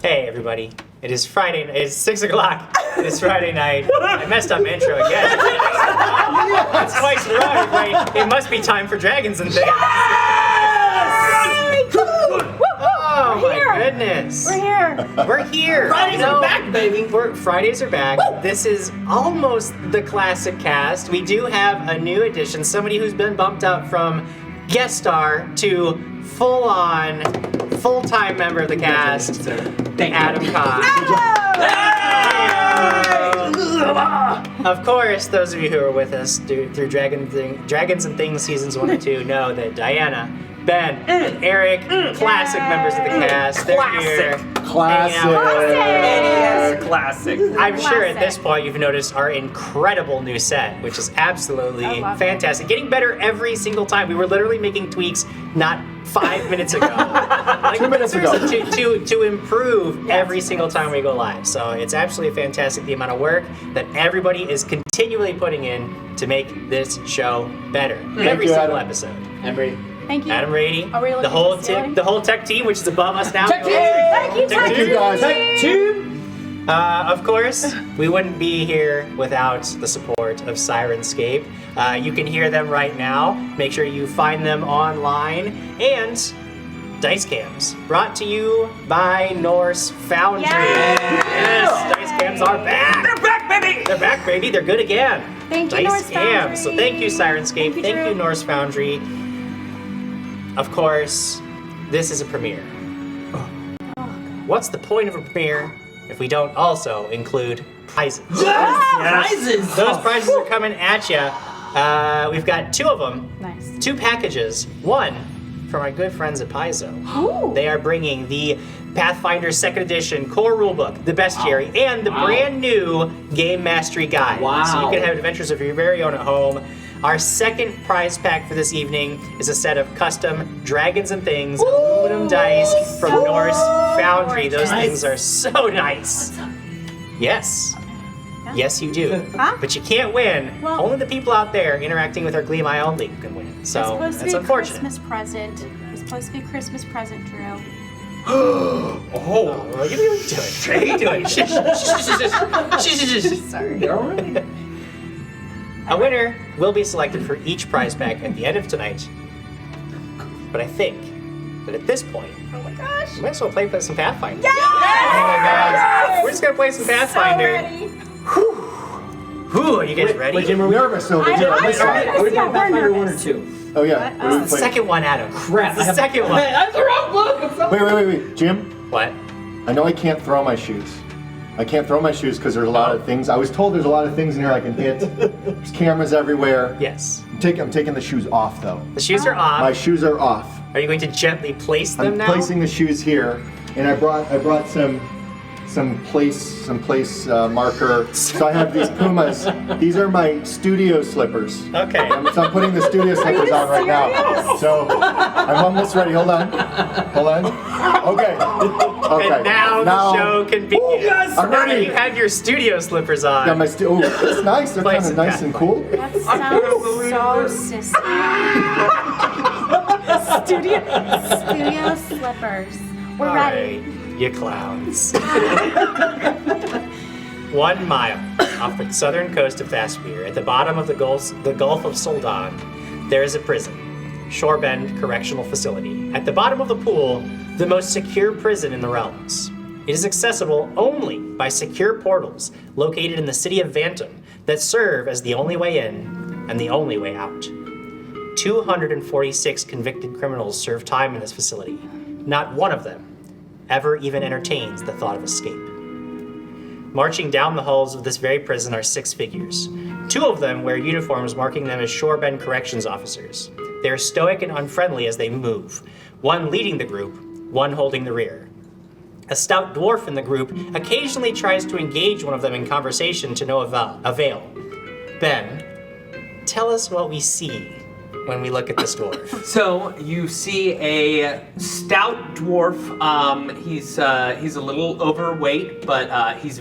Hey everybody, it is Friday, it's 6 o'clock, it is Friday night. I messed up my intro again. It's twice in a row, everybody. It must be time for Dragons and Things. Oh my goodness. We're here. We're here. Fridays are back, baby. Fridays are back. Woo! This is almost the classic cast. We do have a new addition, somebody who's been bumped up from guest star to full-on, full-time member of the cast, Adam Cox. Of course, those of you who are with us through Dragons and Things seasons 1 and 2 know that Diana, Ben, and Eric, classic members of the cast. They're here. Classic. I'm sure at this point you've noticed our incredible new set, which is absolutely fantastic. Getting better every single time. We were literally making tweaks not 5 minutes ago. Like 2 minutes ago. To improve every single time we go live. So it's absolutely fantastic the amount of work that everybody is continually putting in to make this show better. Every single episode. I'm ready. Thank you. Adam Rady, Are we looking the whole at the ceiling? the whole tech team, which is above us now. Tech team! Thank you, Thank you, guys. Tech team! Of course, we wouldn't be here without the support of Sirenscape. You can hear them right now. Make sure you find them online. And Dice Cams, brought to you by Norse Foundry. Yes, Dice Cams are back. They're back, baby! They're back, baby. They're good again. Thank you, Dice Norse Cams. So Foundry. thank you, Sirenscape. Thank you, Drew. Norse Foundry. Of course, this is a premiere. What's the point of a premiere if we don't also include prizes? Prizes! Those prizes are coming at you. We've got 2 of them. Nice. 2 packages. One from our good friends at Paizo. Ooh. They are bringing the Pathfinder 2nd Edition Core Rulebook, the Bestiary, and the brand new Game Mastery Guide. Wow. So you can have adventures of your very own at home. Our second prize pack for this evening is a set of custom Dragons and Things aluminum dice from Norse Foundry. Those things are so nice. Yes. Yes, you do. Huh? But you can't win. Well- Only the people out there interacting with our Gleam IO League can win. So It's supposed to that's be a unfortunate. Christmas present. It's supposed to be a Christmas present, Drew. Oh, what are you doing? What are you doing? Shh, shh, shh, shh. Sorry. All right. A winner will be selected for each prize pack at the end of tonight. But I think that at this point, Oh my gosh. we might as well play some Pathfinder. Yes! Oh my gosh. We're just gonna play some So Pathfinder. ready. Whew, are you guys ready? Wait, Jim, I'm nervous over here on this side. Are we Yeah, playing we're Pathfinder 1 or nervous. 2? Oh yeah. What? What are we It's the playing? second one, Adam. Crap. It's the second one. That's the wrong book! I'm so- Wait. Jim, What? I know I can't throw my shoes. I can't throw my shoes because there's a lot of things. I was told there's a lot of things in here I can hit. There's cameras everywhere. Yes. I'm taking the shoes off though. The shoes are off. My shoes are off. Are you going to gently place them I'm now? placing the shoes here, and I brought some place marker. So I have these Pumas. These are my studio slippers. Okay. So I'm putting the studio slippers on right now. So I'm almost ready. Hold on. Okay. And now the show can begin. yes! I'm Now that ready. you have your studio slippers on. Got my it's nice. They're Play kind some of nice and cool. That sounds so sissy. Studio slippers. We're All ready. right, you clowns. 1 mile off the southern coast of Vaspir, at the bottom of the Gulf of Soldan, there is a prison, Shorebend Correctional Facility. At the bottom of the pool, the most secure prison in the realms. It is accessible only by secure portals located in the city of Vantam that serve as the only way in and the only way out. 246 convicted criminals serve time in this facility. Not one of them ever even entertains the thought of escape. Marching down the halls of this very prison are 6 figures. 2 of them wear uniforms marking them as Shorebend Corrections officers. They are stoic and unfriendly as they move, one leading the group, one holding the rear. A stout dwarf in the group occasionally tries to engage one of them in conversation to no avail. Ben, tell us what we see when we look at this dwarf. So you see a stout dwarf. He's a little overweight, but he's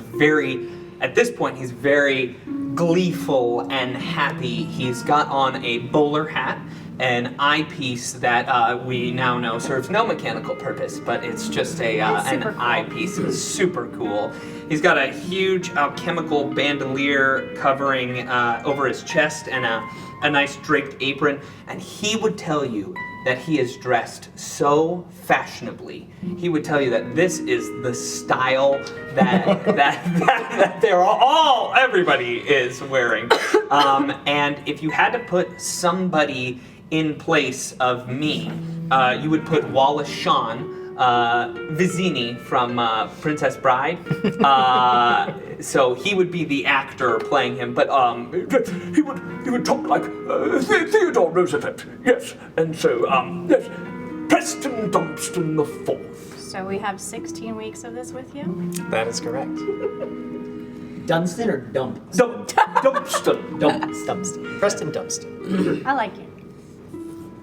at this point he's very gleeful and happy. He's got on a bowler hat an eyepiece that we now know serves no mechanical purpose, but it's just an super cool. eyepiece. It's super cool. He's got a huge alchemical bandolier covering over his chest and a nice draped apron, and he would tell you that he is dressed so fashionably. He would tell you that this is the style that everybody is wearing. And if you had to put somebody in place of me, you would put Wallace Shawn, Vizzini from Princess Bride. So he would be the actor playing him, but he would talk like Theodore Roosevelt, yes. And so yes, Preston Dunstan the Fourth. So we have 16 weeks of this with you? That is correct. Dunstan or Dump? Dunstan. Dunstan. Preston Dunstan. I like it.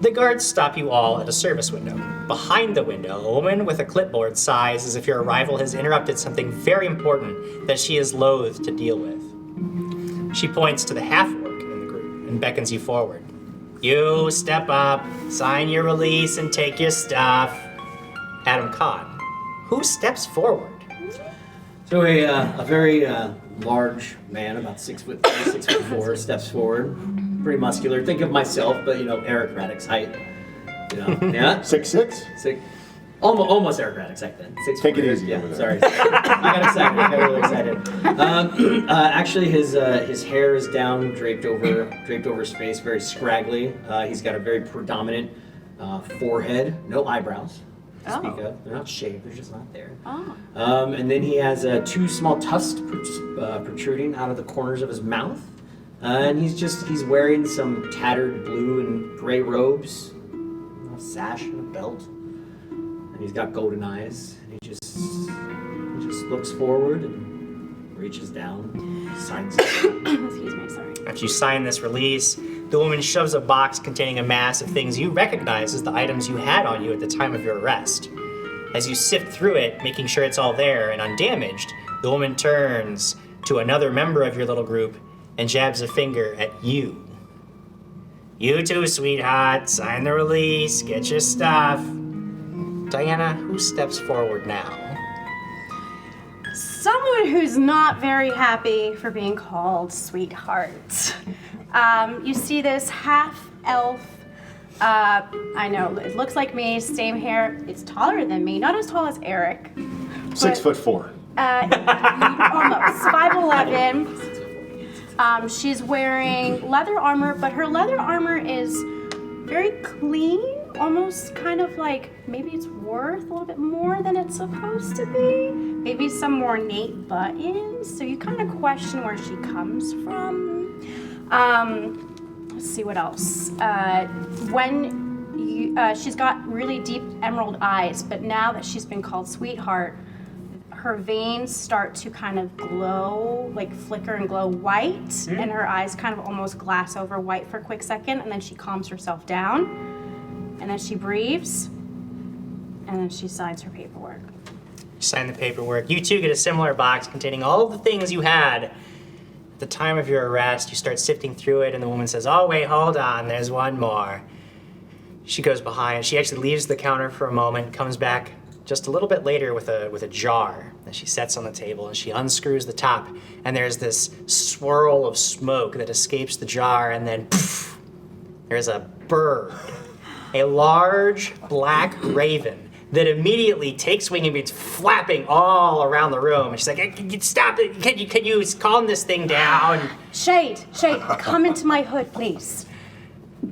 The guards stop you all at a service window. Behind the window, a woman with a clipboard sighs as if your arrival has interrupted something very important that she is loath to deal with. She points to the half-orc in the group and beckons you forward. You step up, sign your release, and take your stuff. Adam Kahn. Who steps forward? So a very large man, about 6'3", 6'4", steps forward. Pretty muscular. Think of myself, but Eric Raddick's height. Yeah. 6'6"? Almost Eric Raddick's height then. Take it 6'4". easy Yeah, over there. sorry. I got excited. I got really excited. Actually, his hair is down, draped over his face, very scraggly. He's got a very predominant forehead, no eyebrows to speak of. They're not shaved. They're just not there. Oh. And then he has two small tusks protruding out of the corners of his mouth. And he's wearing some tattered blue and gray robes, a sash and a belt, and he's got golden eyes. And he just looks forward and reaches down, signs it. Excuse me, sorry. After you sign this release, the woman shoves a box containing a mass of things you recognize as the items you had on you at the time of your arrest. As you sift through it, making sure it's all there and undamaged, the woman turns to another member of your little group and jabs a finger at you. You too, sweetheart. Sign the release. Get your stuff. Diana, who steps forward now? Someone who's not very happy for being called sweetheart. You see this half-elf, I know, it looks like me, same hair. It's taller than me, not as tall as Eric. 6'4". Almost, 5'11". She's wearing leather armor, but her leather armor is very clean, almost kind of like maybe it's worth a little bit more than it's supposed to be. Maybe some more ornate buttons, so you kind of question where she comes from. Let's see what else. She's got really deep emerald eyes, but now that she's been called sweetheart, her veins start to kind of glow, like flicker and glow white, and her eyes kind of almost glass over white for a quick second, and then she calms herself down, and then she breathes, and then she signs her paperwork. You sign the paperwork. You too get a similar box containing all the things you had at the time of your arrest. You start sifting through it, and the woman says, "Oh, wait, hold on, there's one more." She goes behind. She actually leaves the counter for a moment, comes back just a little bit later with a jar that she sets on the table, and she unscrews the top, and there's this swirl of smoke that escapes the jar, and then poof, there's a bird, a large black raven that immediately takes wing and begins flapping all around the room. And she's like, "Stop it! Can you calm this thing down?" Shade, come into my hood, please.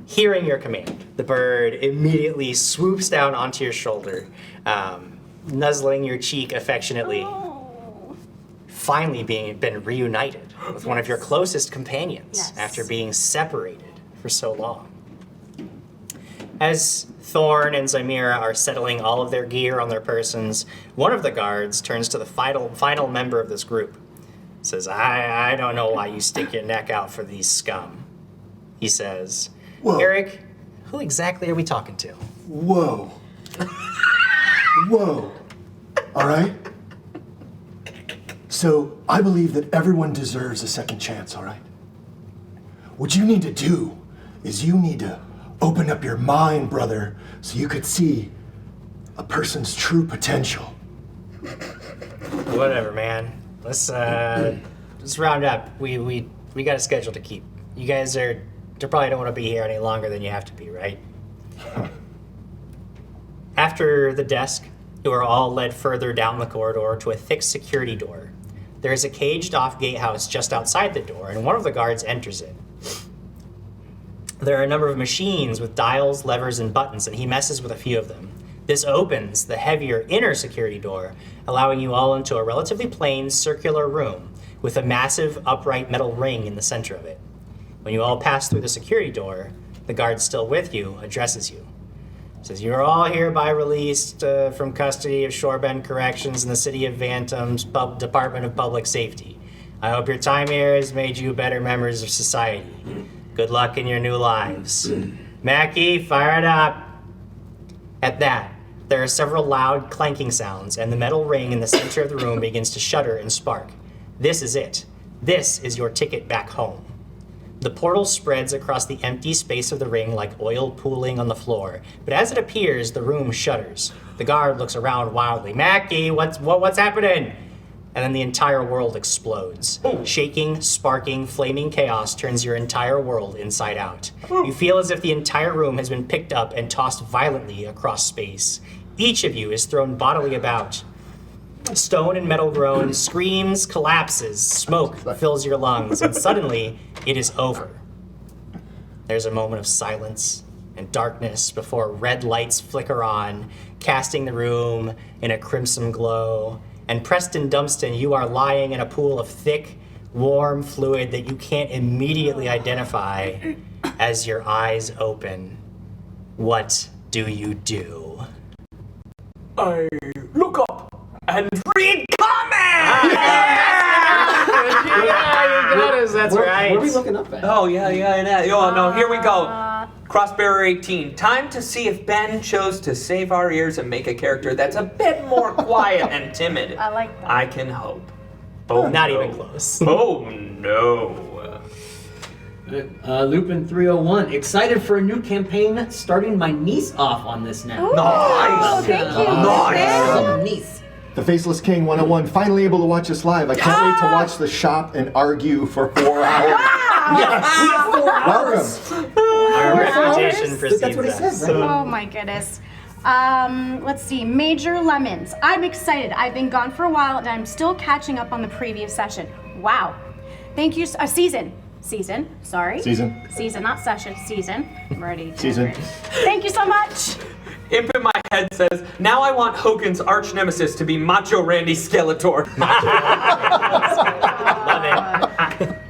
Hearing your command, the bird immediately swoops down onto your shoulder, nuzzling your cheek affectionately, Oh. finally been reunited with one of your closest companions Yes. after being separated for so long. As Thorn and Zymira are settling all of their gear on their persons, one of the guards turns to the final member of this group. Says, I don't know why you stick your neck out for these scum. He says, Whoa. Eric, who exactly are we talking to? Whoa. Whoa. All right? So, I believe that everyone deserves a second chance, all right? What you need to do is you need to opened up your mind, brother, so you could see a person's true potential. Whatever, man. Let's round up. We got a schedule to keep. You guys probably don't want to be here any longer than you have to be, right? After the desk, you are all led further down the corridor to a thick security door. There is a caged-off gatehouse just outside the door, and one of the guards enters it. There are a number of machines with dials, levers, and buttons, and he messes with a few of them. This opens the heavier inner security door, allowing you all into a relatively plain circular room with a massive upright metal ring in the center of it. When you all pass through the security door, the guard still with you addresses you. Says, "You are all hereby released from custody of Shorebend Corrections in the city of Vantam's Department of Public Safety. I hope your time here has made you better members of society. Good luck in your new lives." Mackie, fire it up. At that, there are several loud clanking sounds, and the metal ring in the center of the room begins to shudder and spark. This is it. This is your ticket back home. The portal spreads across the empty space of the ring like oil pooling on the floor, but as it appears, the room shudders. The guard looks around wildly. "Mackie, what's happening?" And then the entire world explodes. Shaking, sparking, flaming chaos turns your entire world inside out. You feel as if the entire room has been picked up and tossed violently across space. Each of you is thrown bodily about. Stone and metal groan, screams, collapses, smoke fills your lungs, and suddenly it is over. There's a moment of silence and darkness before red lights flicker on, casting the room in a crimson glow. And Preston Dumpston, you are lying in a pool of thick, warm fluid that you can't immediately identify as your eyes open. What do you do? I look up and read comments! That's right. What are we looking up at? Oh, yeah. Oh, no, here we go. Crossbearer 18. Time to see if Ben chose to save our ears and make a character that's a bit more quiet and timid. I like that. I can hope. Oh, Not no. even close. Oh, no. Lupin 301. Excited for a new campaign, starting my niece off on this now. Ooh, Nice. thank you. Nice. Niece. The Faceless King 101, finally able to watch us live. I can't wait to watch the shop and argue for 4 hours. Welcome. Our reputation precedes That's what he us. said, right? Oh my goodness. Let's see. Major Lemons. I'm excited. I've been gone for a while and I'm still catching up on the previous session. Wow. Thank you. Season. Sorry. Season. Not session. Season. I'm ready. Season. Thank you so much. Imp in my head says, now I want Hogan's arch nemesis to be Macho Randy Skeletor. Love it.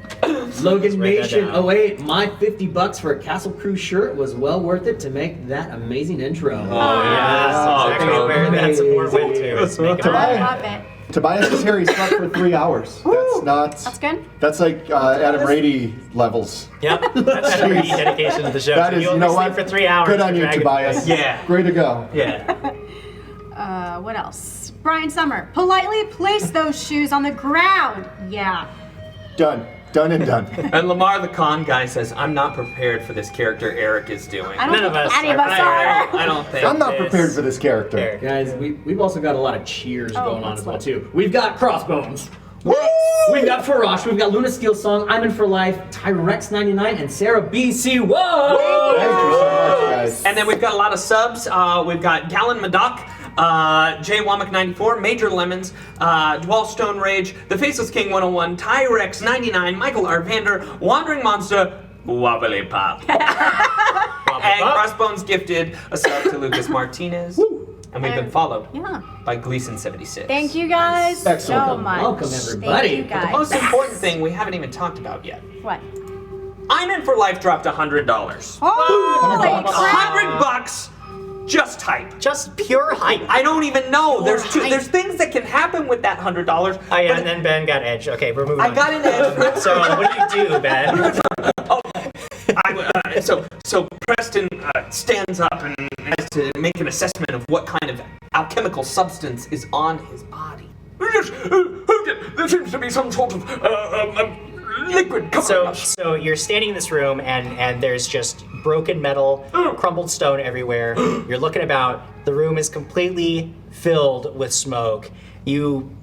Logan write that Nation down. 08. My $50 for a Castle Crew shirt was well worth it to make that amazing intro. Oh, yes. Exactly Oh, where that support went to. That's Make it I Tobias. love it. Tobias is here. He slept for 3 hours. That's good. That's like Adam Rady levels. Yep, that's a pretty dedication to the show. That So is, you you only know sleep what? for 3 hours. Good on to you, drag it Tobias. away. Yeah. Way to go. Yeah. What else? Brian Summer. Politely place those shoes on the ground. Yeah. Done. Done and done. And Lamar the con guy says, I'm not prepared for this character Eric is doing. I don't None of think us any of are us are. I don't think. I'm not prepared for this character. Eric. Guys, we've also got a lot of cheers going on let's as well, look. too. We've got Crossbones. We've got Farash, we've got Luna Steel Song, I'm in for life, Tyrex99, and Sarah BC. Whoa! Thank you so much, guys. And then we've got a lot of subs. We've got Gallon Madoc, Jay Womack 94, Major Lemons, Dwell Stone Rage, The Faceless King 101, Tyrex 99, Michael R. Vander, Wandering Monster, Wobbly Pop. And Crossbones gifted a sub to Lucas Martinez. And we've been followed Yeah. by Gleason 76. Thank you guys Excellent. so much. Welcome, everybody. Thank you The most guys. important thing we haven't even talked about yet. What? I'm in for life dropped $100. Holy crap! $100 just hype. Just pure hype. I don't even know. There's hype. there's things that can happen with that $100. Oh yeah, but and then Ben got edge. Okay, we're moving I on. got an edge. So what do you do, Ben? So Preston stands up and has to make an assessment of what kind of alchemical substance is on his body. There seems to be some sort of liquid covering us. So you're standing in this room and there's just broken metal, crumbled stone everywhere. You're looking about. The room is completely filled with smoke. You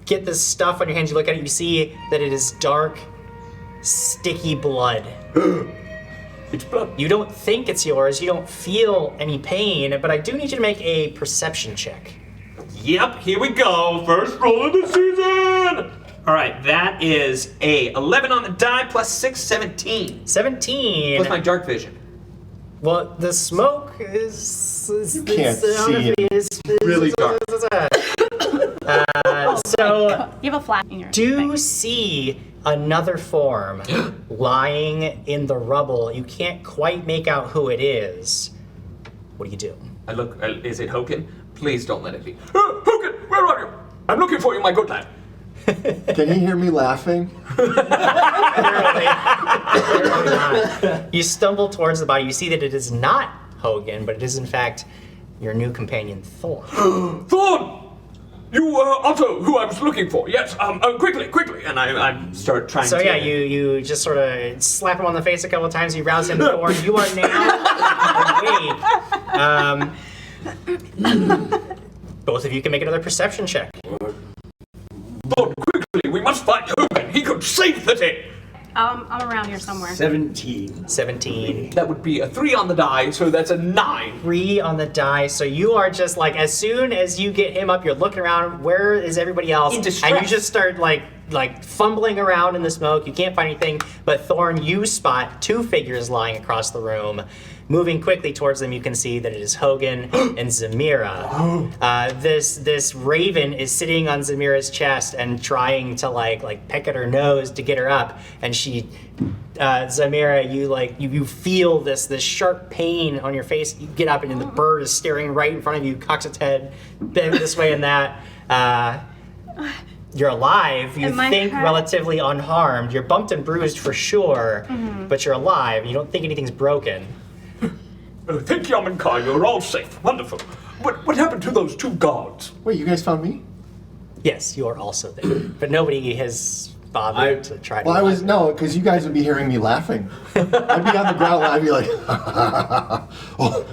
get this stuff on your hands. You look at it. You see that it is dark, sticky blood. It's blood. You don't think it's yours. You don't feel any pain. But I do need you to make a perception check. Yep, here we go. First roll of the season. All right, that is a 11 on the die plus 6, 17. 17. Plus my dark vision. Well, the smoke is You can't see it. is Really dark. So You have a flat in your do thing. see another form lying in the rubble. You can't quite make out who it is. What do you do? I look. Is it Hoken? Please don't let it be. Hogan, where are you? I'm looking for you, my good lad. Can you hear me laughing? Apparently not. You stumble towards the body. You see that it is not Hogan, but it is in fact your new companion, Thorn. Thorn! You are who I was looking for. Yes, quickly. And I start trying So to. yeah, you just sort of slap him on the face a couple of times. You rouse him Thorn. You are now awake. Both of you can make another perception check. Thorn, quickly, we must find Hogan. He could save the day. I'm around here somewhere. 17. 17. That would be a 3 on the die, so that's a 9. 3 on the die, so you are just as soon as you get him up, you're looking around, where is everybody else? In distress. And you just start like fumbling around in the smoke. You can't find anything, but Thorn, you spot 2 figures lying across the room. Moving quickly towards them, you can see that it is Hogan and Zamira. This raven is sitting on Zamira's chest and trying to peck at her nose to get her up, and she, Zamira, you feel this sharp pain on your face. You get up, and the bird is staring right in front of you, cocks its head, bent this way and that. You're alive. You Am I think hurt? relatively unharmed. You're bumped and bruised for sure, but you're alive. You don't think anything's broken. Thank Yamenkai, you're all safe. Wonderful. What happened to those 2 guards? Wait, you guys found me? Yes, you are also there, but nobody has bothered to try to. Well, because you guys would be hearing me laughing. I'd be on the ground and I'd be like, oh,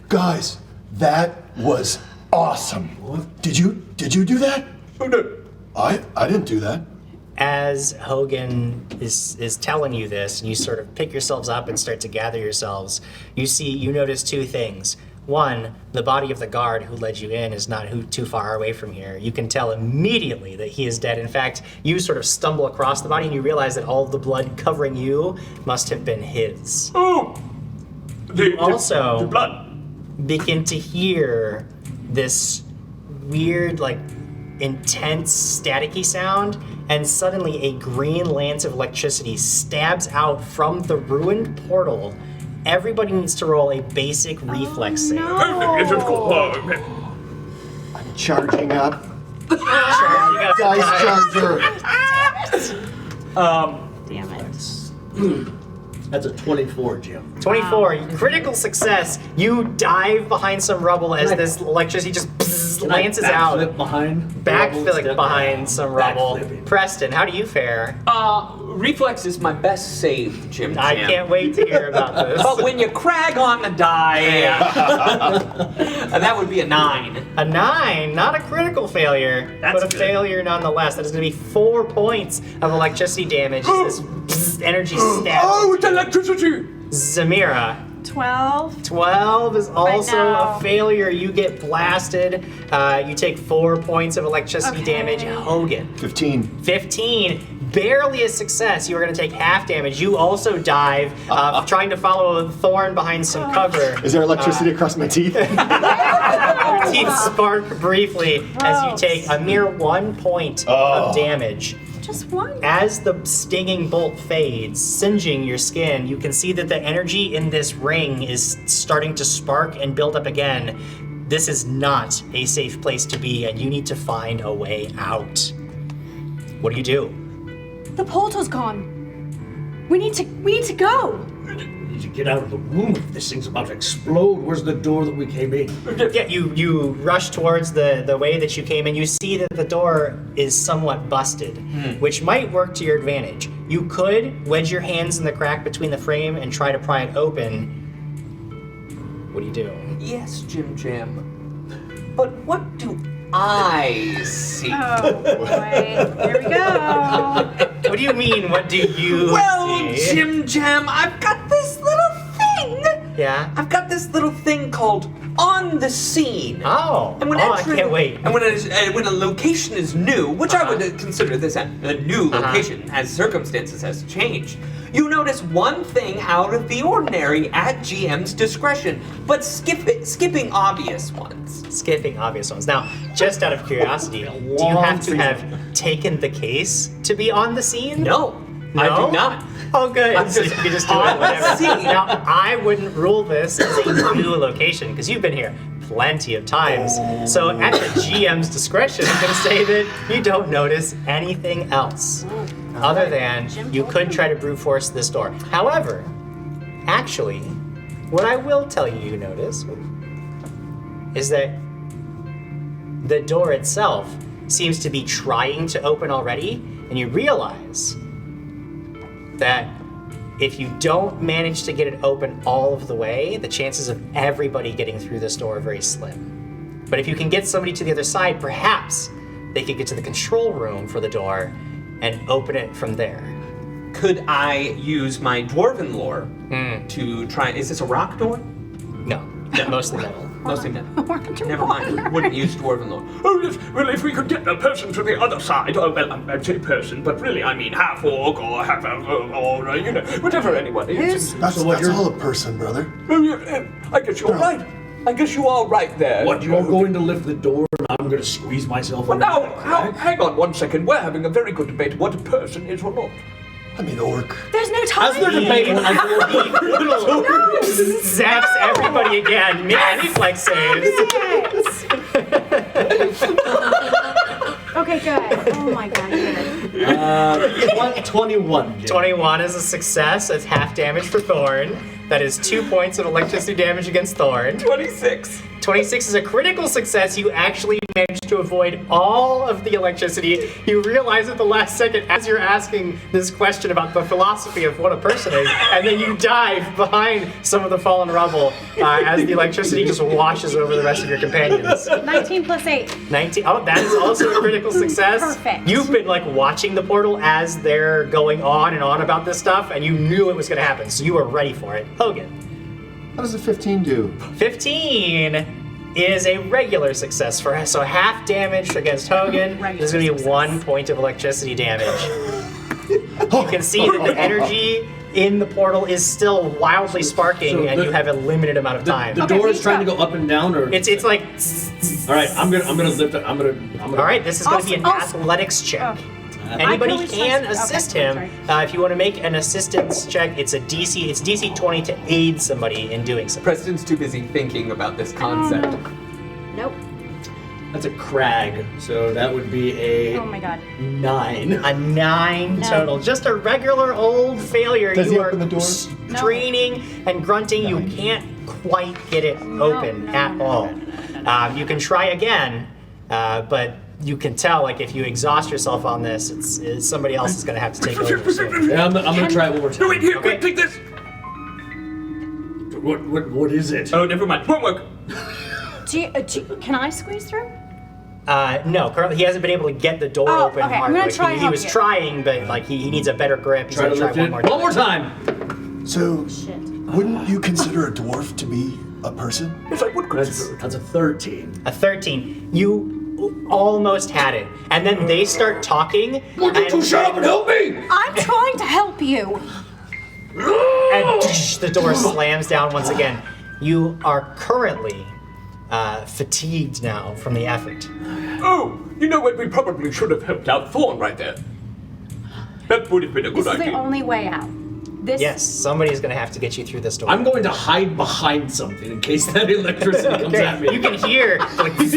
guys, that was awesome. Did you do that? Oh, no. I didn't do that. As Hogan is telling you this, and you sort of pick yourselves up and start to gather yourselves, you notice 2 things. One, the body of the guard who led you in is not too far away from here. You can tell immediately that he is dead. In fact, you sort of stumble across the body and you realize that all of the blood covering you must have been his. Oh! The Also- blood. Begin to hear this weird, intense, staticky sound, and suddenly a green lance of electricity stabs out from the ruined portal. Everybody needs to roll a basic reflex save. Is it cool? I'm charging up. Charging up the Dice charger. Damn it. That's a 24, Jim. 24, critical success. You dive behind some rubble as this electricity just lances out. Backflip behind. Backflip behind some rubble. Backflipping. Preston, how do you fare? Reflex is my best save, Jim. I can't wait to hear about this. But when you crag on the die, and that would be a 9. A 9, not a critical failure, That's but a good. failure nonetheless. That is going to be 4 points of electricity damage. This energy stabs. Oh, it's electricity! Zamira, 12. 12 is also now. a failure. You get blasted. You take 4 points of electricity Okay. damage. Hogan, 15. 15. Barely a success. You are going to take half damage. You also dive, trying to follow Thorn behind some cover. Is there electricity across my teeth? Your teeth spark briefly as you Gross. take a mere 1 point of damage. Just one. As the stinging bolt fades, singeing your skin, you can see that the energy in this ring is starting to spark and build up again. This is not a safe place to be, and you need to find a way out. What do you do? The portal's gone. We need to go. We need to get out of the room if this thing's about to explode. Where's the door that we came in? Yeah, you rush towards the way that you came in. You see that the door is somewhat busted, which might work to your advantage. You could wedge your hands in the crack between the frame and try to pry it open. What do you do? Yes, Jim Jam. But what do I see? Oh boy, here we go. What do you mean, what do you Well, see? Jim Jam, I've got this little thing. Yeah? I've got this little thing called On the Scene. Oh, And when I entering- can't wait. And when a location is new, which I would consider this a new location, as circumstances has changed, you notice one thing out of the ordinary at GM's discretion, but skipping obvious ones. Skipping obvious ones. Now, just out of curiosity, do you have to have taken the case to be on the scene? No, I No? do not. Oh, good. I'm So just you can just do on it whatever. the scene. Now, I wouldn't rule this as a new location because you've been here plenty of times. So, at the GM's discretion, I'm going to say that you don't notice anything else other than you could try to brute force this door. However, actually, what I will tell you notice is that the door itself seems to be trying to open already, and you realize that if you don't manage to get it open all of the way, the chances of everybody getting through this door are very slim. But if you can get somebody to the other side, perhaps they could get to the control room for the door and open it from there. Could I use my dwarven lore to try? Is this a rock door? No, mostly metal. Mostly metal. Never mind. Wouldn't use dwarven lore. Oh, yes. Well, if we could get the person to the other side, oh, well, I'd say person, but really I mean half orc or half elf or you know, whatever anyone is. That's all a person, brother. Oh, yeah, I guess you're right. I guess you are right there. What, you're going to lift the door and I'm going to squeeze myself Well, under now, hang on 1 second. We're having a very good debate what a person is or not. I mean, orc. There's no time. As they're debating, I Zaps everybody again. Make any flex saves. Okay, good. Oh my god, good. 21. Jim. 21 is a success. It's half damage for Thorn. That is 2 points of electricity damage against Thorn. 26. 26 is a critical success. You actually managed to avoid all of the electricity. You realize at the last second as you're asking this question about the philosophy of what a person is, and then you dive behind some of the fallen rubble as the electricity just washes over the rest of your companions. 19 plus 8. 19. Oh, that is also a critical success. Perfect. You've been like watching the portal as they're going on and on about this stuff, and you knew it was going to happen, so you were ready for it. Hogan. How does a 15 do? 15 is a regular success for us, so half damage against Hogan. There's going to be 1 point of electricity damage. You can see that the energy in the portal is still wildly sparking, So and the- you have a limited amount of time. The door is trying to go up and down, or It's like. all right. I'm gonna lift it. I'm gonna. All right, this is going to be an Also- athletics check. I Anybody can always can trust- assist okay, him. If you want to make an assistance check, it's DC 20 to aid somebody in doing something. Preston's too busy thinking about this concept. Nope. That's a crag. So that would be a Oh my god. 9. A 9 No. total. Just a regular old failure. Does you he are open the door? straining and grunting. You can't quite get it open no, at no, all. no. You can try again, but you can tell, like, if you exhaust yourself on this, it's somebody else is going to have to take over soon. Yeah, I'm gonna try it one more No, time. wait, here, Okay. quick, take this. What is it? Oh, never mind. Won't work. Can I squeeze through? No, currently he hasn't been able to get the door Oh, open okay, I'm hard. gonna Like, try he help was you. trying, but like he needs a better grip. He's Try to gonna lift try it one more time. So, Shit. wouldn't you consider a dwarf to be a person? Yes, I would consider it. That's a 13. A 13. You almost had it. And then they start talking. Would you two shut up and help me? I'm trying to help you. And the door slams down once again. You are currently fatigued now from the effort. Oh, you know what? We probably should have helped out Thorn right there. That would have been a good This is the idea. only way out. This. Yes, somebody's gonna have to get you through this door. I'm going to hide behind something in case that electricity comes at me. You can hear like No, we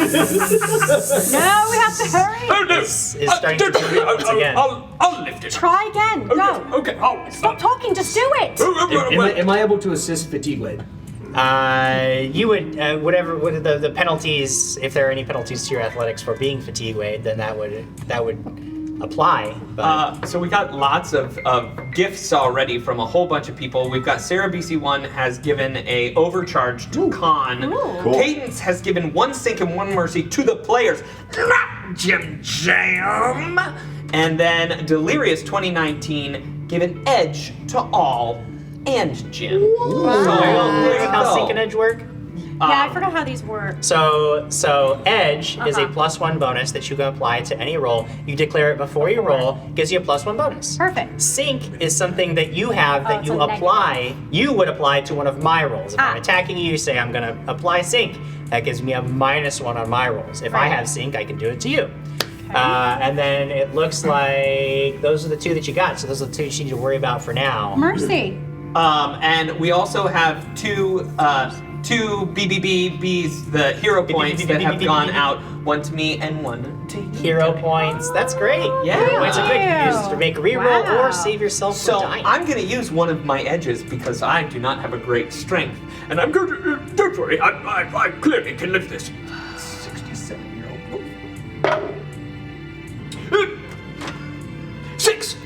have to hurry. Oh, no. This is starting to don't worry, once again. I'll lift it. Try again. Oh, Go. yes, okay, I'll... Stop talking. Just do it. Am I able to assist Fatigue Blade? You would what the penalties, if there are any penalties to your athletics for being fatigue weight, then that would apply. But So we got lots of gifts already from a whole bunch of people. We've got Sarah BC1 has given a overcharge to Khan. Cool. Cadence has given 1 sink and 1 mercy to the players. Not Jim Jam. And then Delirious 2019 given edge to all and Jim. so there you how go. sync and edge work? Yeah, I forgot how these work. So edge is a Uh-huh. +1 bonus that you can apply to any roll. You declare it before you roll, gives you a +1 bonus. Perfect. Sync is something that you have that it's you a negative. apply. You would apply to one of my rolls. If I'm Ah. attacking you, you say I'm gonna apply sync. That gives me a -1 on my rolls. If I Right. have sync, I can do it to you. And then it looks like those are the 2 that you got. So those are the 2 you need to worry about for now. Mercy. And we also have two BBBs, the hero points that have gone out. 1 to me and 1 to you. Hero points. That's great. Yeah. Hero points are good. You can use this to make a reroll Wow. or save yourself So from dying. I'm going to use one of my edges because I do not have a great strength. And I'm going to. Don't worry, I clearly can lift this. 67-year-old. 6!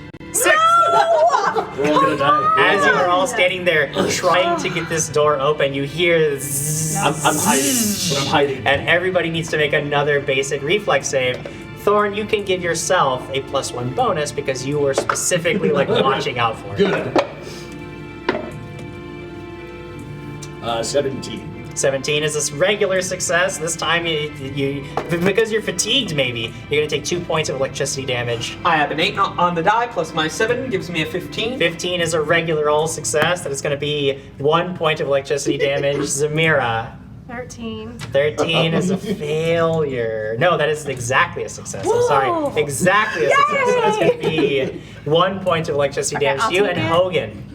We're all gonna die. As you are all standing there trying to get this door open, you hear zzz, I'm hiding. I'm hiding. and everybody needs to make another basic reflex save. Thorn, you can give yourself a +1 bonus because you were specifically like watching out for it. Good. 17. 17 is a regular success. This time, you because you're fatigued, maybe you're gonna take 2 points of electricity damage. I have an 8 on the die plus my 7 gives me a 15. 15 is a regular old success. That is gonna be 1 point of electricity damage. Zamira. 13. 13 is a failure. No, that is exactly a success. I'm sorry. Whoa. Exactly a success. So that's going to be 1 point of electricity Okay, damage I'll to you. take And it. Hogan.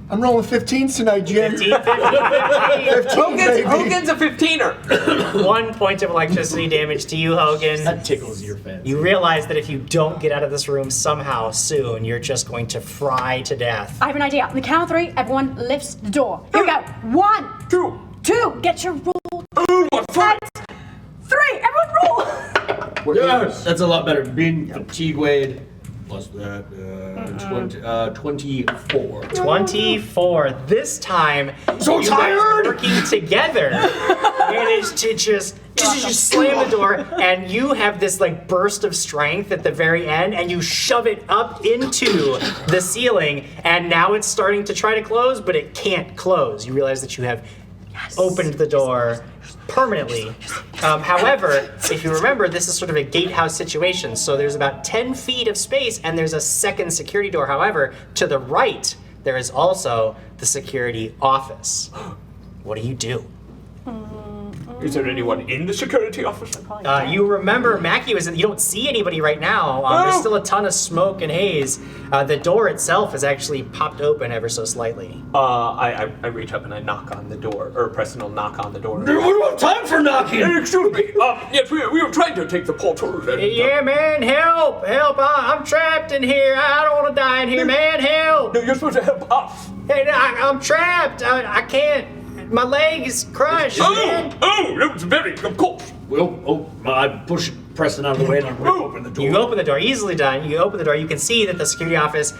I'm rolling 15s tonight, Jim. 15, 15, 15, baby. Hogan's a 15er. 15. 1 point of electricity damage to you, Hogan. That tickles your fancy. You realize that if you don't get out of this room somehow soon, you're just going to fry to death. I have an idea. On the count of 3, everyone lifts the door. Here we go. 1, 2! 2. Get your roll. What for? 3. Everyone roll. Yes! That's a lot better. Being fatigue weighed plus that 24. 24. This time, So you tired! guys working together managed to just slam the door, and you have this like burst of strength at the very end, and you shove it up into the ceiling, and now it's starting to try to close, but it can't close. You realize that you have opened the door permanently. However, if you remember, this is sort of a gatehouse situation, so there's about 10 feet of space, and there's a second security door. However, to the right, there is also the security office. What do you do? Is there anyone in the security office? You remember Mackie was. You don't see anybody right now. There's still a ton of smoke and haze. The door itself is actually popped open ever so slightly. I reach up and I knock on the door, or Preston will knock on the door. We don't have time for knocking! Excuse me. Yes, we were trying to take the portal. And, Yeah, man, help! I'm trapped in here. I don't want to die in here, man. Help! No, you're supposed to help us. Hey, I'm trapped. I can't. My leg is crushed. man. That was very, of course. I push Preston out of the way and I rip open the door. You open the door, easily done. You open the door, you can see that the security office,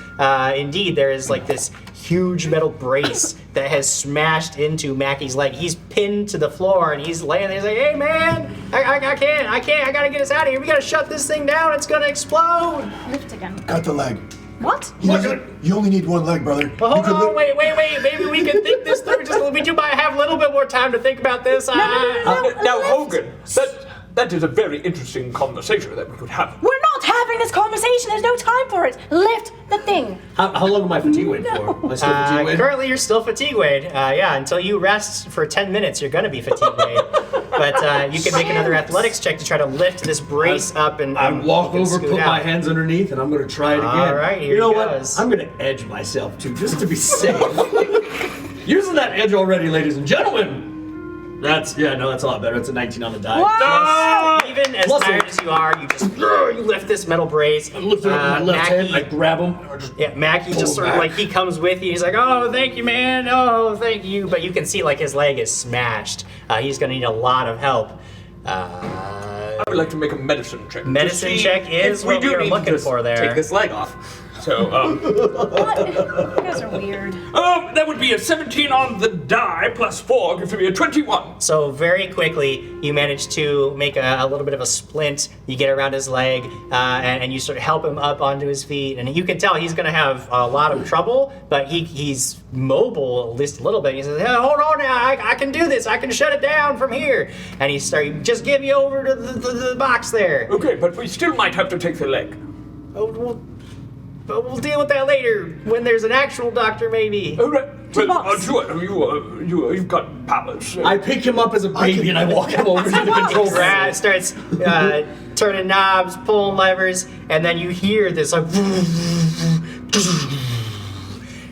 indeed, there is like this huge metal brace that has smashed into Mackie's leg. He's pinned to the floor and he's laying there. He's like, hey man, I can't, I gotta get us out of here. We gotta shut this thing down, it's gonna explode. Lift again. Got the leg. What? You only need 1 leg, brother. Well, hold You could on, wait. Maybe we can think this through. We might have a little bit more time to think about this. Now, Hogan, that is a very interesting conversation that we could have. We're not having this conversation. There's no time for it. Lift the thing. How long am I fatigue weighed for? Am I still fatigue weighed? Currently, you're still fatigue weighed. Until you rest for 10 minutes, you're gonna be fatigue weighed. But you can make another athletics check to try to lift this brace up and I walk and over, scoot put out. my hands underneath, and I'm gonna try it again. All right, here you know he what? goes. I'm gonna edge myself too, just to be safe. Using that edge already, ladies and gentlemen. That's a lot better. It's a 19 on the die. What? Even as Plus tired it. as you are, you just you lift this metal brace. I lift it up with my left hand, I grab him. and I just Mackie pull just sort of back. like he comes with you. He's like, "Oh, thank you, man. Oh, thank you." But you can see like his leg is smashed. He's gonna need a lot of help. I would like to make a medicine check. Medicine check is what we are need to looking just for there. Take this leg off. So, What? You guys are weird. that would be a 17 on the die plus 4 gives me a 21. So very quickly, you manage to make a little bit of a splint. You get around his leg, and you sort of help him up onto his feet. And you can tell he's going to have a lot of trouble, but he's mobile at least a little bit. He says, hey, hold on now, I can do this. I can shut it down from here. And he starts, just give me over to the box there. Okay, but we still might have to take the leg. Oh, we'll deal with that later when there's an actual doctor, maybe. All right. Well, box. you've got powers. I pick him up as a baby and I walk him over to the control room. Brad starts turning knobs, pulling levers, and then you hear this like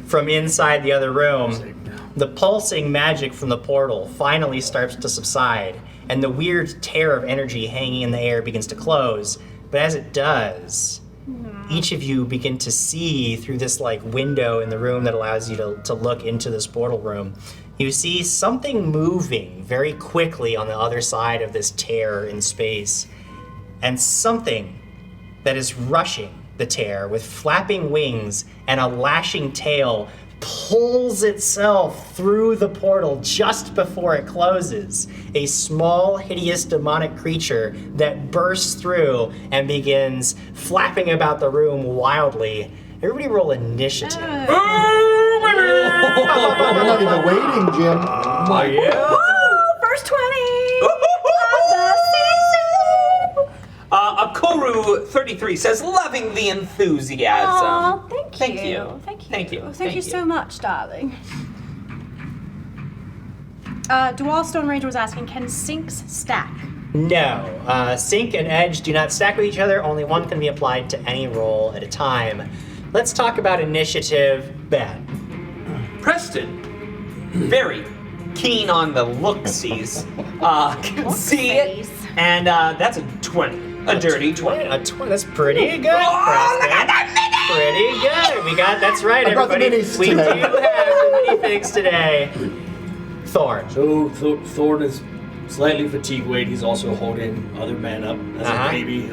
from inside the other room. The pulsing magic from the portal finally starts to subside, and the weird tear of energy hanging in the air begins to close. But as it does, each of you begin to see through this like window in the room that allows you to look into this portal room. You see something moving very quickly on the other side of this tear in space, and something that is rushing the tear with flapping wings and a lashing tail pulls itself through the portal just before it closes. A small, hideous, demonic creature that bursts through and begins flapping about the room wildly. Everybody roll initiative. We're not even waiting, Jim. Woo! First 20! Akoru 33 says, loving the enthusiasm. Aw, thank you. Thank you. Thank you. Thank you. Thank Thank you you. so much, darling. Dual Stone Ranger was asking, can sinks stack? No. Sync and Edge do not stack with each other. Only one can be applied to any roll at a time. Let's talk about initiative. Ben. Preston, very keen on the look-sees, can see it, and that's a 20. A dirty 20. A 20. That's pretty good. Oh, look Preston. at that Pretty good. We got, that's right, I brought the everybody. minis We do today. have the minifigs today. Thorn. So Thorn is slightly fatigue weight. He's also holding other men up as Uh-huh. a baby.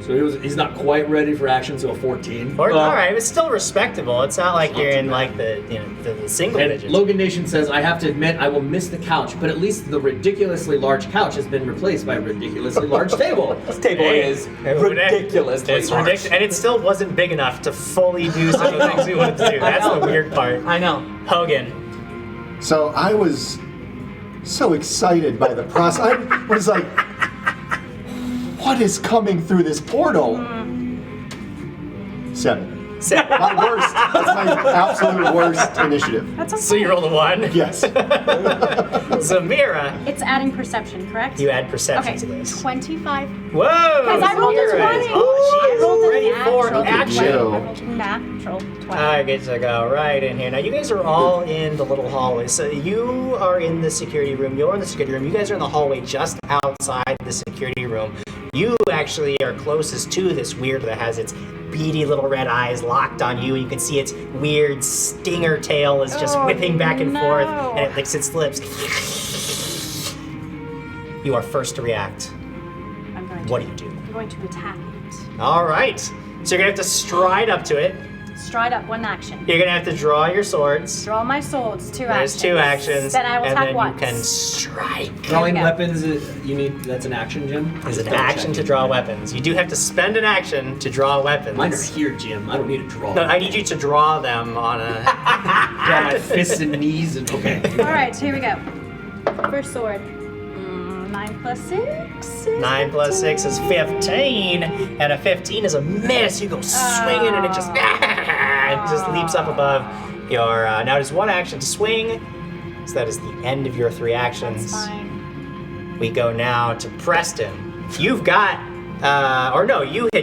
So he's not quite ready for action, so a 14. All right, it's still respectable. It's not like you're in like the the single And digits. Logan Nation says, I have to admit, I will miss the couch, but at least the ridiculously large couch has been replaced by a ridiculously large table. This table is ridiculously It's large. ridiculous, and it still wasn't big enough to fully do some of the things we wanted to do. That's the weird part. I know. Hogan. So I was so excited by the process. I was like, what is coming through this portal? 7. My worst. That's my absolute worst initiative. That's okay. So you rolled a 1. Yes. So Mira, It's adding perception, correct? you add perception Okay, to this. 25. Whoa! Because I rolled a Mira 20. is- Oh, she I rolled is a ready for natural action. 20. Wow. I rolled a natural 20. I get to go right in here. Now, you guys are all in the little hallway. So you are in the security room. You're in the security room. You guys are in the hallway just outside the security room. You actually are closest to this weird that has its beady little red eyes locked on you, and you can see its weird stinger tail is just Oh, whipping back and forth, no. and it licks its lips. You are first to react. I'm going to, What do you do? I'm going to attack it. All right. So you're gonna have to stride up to it. Stride up, one action. You're gonna have to draw your swords. Draw my swords, 2 There's actions. 2 actions. Then I will and attack then once. you can strike. Drawing go. weapons, that's an action, Jim? Is Just an double action to checking. draw weapons. You do have to spend an action to draw weapons. Mine are here, Jim. I don't need to draw. No, I need you to draw them on a. Draw my fists and knees and okay. Alright, so here we go. First sword. 9 plus 6. 9 plus 6 is 15, and a 15 is a miss. You go swinging, and it just leaps up above your. Now it is 1 action to swing, so that is the end of your 3 actions. That's fine. We go now to Preston. You've got,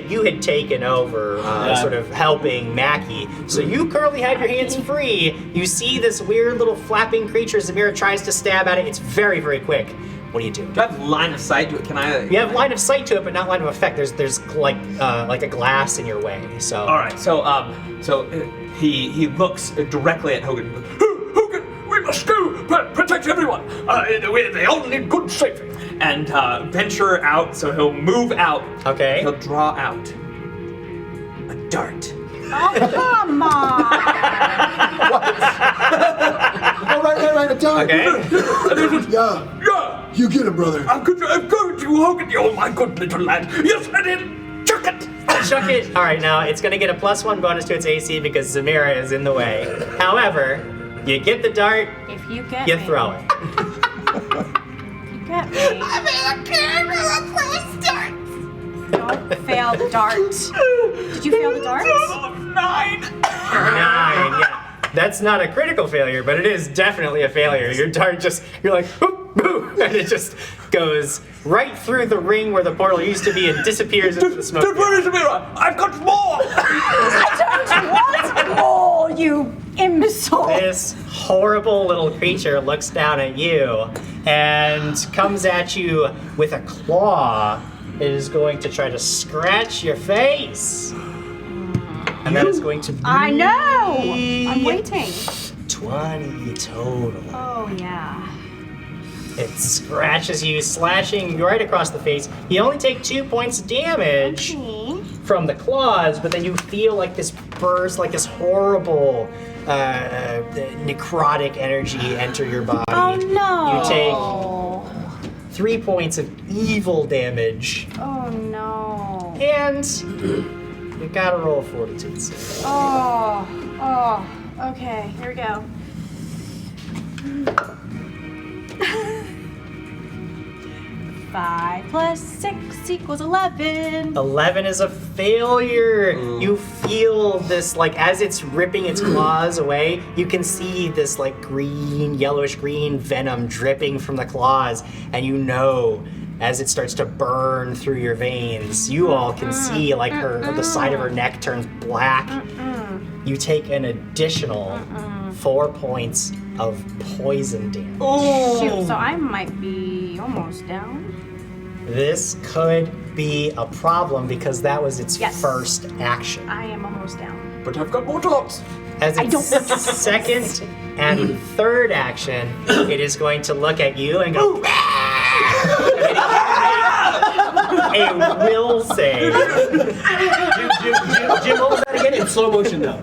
you had taken over, sort of helping Mackie. So you currently have your hands free. You see this weird little flapping creature. Zamira tries to stab at it. It's very, very quick. What do you do? Do I have line of sight to it? Can I? You have line of sight to it, but not line of effect. There's like a glass in your way. So. All right. So he looks directly at Hogan. Hogan, we must go. protect everyone. They all need good safety. And venture out, so he'll move out. Okay. He'll draw out a dart. Oh, come on. Oh, right, a dart. Okay. Yeah, Yeah. you get him, brother. I'm going to hug it, you, my good little lad. Yes, I did. Chuck it. Chuck it. All right, now it's going to get a +1 bonus to its AC because Zamira is in the way. However, you get the dart, If you get you me. throw it. You get me. Don't fail the dart. Did you fail the dart? 9. 9, yeah. That's not a critical failure, but it is definitely a failure. Your dart just, you're like, boop, boop, and it just goes right through the ring where the portal used to be and disappears into the smoke. Don't worry, Zamira. I've got more. I don't want more, you imbecile. This horrible little creature looks down at you and comes at you with a claw. It is going to try to scratch your face. And that is going to be I know. I'm waiting. 20 total. Oh, yeah. It scratches you, slashing you right across the face. You only take 2 points of damage Okay. from the claws, but then you feel like this burst, like this horrible necrotic energy enter your body. Oh, no. You take 3 points of evil damage, Oh, no. and you gotta roll a fortitude save. Oh, okay, here we go. 5 plus 6 equals 11. 11 is a failure. You feel this, like, as it's ripping its claws away, you can see this, like, green, yellowish green venom dripping from the claws, and you know, as it starts to burn through your veins, you all can see, like, the side of her neck turns black. You take an additional 4 points of poison damage. Shoot, so I might be almost down. This could be a problem because that was its Yes. first action. I am almost down. But I've got more darts. As its second and third action, it is going to look at you and go. A will save. Jim, what was that again? In slow motion, though.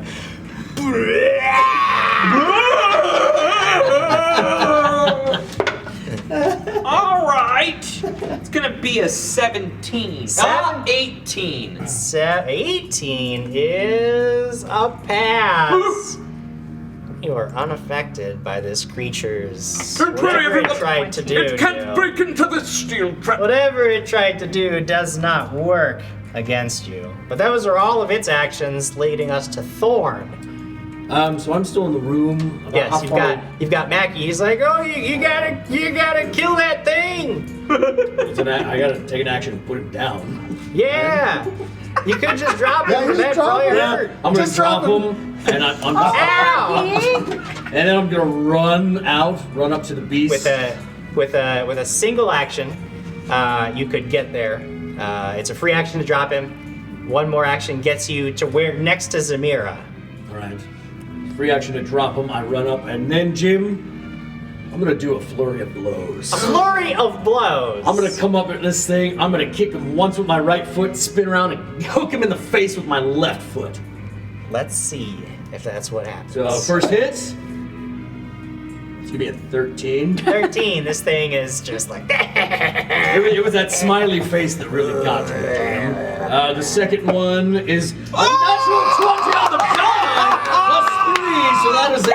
All right. It's gonna be a 17. 18. 18 is a pass. You are unaffected by this creature's Don't worry, whatever it everyone. tried to do. It can't Neil. break into this steel trap. Whatever it tried to do does not work against you. But those are all of its actions, leading us to Thorn. So I'm still in the room. About Yes, how far you've got Mackie. He's like, oh, you gotta kill that thing. I gotta take an action and put it down. Yeah, you could just drop Yeah, him. you That just drop probably him. hurt. I'm gonna Just drop drop him, and I'm Ow! and then I'm gonna run up to the beast. With a single action, you could get there. It's a free action to drop him. One more action gets you to where next to Zamira. All right. Free action to drop him. I run up, and then Jim, I'm gonna do a flurry of blows. A flurry of blows. I'm gonna come up at this thing. I'm gonna kick him once with my right foot, spin around, and hook him in the face with my left foot. Let's see if that's what happens. So first hit. It's gonna be a 13. 13. This thing is just like. It was that smiley face that really got to me, Jim. The second one is a natural 20 on the die, plus 3, so that is a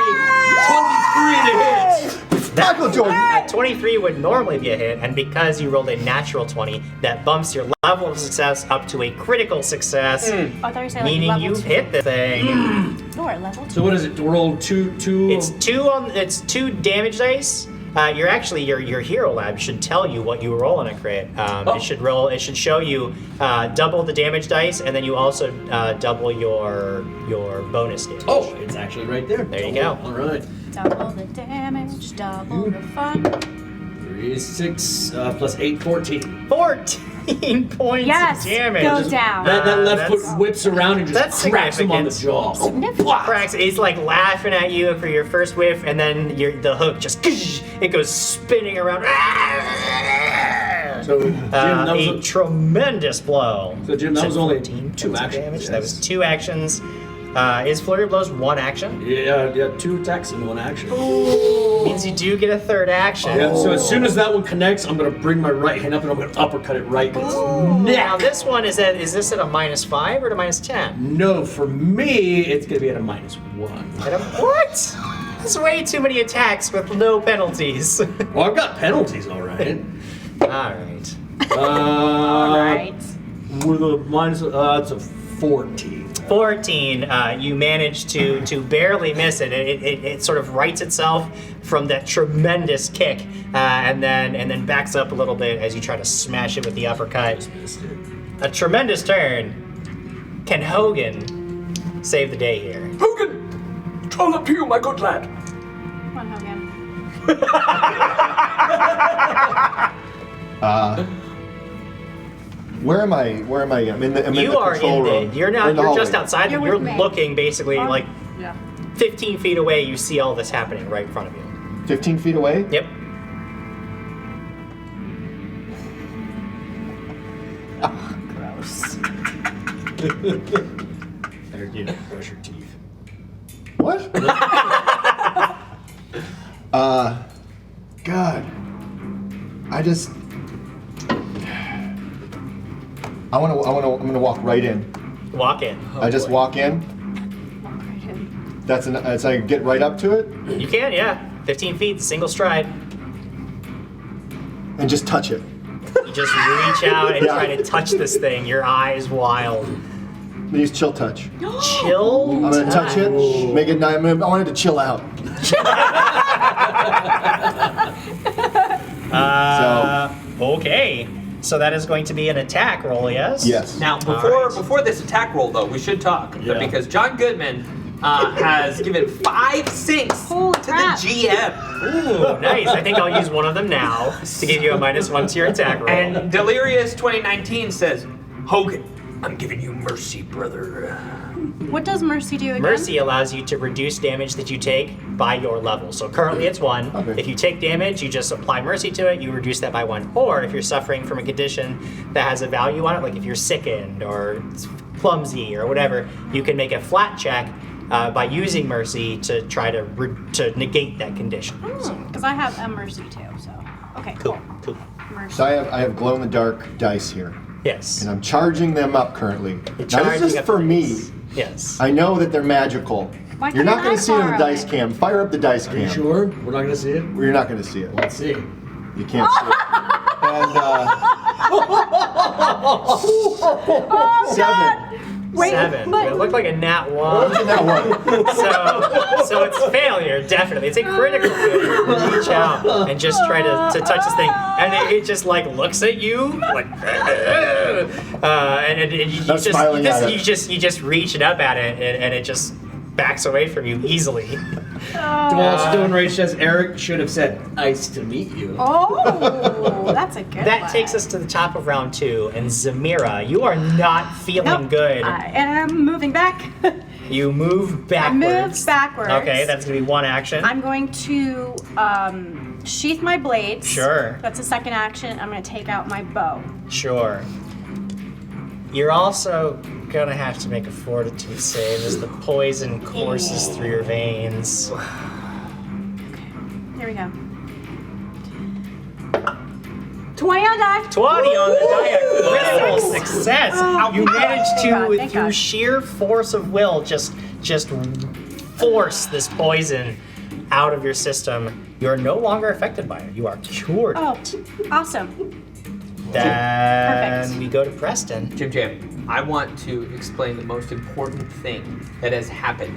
23 to hit. Michael Jordan. That 23 would normally be a hit, and because you rolled a natural 20, that bumps your level of success up to a critical success, Oh, I thought you said like meaning level you've 2. hit the thing. Or level 2. So what is it? To roll two? It's two damage dice. Your hero lab should tell you what you roll on a crit. It should show you double the damage dice, and then you also double your bonus damage. Oh, it's actually right there. There you go. All right. Double the damage, double the fun. 3 3, 6 plus 8, 14. 14 points Yes, of damage. go down. That left that's- foot whips around and that's just cracks him on the jaw. Cracks. He's like laughing at you for your first whiff, and then the hook just it goes spinning around. So, Jim, that was a tremendous blow. So, Jim, that was only 14 2 points of actions, damage. yes. That was 2 actions. Is Flurry of Blows 1 action? Yeah, 2 attacks in 1 action. Means you do get a 3rd action. Yeah, so as soon as that one connects, I'm gonna bring my right hand up and I'm gonna uppercut it right in its Now neck. this one is this at a -5 or at a -10? No, for me, it's gonna be at a -1. At a, what? That's way too many attacks with no penalties. Well, I've got penalties, all right. All right. All right. With a minus, it's a 14. 14. You manage to barely miss it. It sort of rights itself from that tremendous kick, and then backs up a little bit as you try to smash it with the uppercut. A tremendous turn. Can Hogan save the day here? Hogan! It's all up to you, my good lad. Come on, Hogan. Where am I? I'm in the You are control in room. the. You're not. In the You're just hallway. outside. You're You're with me. looking basically like Yeah. 15 feet away. You see all this happening right in front of you. 15 feet away? Yep. Gross. There, brush your teeth. What? God. I'm gonna walk right in. Walk in. I just walk in. So I get right up to it You can, yeah. 15 feet, single stride. and just touch it. You just reach out and Yeah. try to touch this thing. Your eyes wild. I'm gonna use chill touch. Chill. I'm gonna touch it, make it nice. I want it to chill out. Okay. So that is going to be an attack roll, yes? Yes. Now, before this attack roll, though, we should talk Yeah. because John Goodman has given 5 sinks Holy to crap. the GM. Ooh, nice. I think I'll use one of them now to give you a -1 to your attack roll. And Delirious 2019 says, Hogan, I'm giving you mercy, brother. What does Mercy do again? Mercy allows you to reduce damage that you take by your level. So currently it's 1. Okay. If you take damage, you just apply Mercy to it, you reduce that by 1. Or if you're suffering from a condition that has a value on it, like if you're sickened or clumsy or whatever, you can make a flat check by using Mercy to try to negate that condition. Because I have a Mercy too, so. Okay, cool. Cool. Mercy. So I have glow in the dark dice here, Yes. and I'm charging them up currently. You're Now this charging is up for the me. dice. Yes. I know that they're magical. Why You're can't not going I to see it on the borrow dice it? cam. Fire up the dice Are you cam. sure? We're not gonna see it? You're not going to see it. Let's see. You can't see it. And Oh, 7. God. Wait, 7. but- It looked like a nat 1. What's in that one? So it's failure, definitely. It's a critical failure. You reach out and just try to touch this thing, and it just like looks at you like, and you I'm smiling at it. you just reach it up at it, and it just backs away from you easily. Dual Stone Rage says Eric should have said, nice to meet you. Oh, that's a good That one. takes us to the top of round 2, and Zamira, you are not feeling Nope. good. I am moving back. You move backwards. move backwards. Okay, that's gonna be 1 action. I'm going to sheath my blades. Sure. That's a second action. I'm going to take out my bow. Sure. You're also gonna have to make a fortitude save as the poison courses through your veins. Here we go. 20 on die. 20 on the die, a critical success. You managed Thank God, to, thank through God. sheer force of will, just force this poison out of your system. You're no longer affected by it. You are cured. Oh, awesome. Then perfect. we go to Preston. Jim, I want to explain the most important thing that has happened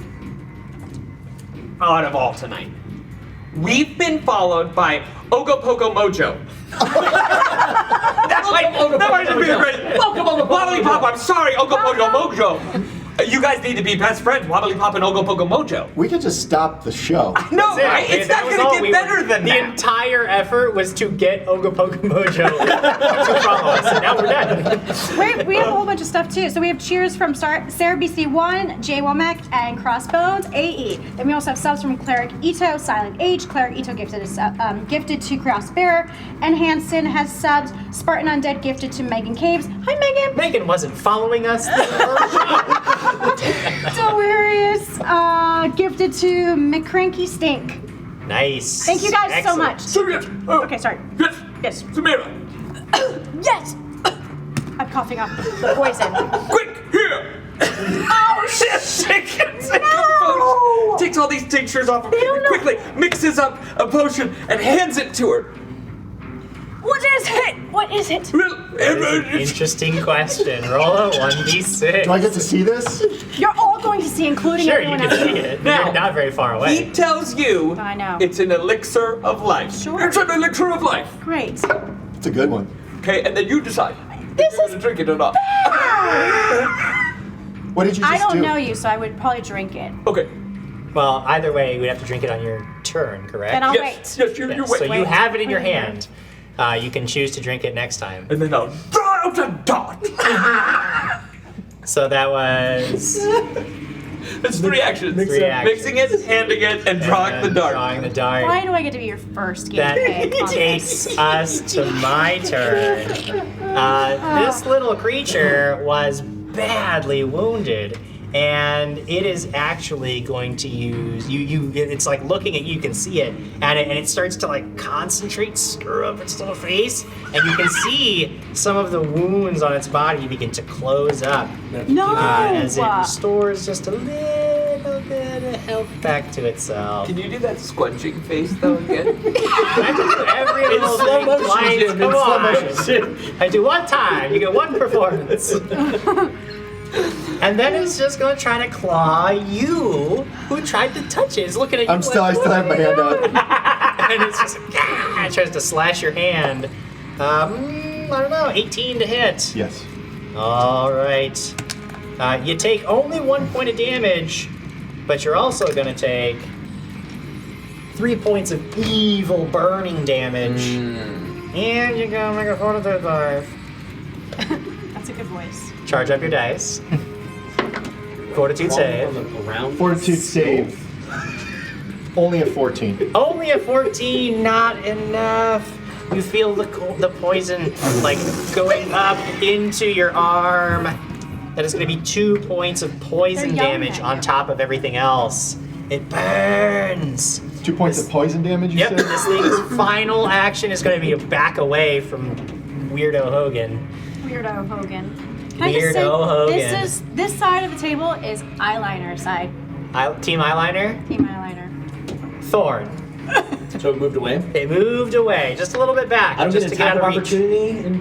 out of all tonight. We've been followed by Ogopogo Mojo. That might be great. Welcome, Lollipop. I'm sorry, Ogopogo Mojo. You guys need to be best friends, Wobbly Pop and Ogo Pogo Mojo. We could just stop the show. No, That's it. right? It's That not was gonna all get we better were- than The that. entire effort was to get Ogopogo Mojo to follow us, and now we're done. Wait, we have a whole bunch of stuff too. So we have cheers from Sarah BC1, Jay Womack, and Crossbones AE. Then we also have subs from Cleric Ito, Silent H. Cleric Ito gifted to Cross Bearer, and Hanson has subs. Spartan Undead gifted to Megan Caves. Hi, Megan. Megan wasn't following us. Delirious gifted to McCranky Stink. Nice. Thank you guys so Excellent. much. So yes. Oh, Okay, sorry. Yes. Yes. Samira, Yes. I'm coughing up poison. quick here. Oh shit! No! Takes all these tinctures off of They don't know. quickly, mixes up a potion, and hands it to her. What is it? What is it? Well, That is an interesting question. Roll a 1d6. Do I get to see this? You're all going to see, including Sure, you everyone can else. see it. Now, You're not very far away. He tells you I know. it's an elixir of life. Sure. it's an elixir of life. Great. It's a good one. Okay, and then you decide This if you want is. to drink it or not. What did you just I don't do? know you, so I would probably drink it. Okay. Well, either way, we'd have to drink it on your turn, correct? Then I'll Yes. wait. Yes, you Yes, wait. so you Wait. have it in your Wait. hand. You can choose to drink it next time. And then I'll draw out a dot. So that was It's 3 actions. Three actions. Mixing it, handing it, and drawing the dart. Drawing the dart. Why do I get to be your first guinea That pig on takes this? us to my turn. This little creature was badly wounded, and it is actually going to use you. It's like looking at you, can see it, and it starts to like concentrate, stir up its little face, and you can see some of the wounds on its body begin to close up No! as it restores just a little bit of health back to itself. Can you do that squunching face though again? I have to do every little slow thing motion, twice. Jim, in Come slow on. motion. I do one time. You get one performance. And then it's just gonna try to claw you, who tried to touch it. It's looking at you. I still have my hand out. And it's just it tries to slash your hand. I don't know. 18 to hit. Yes. All right. You take only 1 point of damage, but you're also gonna take 3 points of evil burning damage. And you're gonna make a fortitude dive. That's a good voice. Charge up your dice. Fortitude save. Around Fortitude save. Only a 14. Only a 14, not enough. You feel the poison like going up into your arm. That is going to be 2 points of poison They're young damage then. on top of everything else. It burns. 2 points of poison damage, you Yep, said? this thing's final action is going to be to back away from Weirdo Hogan. Weirdo Hogan. Can I just say, Weirdo Hogan. this side of the table is eyeliner side. Team Eyeliner, Team eyeliner. Thorn. So it moved away. They moved away just a little bit back, I don't just get to an get attack out of of reach. opportunity. In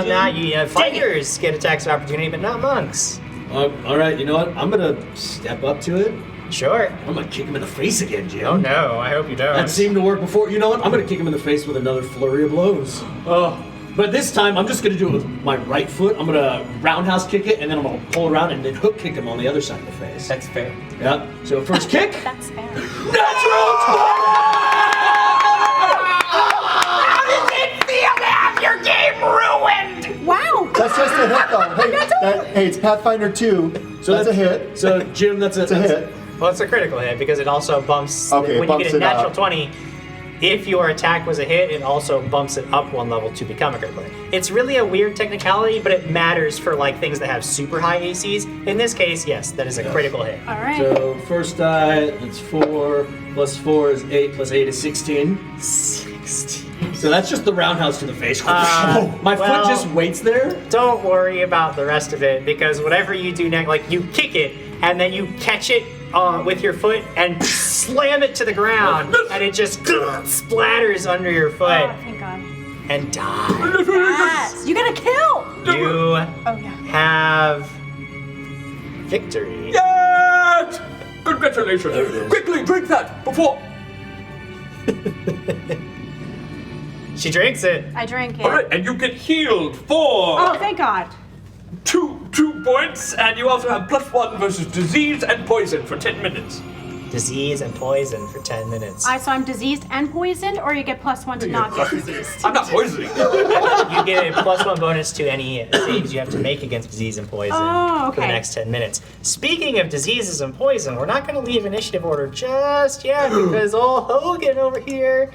Not you. Fighters get attacks of opportunity, but not monks. All right, you know what? I'm gonna step up to it. Sure. I'm gonna kick him in the face again, Jim. Oh no, I hope you don't. That seemed to work before. You know what? I'm gonna kick him in the face with another flurry of blows. Oh. But this time, I'm just gonna do it with my right foot. I'm gonna roundhouse kick it, and then I'm gonna pull around and then hook kick him on the other side of the face. That's fair. Yeah. So first kick. That's fair. Natural 20! Wow! That's just a hit, though. Hey, it's Pathfinder 2. So that's a hit. So Jim, that's It's a hit. Well, it's a critical hit because it also bumps. Okay, it when bumps you get a it natural up. 20, if your attack was a hit, it also bumps it up 1 level to become a critical hit. It's really a weird technicality, but it matters for like things that have super high ACs. In this case, yes, that is a critical hit. All right. So first die, that's 4, plus 4 is 8, plus 8 is 16. 16. So that's just the roundhouse to the face. My well- foot just waits there. Don't worry about the rest of it because whatever you do next, like you kick it and then you catch it with your foot and slam it to the ground, and it just splatters under your foot Oh, thank God. and dies. Yes! You got a kill! You Oh, yeah. have victory. Yes! Congratulations. Quickly, drink that before. She drinks it. I drink it. All right, and you get healed for Oh, thank God. two 2 points, and you also have +1 versus disease and poison for 10 minutes. Disease and poison for 10 minutes. So I'm diseased and poisoned, or you get +1 to not get diseased? I'm not poisoning. You get a +1 bonus to any saves you have to make against disease and poison Oh, for the okay. next 10 minutes. Speaking of diseases and poison, we're not going to leave initiative order just yet because old Hogan over here,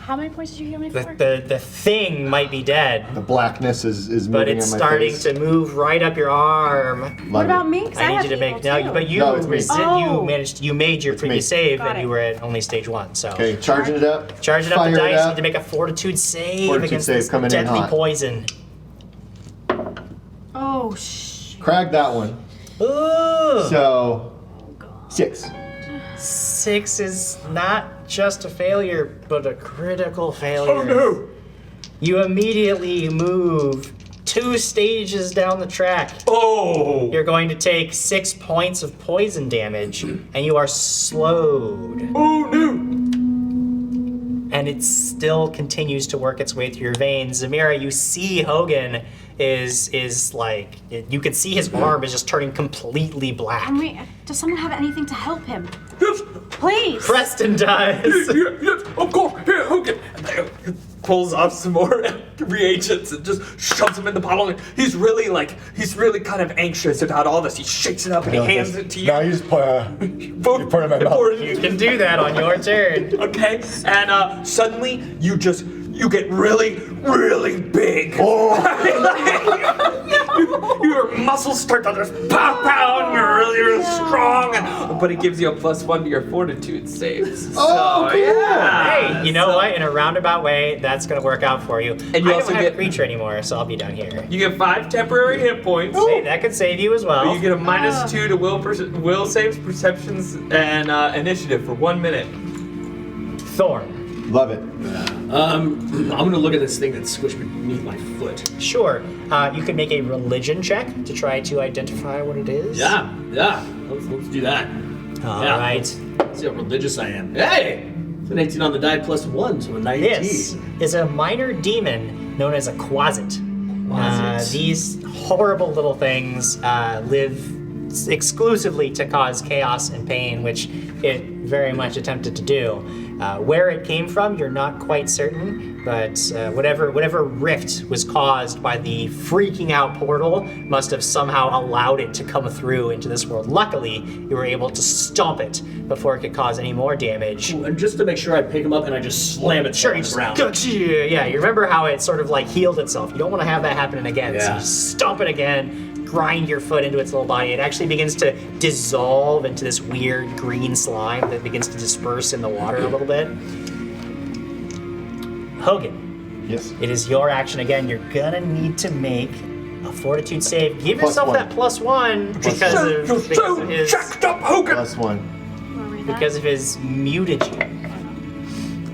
How many points did you heal me for? the thing might be dead, The blackness is moving but it's in my starting face. to move right up your arm. What about me? 'Cause I need have you to make heal, no, too. but you No, it's me. you made your previous save Got and it. you were at only stage 1. So Okay, charging it up. charging up Fire the it dice, you up. need to make a fortitude save Fortitude against save this coming in deadly hot. poison. Oh, shh. Crag that one. Ooh. So 6. 6 is not just a failure, but a critical failure. Oh no! You immediately move 2 stages down the track. Oh! You're going to take 6 points of poison damage, and you are slowed. Oh no! And it still continues to work its way through your veins. Zamira, you see Hogan is like, you can see his arm is just turning completely black. Does someone have anything to help him? Yes! Please. Preston does. Yes, of course! Here, Hogan! And pulls off some more reagents and just shoves them in the bottle. He's really kind of anxious about all this. He shakes it up and he hands it to you. Now you just put You put it in my mouth. You can do that on your turn. Okay, and suddenly you get really, really big. Your muscles start to just pow pow, and you're really, really strong. But it gives you a +1 to your fortitude saves. Oh, cool. Yeah. Hey, you know what? In a roundabout way, that's gonna work out for you. And you I also don't have get- a creature anymore, so I'll be down here. You get 5 temporary hit points. Hey, that could save you as well. You get a -2 to will saves, perceptions, and initiative for 1 minute. Thorn. Love it. I'm gonna look at this thing that's squished beneath my foot. Sure. You could make a religion check to try to identify what it is. Yeah. Let's do that. All Yeah. right. See how religious I am. Hey! It's an 18 on the die +1, so a 19. This is a minor demon known as a quasit. Quasit. These horrible little things live exclusively to cause chaos and pain, which it very much attempted to do. Where it came from, you're not quite certain, but whatever rift was caused by the freaking out portal must have somehow allowed it to come through into this world. Luckily, you were able to stomp it before it could cause any more damage. And just to make sure, I pick him up and I just slam it Sure, on you the just ground. yeah, you remember how it sort of like healed itself. You don't want to have that happening again. So Yeah. you stomp it again, grind your foot into its little body. It actually begins to dissolve into this weird green slime that begins to disperse in the water a little bit. Hogan, Yes. it is your action again. You're gonna need to make a fortitude save. Give Plus yourself one. that +1 because of his Jacked up, Hogan! +1. Wanna read that? because of his mutagen.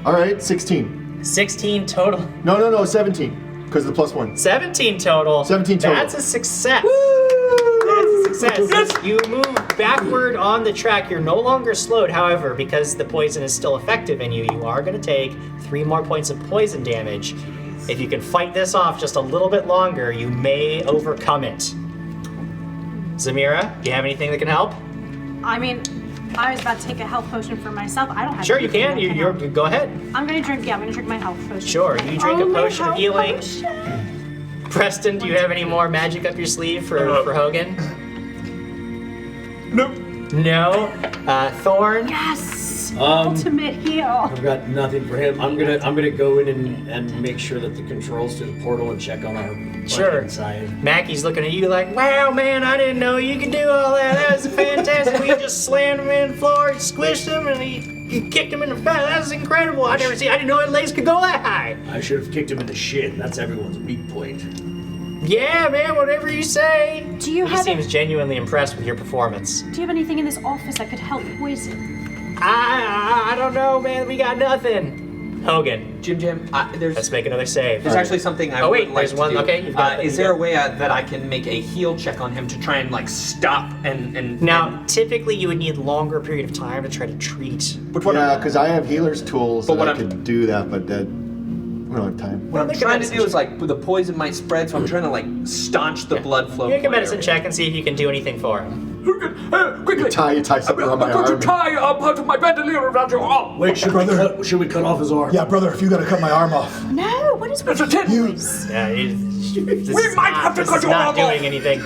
All right, 16. 16 total. No, 17. Because of the +1. 17 total. 17 total. That's a success. That's a success. You move backward on the track. You're no longer slowed, however, because the poison is still effective in you. You are going to take 3 more points of poison damage. If you can fight this off just a little bit longer, you may overcome it. Zamira, do you have anything that can help? I mean, I was about to take a health potion for myself. I don't have. Sure, you anything can. that You're help. go ahead. I'm gonna drink. Yeah, I'm gonna drink my health potion. Sure, you drink a Oh, my potion of health healing. potion. Preston, do you have any more magic up your sleeve for Hogan? Nope. No. Thorn? Yes. Um, Ultimate heal. I've got nothing for him. I'm gonna go in and make sure that the controls to the portal and check on our Sure. inside. Mackey's looking at you like, wow, man, I didn't know you could do all that. That was fantastic. We just slammed him in the floor, squished him, and he kicked him in the face. That was incredible. I didn't know his legs could go that high. I should have kicked him in the shin. That's everyone's weak point. Yeah, man, whatever you say. Do you He have seems genuinely impressed with your performance. Do you have anything in this office that could help poison? I don't know, man. We got nothing. Hogan, Jim, let's there's make another save. actually something I Oh, wait, would like there's to one. do. Okay, you've got is there a way that I can make a heal check on him to try and like stop and Now, typically you would need longer period of time to try to treat. But what Yeah, I'm- because I have healer's tools But that what I I'm- could do that, but that We don't have time. What I'm trying to do is like the poison might spread, so I'm trying to like staunch the blood flow. Make a medicine check and see if you can do anything for him. Quickly. You tie something around my I'm going arm. to tie part of my bandolier around your arm. Wait, should we cut off his arm? Yeah, brother, if you gotta cut my arm off. No, what is with It's a 10. You. Yeah, We might have to cut your not arm doing off. anything.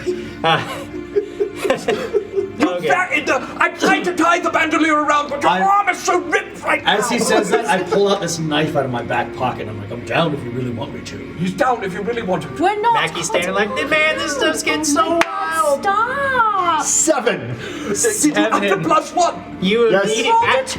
Okay. I tried to tie the bandolier around, but your arm is so ripped right now. As he says that, I pull out this knife out of my back pocket. I'm like, I'm down if you really want me to. He's down if you really want him to. We're not. Mackie's standing like, man, this stuff's getting so wild. Stop. 7. Did you up to +1? You Yes. immediately, Roll the as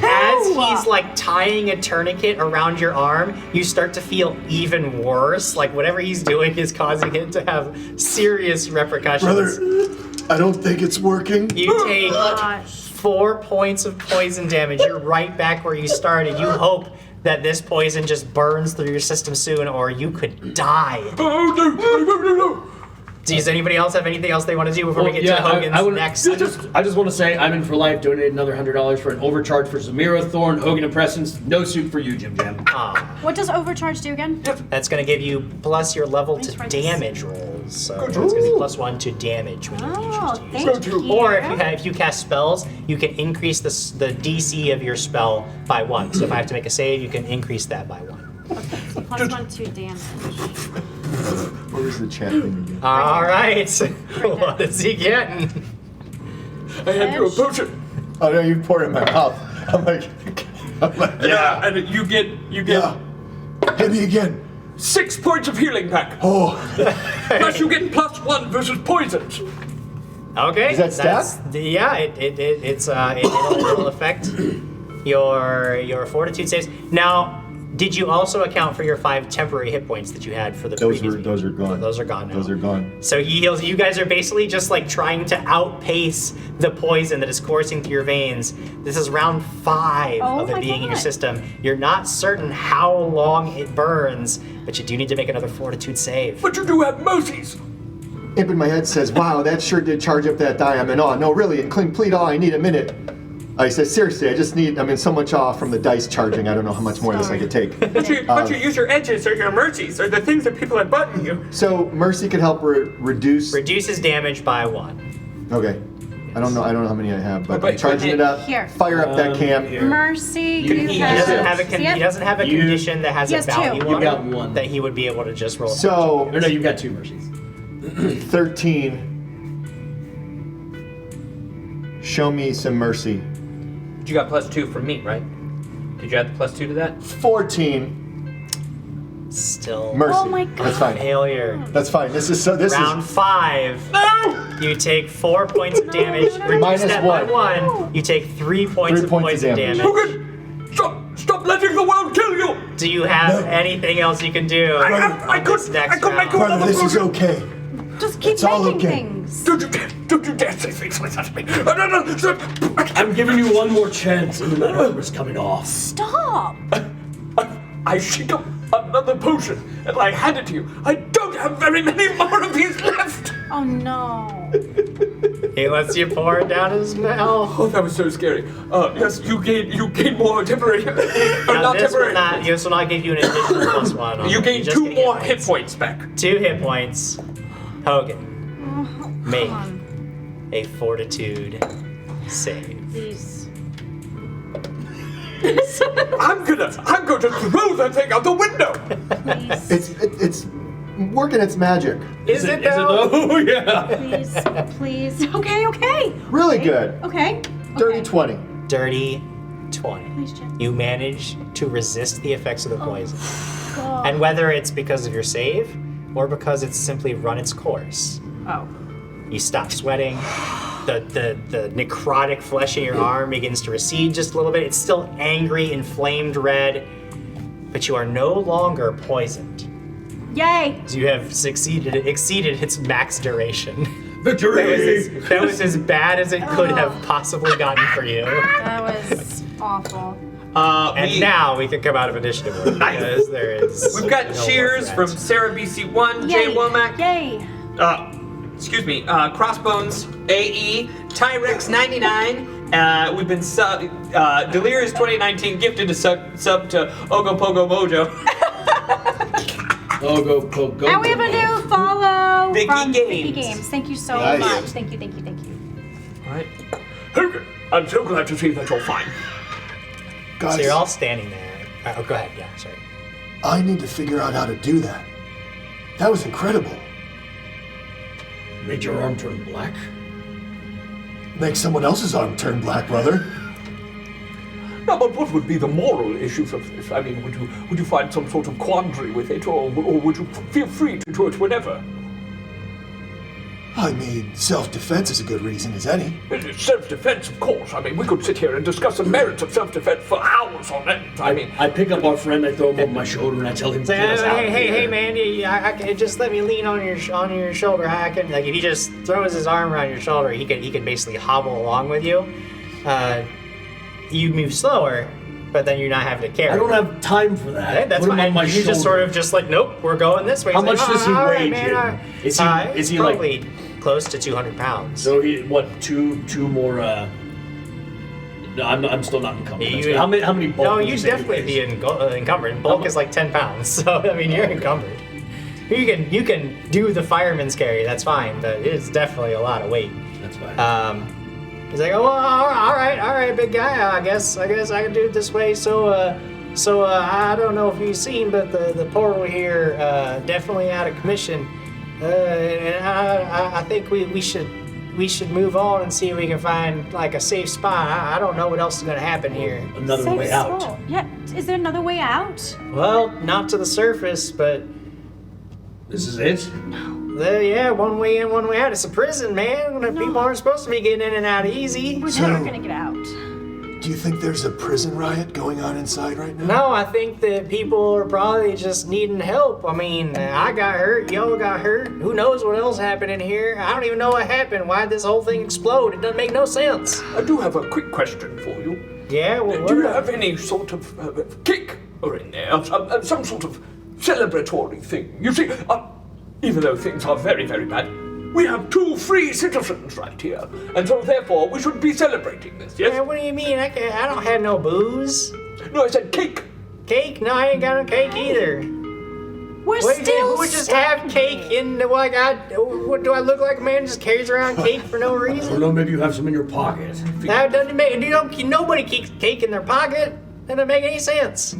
two. he's like tying a tourniquet around your arm, you start to feel even worse. Like whatever he's doing is causing it to have serious repercussions. Brother, I don't think it's working. You take Gosh. 4 points of poison damage. You're right back where you started. You hope that this poison just burns through your system soon, or you could die. Oh, no. Does anybody else have anything else they want to do before we get to Hogan's next? I just want to say I'm in for life. Donated another $100 for an overcharge for Zamira Thorn, Hogan Impressions. No suit for you, Jim Jam. What does overcharge do again? That's going to give you plus your level to Let's write this. damage rolls. So it's going to be +1 to damage when you Oh, choose to use it. thank you. Or if you cast spells, you can increase the DC of your spell by 1. So if I have to make a save, you can increase that by 1. +1 to damage. Where was the chat thing again? All right. What is he getting? I had you a potion. Oh no, you pour it in my mouth. I'm like Yeah, and you get yeah. Hit me again. 6 points of healing back. Oh, Plus you get +1 versus poisons. Okay. Is that that's- stat? Yeah, it'll affect your fortitude saves. Now, did you also account for your 5 temporary hit points that you had for the previous meeting? those are gone. Those are gone now. Those are gone. So he heals. You guys are basically just like trying to outpace the poison that is coursing through your veins. This is round 5 Oh of it my being in your God. system. You're not certain how long it burns, but you do need to make another fortitude save. But you do have mercies. Imp in my head says, "Wow, that sure did charge up that die I'm in awe." No, really, in complete awe, I need a minute. I said, "Seriously, I'm in so much awe from the dice charging. I don't know how much more of this I could take." But you use your edges or your mercies or the things that people have buttoned you. So mercy could help reduce. Reduces damage by 1. Okay, I don't know how many I have, but But- I'm charging it up. Here. Fire up that camp. Mercy, you He have. doesn't have a See it? he doesn't have a You- condition that has He a has two. value You on got it one. that he would be able to just roll. So Or no, you've got 2 mercies. 13. Show me some mercy. You got +2 from me, right? Did you add the +2 to that? 14 Still mercy. Oh my God. That's fine. failure. That's fine. This is Round 5. You take 4 points of damage. Reduce Minus that one. by 1. You take 3 points 3 of points of poison damage. damage. Hogan, stop letting the world kill you. Do you have No. anything else you can do? I on this could next make round? a- Brother, this is okay. Just keep It's all making okay. things. Don't you dare say things like that to me. No, stop. I'm giving you one more chance, and then that armor's coming off. Stop. I shake up another potion and I hand it to you. I don't have very many more of these left. Oh no. He lets you pour it down his mouth. Oh, that was so scary. Yes, you gain more temporary. Now, not this temporary. will not give you an additional +1. on You it. gain You're just 2 getting more hit points back. 2 hit points. Hogan, make on. a fortitude save. Please. I'm going to throw that thing out the window. Please. It's working its magic. Is it Is it though? though? Yeah. Please. Please. Okay. Really good. Okay. Dirty Okay. 20. Dirty 20. Please, Jim. You manage to resist the effects of the poison. God. And whether it's because of your save or because it's simply run its course, Oh. you stop sweating. The necrotic flesh in your arm begins to recede just a little bit. It's still angry, inflamed red, but you are no longer poisoned. Yay. You have exceeded its max duration. Victory! That was as bad as it could have possibly gotten for you. That was awful. And now we can come out of initiative order because there is. We've got no more cheers threat. from Sarah BC1, Jay Yay. Womack, Yay. Crossbones AE, Tyrex 99. We've been Delirious 2019 gifted a sub to Ogo Pogo Mojo. Oh, go. And we have a new follow Vicky from Games. Vicky Games. Thank you so Nice. much. Thank you. All right. Hogan, I'm so glad to see that you're fine. Guys, So you're all standing there. Oh, go ahead. Yeah, sorry. I need to figure out how to do that. That was incredible. Made your arm turn black. Make someone else's arm turn black, brother. Now, but what would be the moral issues of this? I mean, would you find some sort of quandary with it, or would you feel free to do it whenever? I mean, self-defense is a good reason as any. It's self-defense, of course. I mean, we could sit here and discuss the merits of self-defense for hours on end. I mean, I pick up our friend, I throw him over my shoulder, and I tell him to get us out of here. Hey, man! I can just let me lean on your shoulder. I can, like, if he just throws his arm around your shoulder, he can basically hobble along with you. You move slower, but then you're not having to carry. I don't have time for that. Hey, that's Put him fine. on my You shoulder. just sort of just like, nope, we're going this way. How He's much like, does he all right, weigh, man, Jim? all right. Is he like- probably close to 200 pounds? So he, what, two more, no, I'm still not encumbered. That's good. How many bulk No, would you'd say he definitely weighs? be encumbered. Bulk is like 10 pounds, so I mean you're encumbered. You can do the fireman's carry, that's fine, but it's definitely a lot of weight. That's fine. He's like, oh, well, all right, big guy. I guess I can do it this way. So I don't know if you've seen, but the portal here definitely out of commission, and I think we should move on and see if we can find like a safe spot. I don't know what else is gonna happen here. Another Safe way out. spot. Yeah. Is there another way out? Well, not to the surface, but This is it? yeah, one way in, one way out. It's a prison, man. People aren't supposed to be getting in and out easy. We're So- never gonna get out. Do you think there's a prison riot going on inside right now? No, I think that people are probably just needing help. I mean, I got hurt, y'all got hurt. Who knows what else happened in here? I don't even know what happened. Why'd this whole thing explode? It doesn't make no sense. I do have a quick question for you. Yeah, well, Do you have any sort of cake or in there? Some sort of celebratory thing? You see, even though things are very, very bad, we have 2 free citizens right here, and so therefore we should be celebrating this, yes? what do you mean? I don't have no booze. No, I said cake. Cake? No, I ain't got no cake either. We're Wait, still who would just have cake in the, what do I look like a man who just carries around cake for no I don't reason? know, maybe you have some in your pocket. That doesn't make, nobody keeps cake in their pocket. That doesn't make any sense.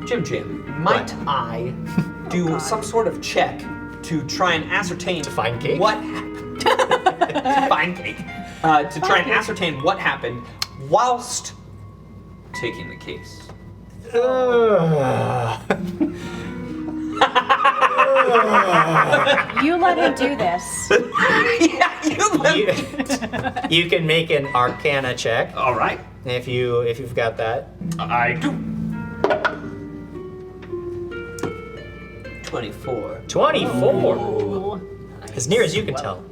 Jim, might I do some sort of check to try and ascertain To find cake? what happened? Find cake. To try and ascertain what happened whilst taking the case. You let him do this. Yeah, You can make an Arcana check All right, if you've got that. I do. 24. 24. As near as you can tell,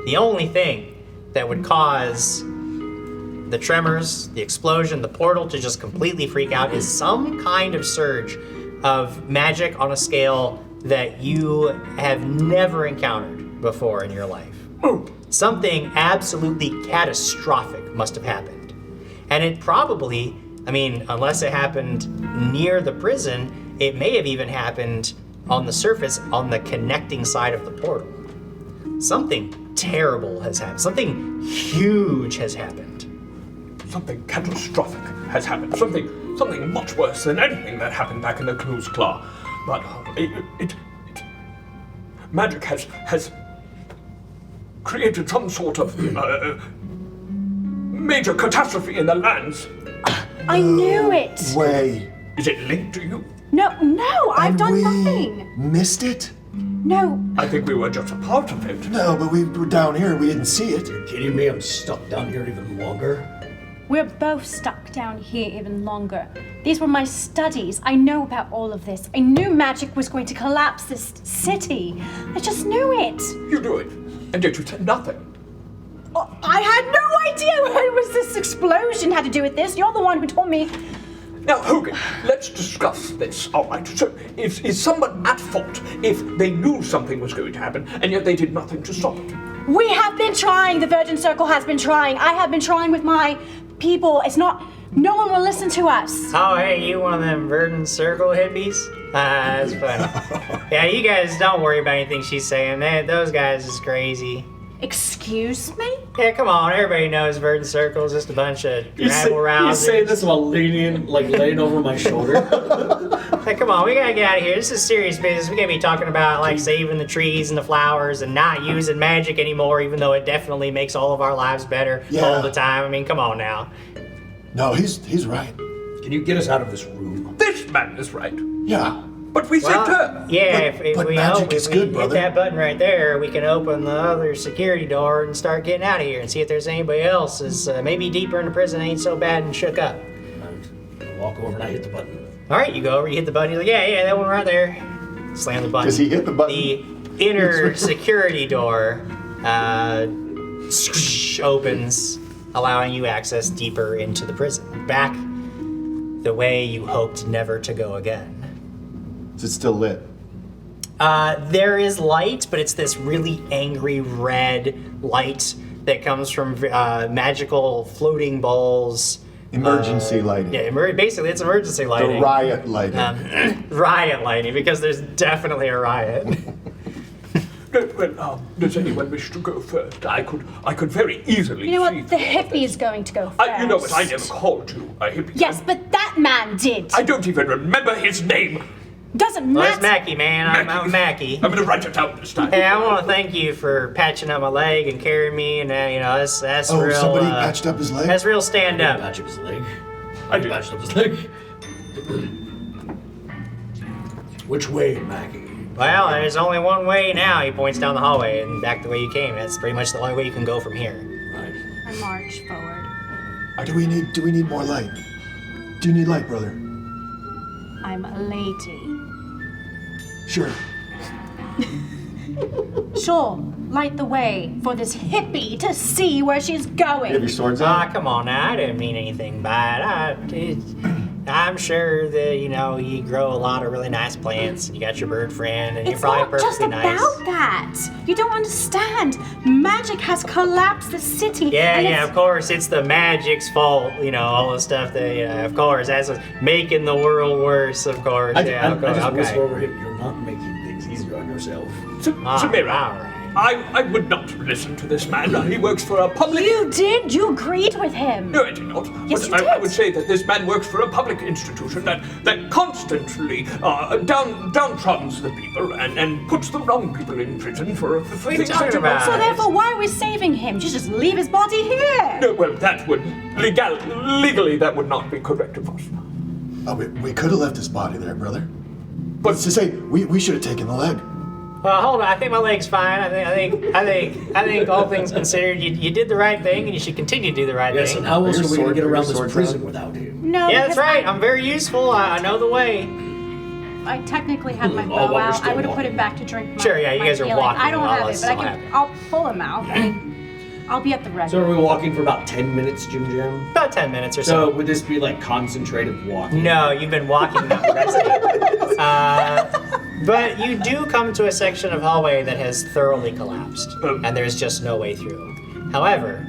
the only thing that would cause the tremors, the explosion, the portal to just completely freak out is some kind of surge of magic on a scale that you have never encountered before in your life. Something absolutely catastrophic must have happened. And it probably, I mean, unless it happened near the prison, it may have even happened on the surface, on the connecting side of the portal. Something terrible has happened. Something huge has happened. Something catastrophic has happened. Something much worse than anything that happened back in the Clue's Claw. But magic has created some sort of major catastrophe in the lands. I knew it. Way. Is it linked to you? No, I've done we nothing. missed it? No, I think we were just a part of it. No, but we were down here and we didn't see it. You're kidding me? I'm stuck down here even longer. we're both stuck down here even longer. These were my studies. I know about all of this. I knew magic was going to collapse this city. I just knew it. You knew it, and yet you said nothing. Oh, I had no idea what it was this explosion had to do with this. You're the one who told me. Now, Hogan, let's discuss this, all right? So, is someone at fault if they knew something was going to happen, and yet they did nothing to stop it? We have been trying. The Virgin Circle has been trying. I have been trying with my people. It's not. No one will listen to us. Oh, hey, you one of them Verdant Circle hippies? That's funny. Yeah, you guys don't worry about anything she's saying. Those guys is crazy. Excuse me? Yeah, come on. Everybody knows Verdant Circle is just a bunch of rabble-rousers. You say this while laying over my shoulder. Hey, come on. We gotta get out of here. This is serious business. We gotta be talking about, like, saving the trees and the flowers and not using magic anymore, even though it definitely makes all of our lives better all the time. I mean, come on now. No, he's right. Can you get us out of this room? This man is right. Yeah. But we saved her. Yeah, if but we magic is good, hit brother. that button right there, we can open the other security door and start getting out of here and see if there's anybody else is maybe deeper in the prison ain't so bad and shook up. I walk over and I hit the button. All right, you go over, you hit the button. You're like, yeah, that one right there. Slam the button. Does he hit the button? The inner security door opens, allowing you access deeper into the prison. Back the way you hoped never to go again. Is it still lit? There is light, but it's this really angry red light that comes from magical floating balls. Emergency lighting. Yeah, basically it's emergency lighting. The riot lighting. Riot lighting, because there's definitely a riot. Well, does anyone wish to go first? I could very easily. You know see what? The through all hippie is going to go first. this. You know what? I never called you a hippie. Yes, but that man did. I don't even remember his name. Doesn't Well, it's matter. Mackie, man. I'm Mackie. I'm gonna write it down this time. Hey, I want to thank you for patching up my leg and carrying me, and that's Oh, real. somebody patched up his leg? That's real stand up. Patch up his leg. I did. Patched up his leg. Which way, Maggie? Well, there's only one way now. He points down the hallway and back the way you came. That's pretty much the only way you can go from here. Right. I march forward. Do we need more light? Do you need light, brother? I'm a lady. Sure. Sure, light the way for this hippie to see where she's going. You have your swords out? Come on now. I didn't mean anything by it. I'm sure that, you grow a lot of really nice plants, and you got your bird friend, and you're It's probably not just perfectly nice. about that. You don't understand. Magic has collapsed the city. Yeah, and yeah, it's- of course, it's the magic's fault, all the stuff that, of course, that's what's making the world worse, of course. I of course, just whisper over him. You're not making things easier on yourself. Samira, all right. I would not listen to this man. He works for a public. You did. You agreed with him. No, I did not. Yes, But you I did. would say that this man works for a public institution that constantly downtrods the people and puts the wrong people in prison for What are you things talking they do not about? So therefore, why are we saving him? You just leave his body here. No, well, that would legally that would not be correct of us. Oh, we could have left his body there, brother. But Let's just say we should have taken the leg. Well, hold on. I think my leg's fine. I think all things considered, you did the right thing, and you should continue to do the right Yes, thing. and how else Your are we going sword- to get around your this sword's prison out. without him? No. Yeah, that's because right. I'm very useful. I know the way. I technically have my Oh, bow while we're out. still I would have put walking. it back to drink my Sure, yeah, you my guys are healing. walking I don't while have I it, but I still have can. it. I'll pull him out. I'll be at the ready. So are we walking for about 10 minutes, Jim Jam? About 10 minutes or So so. would this be like concentrated walking? No, you've been walking, not resting. But you do come to a section of hallway that has thoroughly collapsed, and there's just no way through. However,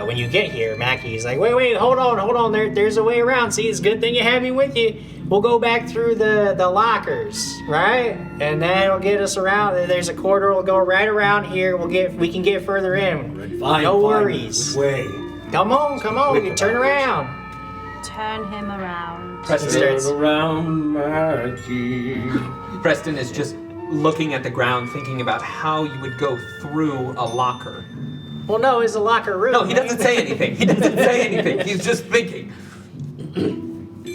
when you get here, Mackie's like, wait, hold on, there's a way around. See, it's a good thing you have me with you. We'll go back through the lockers, right? And that'll get us around. There's a corridor, we'll go right around here. We can get further in. Fine, no fine. worries. Which way? Come on, you turn around. Turn him around. Preston Starts- Turn around, Maggie. Preston is just looking at the ground, thinking about how you would go through a locker. Well, no, it's a locker room. No, he doesn't say anything. He doesn't say anything. He's just thinking.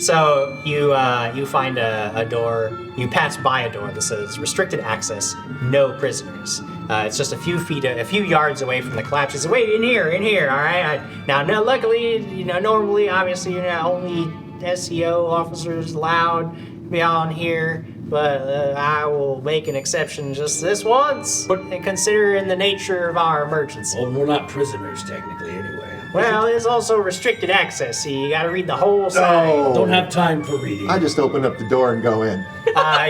So you find a door. You pass by a door that says restricted access, no prisoners. It's just a few yards away from the collapse. He says, "Wait, in here, all right." Now, luckily, normally, obviously, you're not only SEO officers allowed beyond here, but I will make an exception just this once, and considering the nature of our emergency. Well, we're not prisoners technically anyway. Well, there's also restricted access. So you gotta read the whole sign. Don't have time for reading. I just open up the door and go in.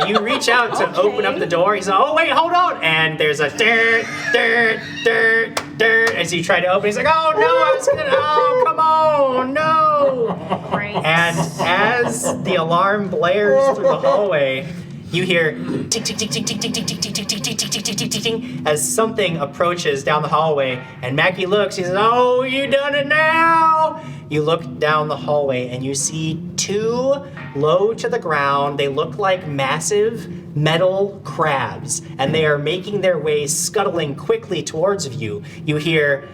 You reach out to open up the door. He's like, oh, wait, hold on. And there's a dirt, dirt, dirt, dirt. As you try to open, he's like, oh, no, I was gonna, oh, come on, no. Great. And as the alarm blares through the hallway, you hear tick, tick, tick, tick, tick, tick, tick, tick, tick, tick, tick, tick, tick, tick, tick, tick, tick, as something approaches down the hallway. And Mackie looks, he says, oh, you done it now. You look down the hallway and you see two low to the ground. They look like massive metal crabs, and they are making their way scuttling quickly towards you. You hear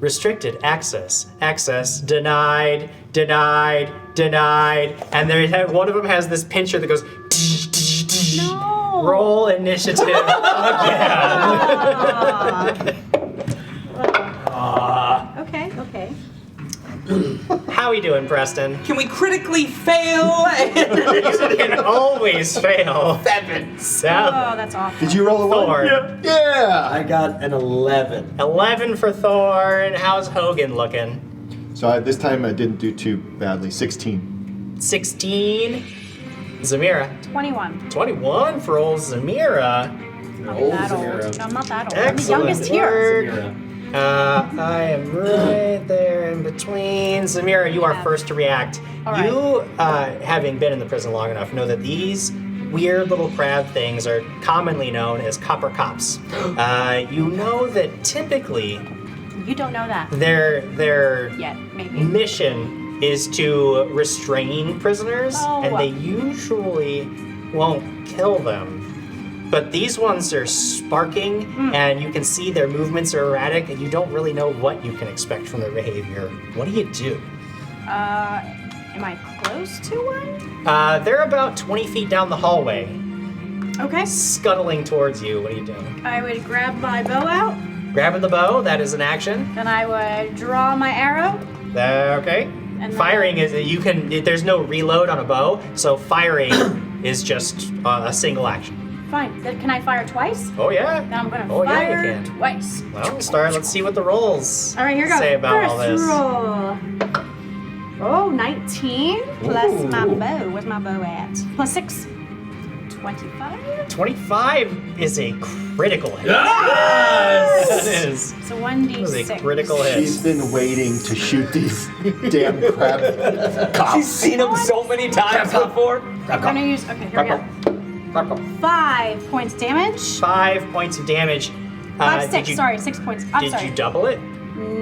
restricted access, access denied, denied, denied, and one of them has this pincher that goes. No. Roll initiative again. Okay. How we doing, Preston? Can we critically fail? You can always fail. 7. Oh, that's awful. Did you roll a 1? Thor. Yeah. I got an 11. 11 for Thor. And how's Hogan looking? So this time I didn't do too badly. 16. 16. Zamira. 21. 21 for old Zamira. Old That Zamira. old. I'm not that old. I'm the Excellent youngest here. work. I am right there in between. Zamira, you are first to react. All right. You, having been in the prison long enough, know that these weird little crab things are commonly known as copper cops. You know that typically You don't know that their yet, maybe. mission is to restrain prisoners, Oh. and they usually won't kill them. But these ones are sparking, and you can see their movements are erratic, and you don't really know what you can expect from their behavior. What do you do? Am I close to one? They're about 20 feet down the hallway, Okay. scuttling towards you. What are you doing? I would grab my bow out, Grabbing the bow, that is an action. then I would draw my arrow. Okay. And Firing is, there's no reload on a bow, so firing is just a single action. Fine. Then can I fire twice? Oh, yeah. Then I'm gonna Oh, yeah, you fire can. twice. Well, let's see what the rolls All right, here goes. say about all First this. roll. Oh, 19 plus my Ooh. bow. Where's my bow at? Plus 6. 25. 25 is a critical hit. Yes! That is. So That is 1d6. a critical hit. She's been waiting to shoot these damn crab She's cops. seen him so many times before. I'm gonna use. Okay, here we go. 5 points damage. 5 points of damage. 5, 6. Did you, Sorry, 6 points. I'm Did sorry. you double it?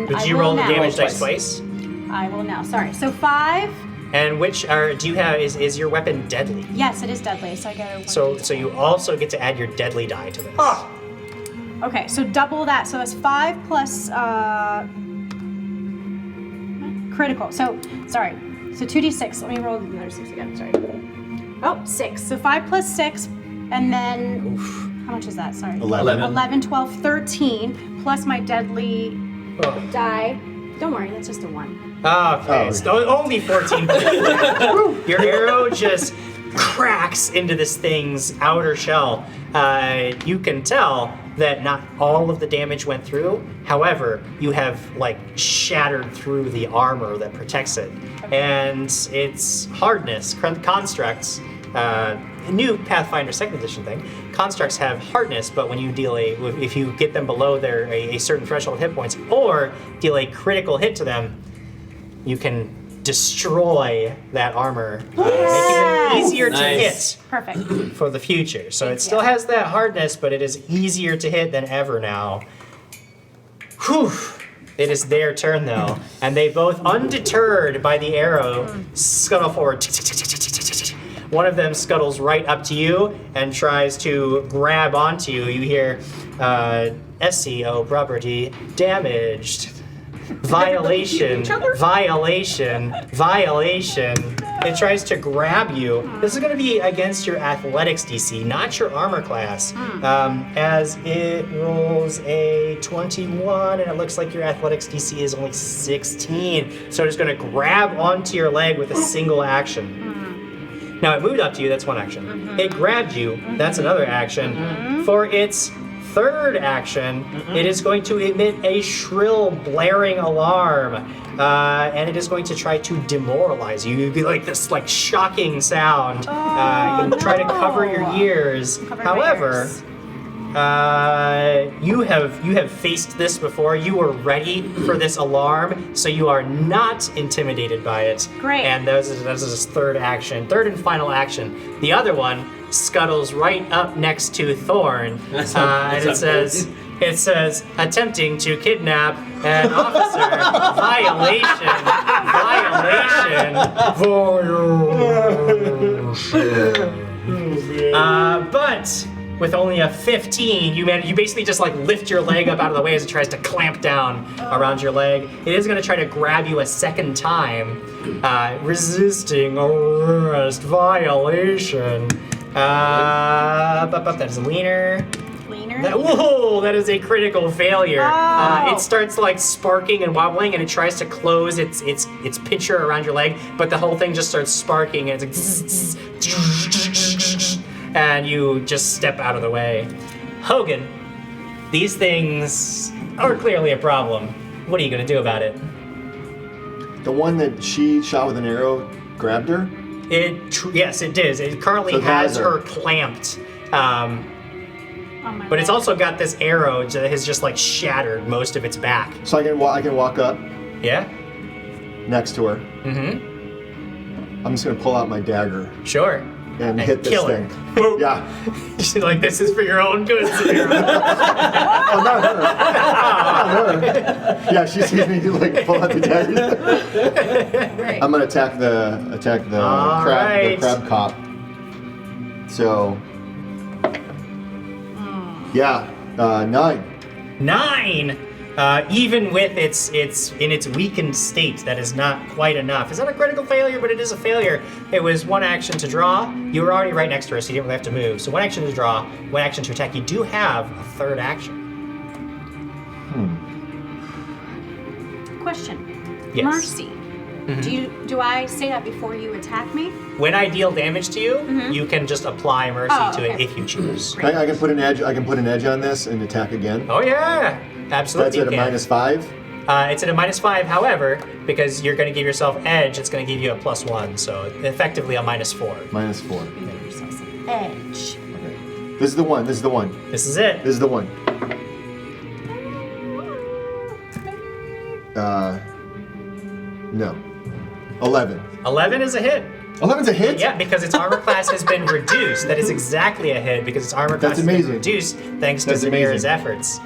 Did I you will roll the now. damage dice twice? I will now. Sorry. So 5. And which do you have? Is your weapon deadly? Yes, it is deadly. So I get a 1. So you also get to add your deadly die to this. Okay, so double that. So it's 5 plus critical. So sorry. So 2d6. Let me roll another 6 again. Sorry. Oh, 6. So 5 plus 6, and then how much is that? Sorry. 11. 11, 12, 13 plus my deadly die. Don't worry, that's just a 1. Okay, Oh, so only 14 points. Your arrow just cracks into this thing's outer shell. You can tell that not all of the damage went through. However, you have shattered through the armor that protects it. And its hardness, constructs, new Pathfinder 2nd edition thing, constructs have hardness, but when you deal if you get them below a certain threshold of hit points, or deal a critical hit to them, you can destroy that armor, making it easier to Nice. hit Perfect. for the future. So it still has that hardness, but it is easier to hit than ever now. Whew. It is their turn though, and they both, undeterred by the arrow, scuttle forward. One of them scuttles right up to you and tries to grab onto you. You hear SCO property damaged. Violation, violation, violation. It tries to grab you. This is going to be against your athletics DC, not your armor class. As it rolls a 21, and it looks like your athletics DC is only 16. So it's going to grab onto your leg with a single action. Now it moved up to you, that's one action. It grabbed you, that's another action. For its third action, it is going to emit a shrill, blaring alarm, and it is going to try to demoralize you. You'd be like this, like shocking sound. You try to cover your ears. Cover my However, ears. you have faced this before. You were ready for this alarm, so you are not intimidated by it. Great. And that is his third action, third and final action. The other one scuttles right up next to Thorn, and it says, attempting to kidnap an officer, violation. But with only a 15, you basically just like lift your leg up out of the way as it tries to clamp down around your leg. It is going to try to grab you a second time, resisting arrest, violation. That is a leaner. Whoa, that is a critical failure. It starts like sparking and wobbling, and it tries to close its pincher around your leg, but the whole thing just starts sparking, and it's like and you just step out of the way. Hogan, these things are clearly a problem. What are you gonna do about it? The one that she shot with an arrow grabbed her? Yes, it did. It currently So it has has her her. clamped. On my But it's leg. also got this arrow that has just like shattered most of its back. So I can walk up Yeah? next to her. Mm-hmm. I'm just gonna pull out my dagger Sure. and hit this kill her. thing. Yeah. She's like, this is for your own good, Samira. Oh, not her. Not her. Yeah, she sees me like pull out the dagger. Great. I'm gonna attack the All right. crab cop. So yeah, 9. 9! Even with its in its weakened state, that is not quite enough. It's not a critical failure, but it is a failure. It was one action to draw. You were already right next to her, so you didn't really have to move. So one action to draw, one action to attack. You do have a third action. Question. Yes. Mercy. Do I say that before you attack me? When I deal damage to you, you can just apply mercy Oh, to it okay. if you choose. I can put an edge. I can put an edge on this and attack again. Oh yeah, absolutely. That's at a you can. -5. It's at a -5. However, because you're going to give yourself edge, it's going to give you a +1. So effectively a -4. -4. You give yourself some edge. This is the one. This is the one. This is it. This is the one. No. 11. 11 is a hit. 11's a hit? Yeah, because its armor class has been reduced. That is exactly a hit because its armor class That's has been amazing. reduced thanks That's to Zamira's amazing. efforts.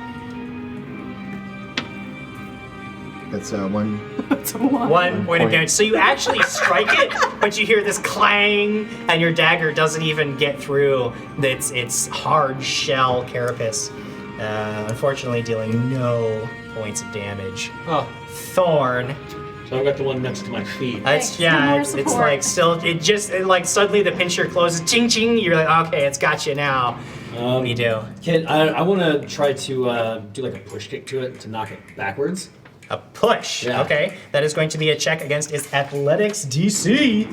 That's 1. 1 point of point. damage. So you actually strike it, but you hear this clang, and your dagger doesn't even get through its hard shell carapace. Unfortunately, dealing no points of damage. Oh, Thorn. So I've got the one next to my feet. It's Thanks, more it's support. like still like suddenly the pincher closes, ching ching. You're like, okay, it's got you now. What do you do? Kid, I want to try to do like a push kick to it to knock it backwards. A push. Yeah. Okay, that is going to be a check against its athletics DC.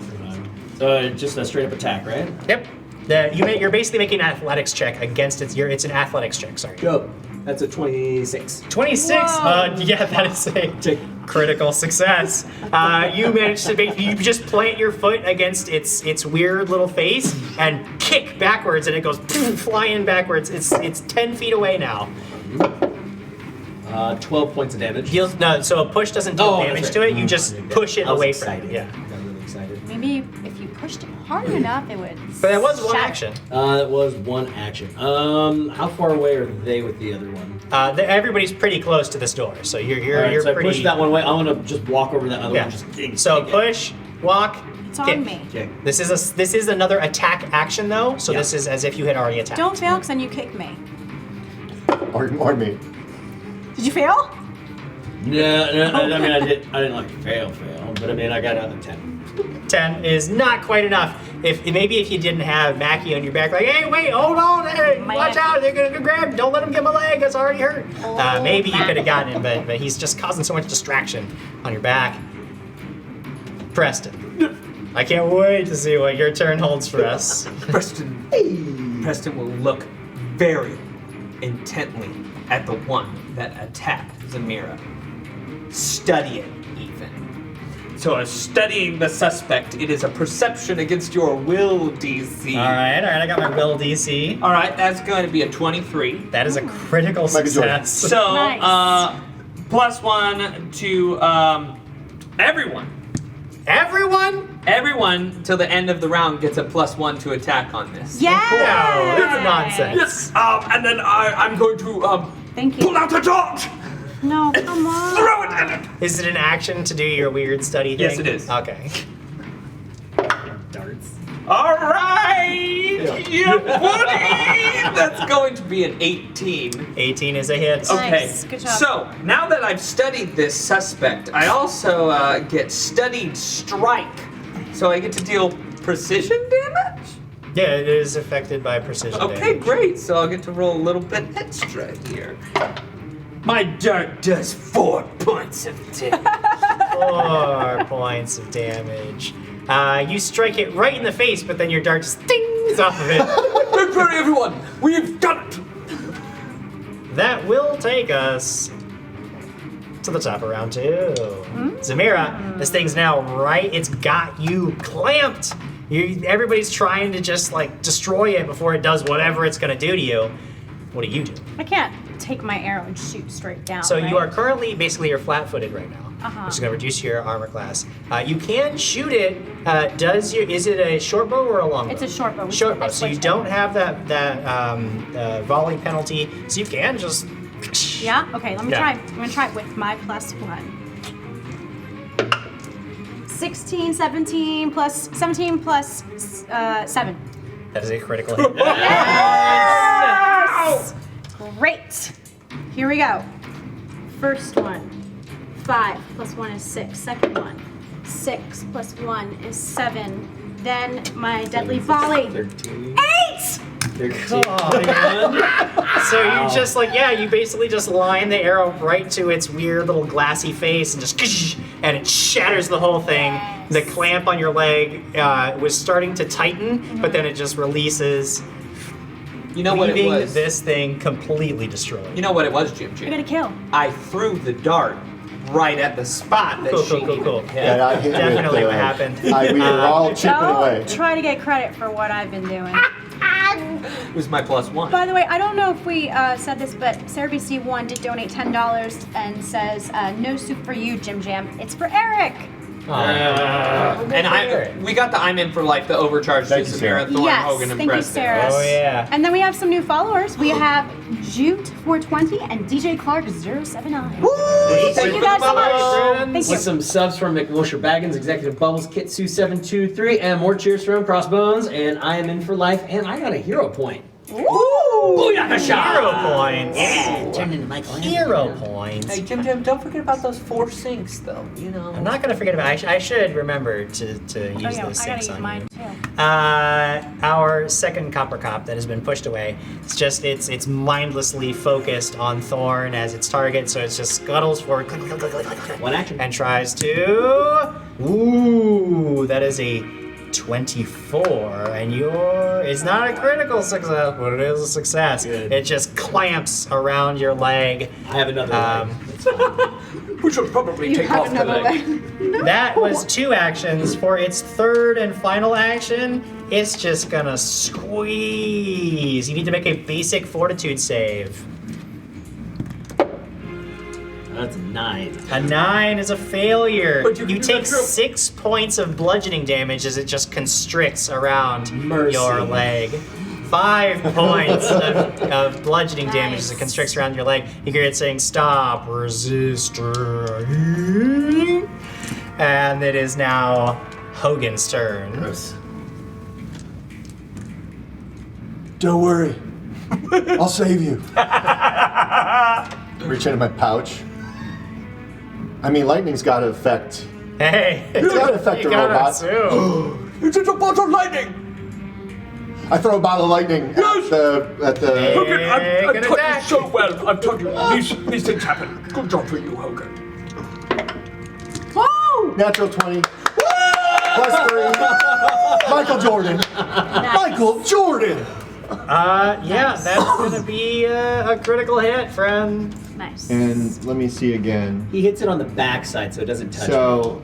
Just a straight up attack, right? Yep. You're basically making an athletics check against its. It's an athletics check. Sorry. Go. That's a 26. 26. Yeah, that is a critical success. You managed to you just plant your foot against its weird little face and kick backwards, and it goes flying backwards. It's 10 feet away now. 12 points of damage. So a push doesn't deal Oh, damage that's to right. it. You just push it I was away excited. from it. Yeah. I got really excited. Maybe if you pushed it hard enough, it would. But that was one shatter. action. That was one action. How far away are they with the other one? Everybody's pretty close to this door, so you're All right, so pretty. I push that one away. I want to just walk over that other Yeah. one. Just So kick it. push, walk. It's kick. on me. Okay. This is another attack action though, so Yeah. this is as if you had already attacked. Don't fail, because then you kick me. Or me. Did you fail? No, I mean I didn't like fail, but I mean I got another 10. 10 is not quite enough. If you didn't have Mackie on your back, like, hey, wait, hold on, hey, watch out, they're gonna grab. Don't let him get my leg. It's already hurt. Maybe you could have gotten him, but he's just causing so much distraction on your back. Preston, I can't wait to see what your turn holds for us. Preston will look very, intently at the one that attacked Zamira. Study it, even. So, as studying the suspect, it is a perception against your will DC. All right, I got my will DC. All right, that's going to be a 23. That is a critical Michael Jordan. success. So, Nice. +1 to everyone. Everyone? Everyone till the end of the round gets a +1 to attack on this. Yeah. No, that's nonsense. Yes, and then I'm going to Thank you. pull out a dart, No, come on. throw it at it. Is it an action to do your weird study thing? Yes, it is. Okay. Darts. All right, yeah, buddy. That's going to be an 18. 18 is a hit. Okay, Nice, good job. so now that I've studied this suspect, I also get studied strike. So I get to deal precision damage? Yeah, it is affected by precision Okay, damage. great. So I'll get to roll a little bit extra here. My dart does 4 points of damage. 4 points of damage. You strike it right in the face, but then your dart just dings off of it. Don't worry, everyone. We've done it. That will take us to the top of round 2. Zamira, this thing's now right. It's got you clamped. Everybody's trying to just like destroy it before it does whatever it's gonna do to you. What do you do? I can't take my arrow and shoot straight down. So you right? are currently basically you're flat-footed right now, which is going to reduce your armor class. You can shoot it. Is it a short bow or a long bow? It's a short bow. Short I bow. So you switched don't it. have that volley penalty. So you can just. Yeah? Okay, let me Yeah. try. I'm going to try it with my +1. 16, 17 plus 7. That is a critical hit. Yes! Great. Here we go. First one, 5 plus 1 is 6. Second one, 6 plus 1 is 7. Then my deadly volley. 13. 8! So you just you basically just line the arrow right to its weird little glassy face and just and it shatters the whole thing. Yes. The clamp on your leg was starting to tighten, but then it just releases, You know what it leaving was? this thing completely destroyed. You know what it was, Jim I Jim? got a kill. I threw the dart right at the spot that she needed to hit. And I hit Definitely with, what happened. we were all chipping away. Don't try to get credit for what I've been doing. It was my +1. By the way, I don't know if we said this, but Sarah BC1 did donate $10 and says, no soup for you, Jim Jam. It's for Eric. And we got the I'm in for life, the overcharge to Thank you, Sarah. Samara Thorne, Yes, Hogan, and thank you, Preston. Sarah. Oh yeah. And then we have some new followers. We have Jute420 and DJ Clark079. Thank you guys so much. Thank you. With some subs from McWilshire Baggins, Executive Bubbles, Kitsu723, and more cheers from Crossbones, and I am in for life, and I got a hero point. Hero points. Turned into Michael. Hero points. Hey, Jim Jim, don't forget about those 4 sinks, though. You know. I'm not gonna forget about. I should remember to use Oh, yeah, those I things gotta use on mine you. too. Our second copper cop that has been pushed away. It's mindlessly focused on Thorn as its target, so it just scuttles forward, click, click, click, click, click, click, One action. and tries to. Ooh, that is a 24, and it's not a critical success, but it is a success. Good. It just clamps around your leg. I have another leg. We should probably take off the leg. That was 2 actions. For its third and final action, it's just gonna squeeze. You need to make a basic fortitude save. That's a 9. A 9 is a failure. But you You can do take that too. 6 points of bludgeoning damage as it just constricts around Mercy. your leg. 5 points of bludgeoning damage as it Nice. constricts around your leg. You hear it saying, "Stop resisting." And it is now Hogan's turn. Gross. Don't worry. I'll save you. Reach into my pouch. I mean, lightning's got to affect. Hey, It's got to affect you a got robot. us too. It's a bottle of lightning. I throw a bottle of lightning Yes. at the. Hogan, I've Good taught attack. you so well. I've taught you. These things happen. Good job for you, Hogan. Whoa! Natural 20. +3. Michael Jordan. Michael Jordan. Yeah, that's gonna be a critical hit, friend. Nice. And let me see again. He hits it on the backside, so it doesn't touch So,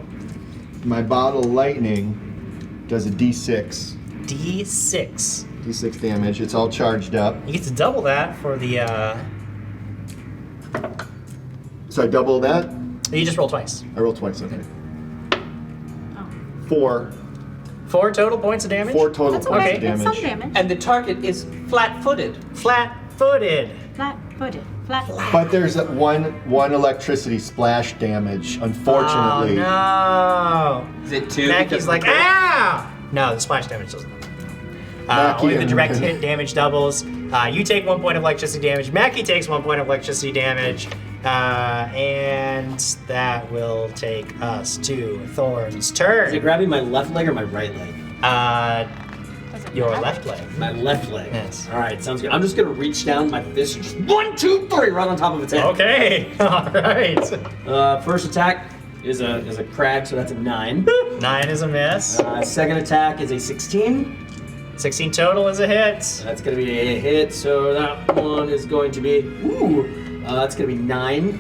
my bottle lightning does a D6. D6. D6 damage. It's all charged up. You get to double that for the. So I double that. You just roll twice. I roll twice. Okay. Oh. 4. 4 total points of damage. 4 total That's points okay. of That's damage. some damage. And the target is flat-footed. Flat-footed. Flat-footed. Flat. But there's one electricity splash damage, unfortunately. Oh Is it 2? Mackey's like, ow! No, the splash damage doesn't. Mackey Only the and- direct hit damage doubles. You take 1 point of electricity damage. Mackey takes 1 point of electricity damage. And that will take us to Thorn's Is it turn. grabbing my left leg or my right leg? Your left leg. My left leg. Yes. All right, sounds good. I'm just gonna reach down my fist, and just 1, 2, 3, right on top of its head. Okay, all right. First attack is a crag, so that's a 9. 9 is a miss. Second attack is a 16. 16 total is a hit. That's gonna be a hit, so that one is going to be that's gonna be 9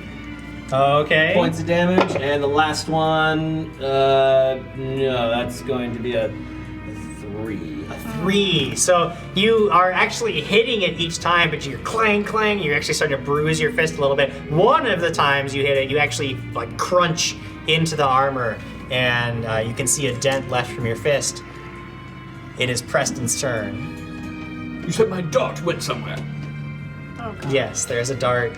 Okay. points of damage, and the last one, no, that's going to be a 3. 3. So you are actually hitting it each time, but you're clang. You're actually starting to bruise your fist a little bit. One of the times you hit it, you actually like crunch into the armor, and you can see a dent left from your fist. It is Preston's turn. You said my dart went somewhere. Oh, God. Yes, there's a dart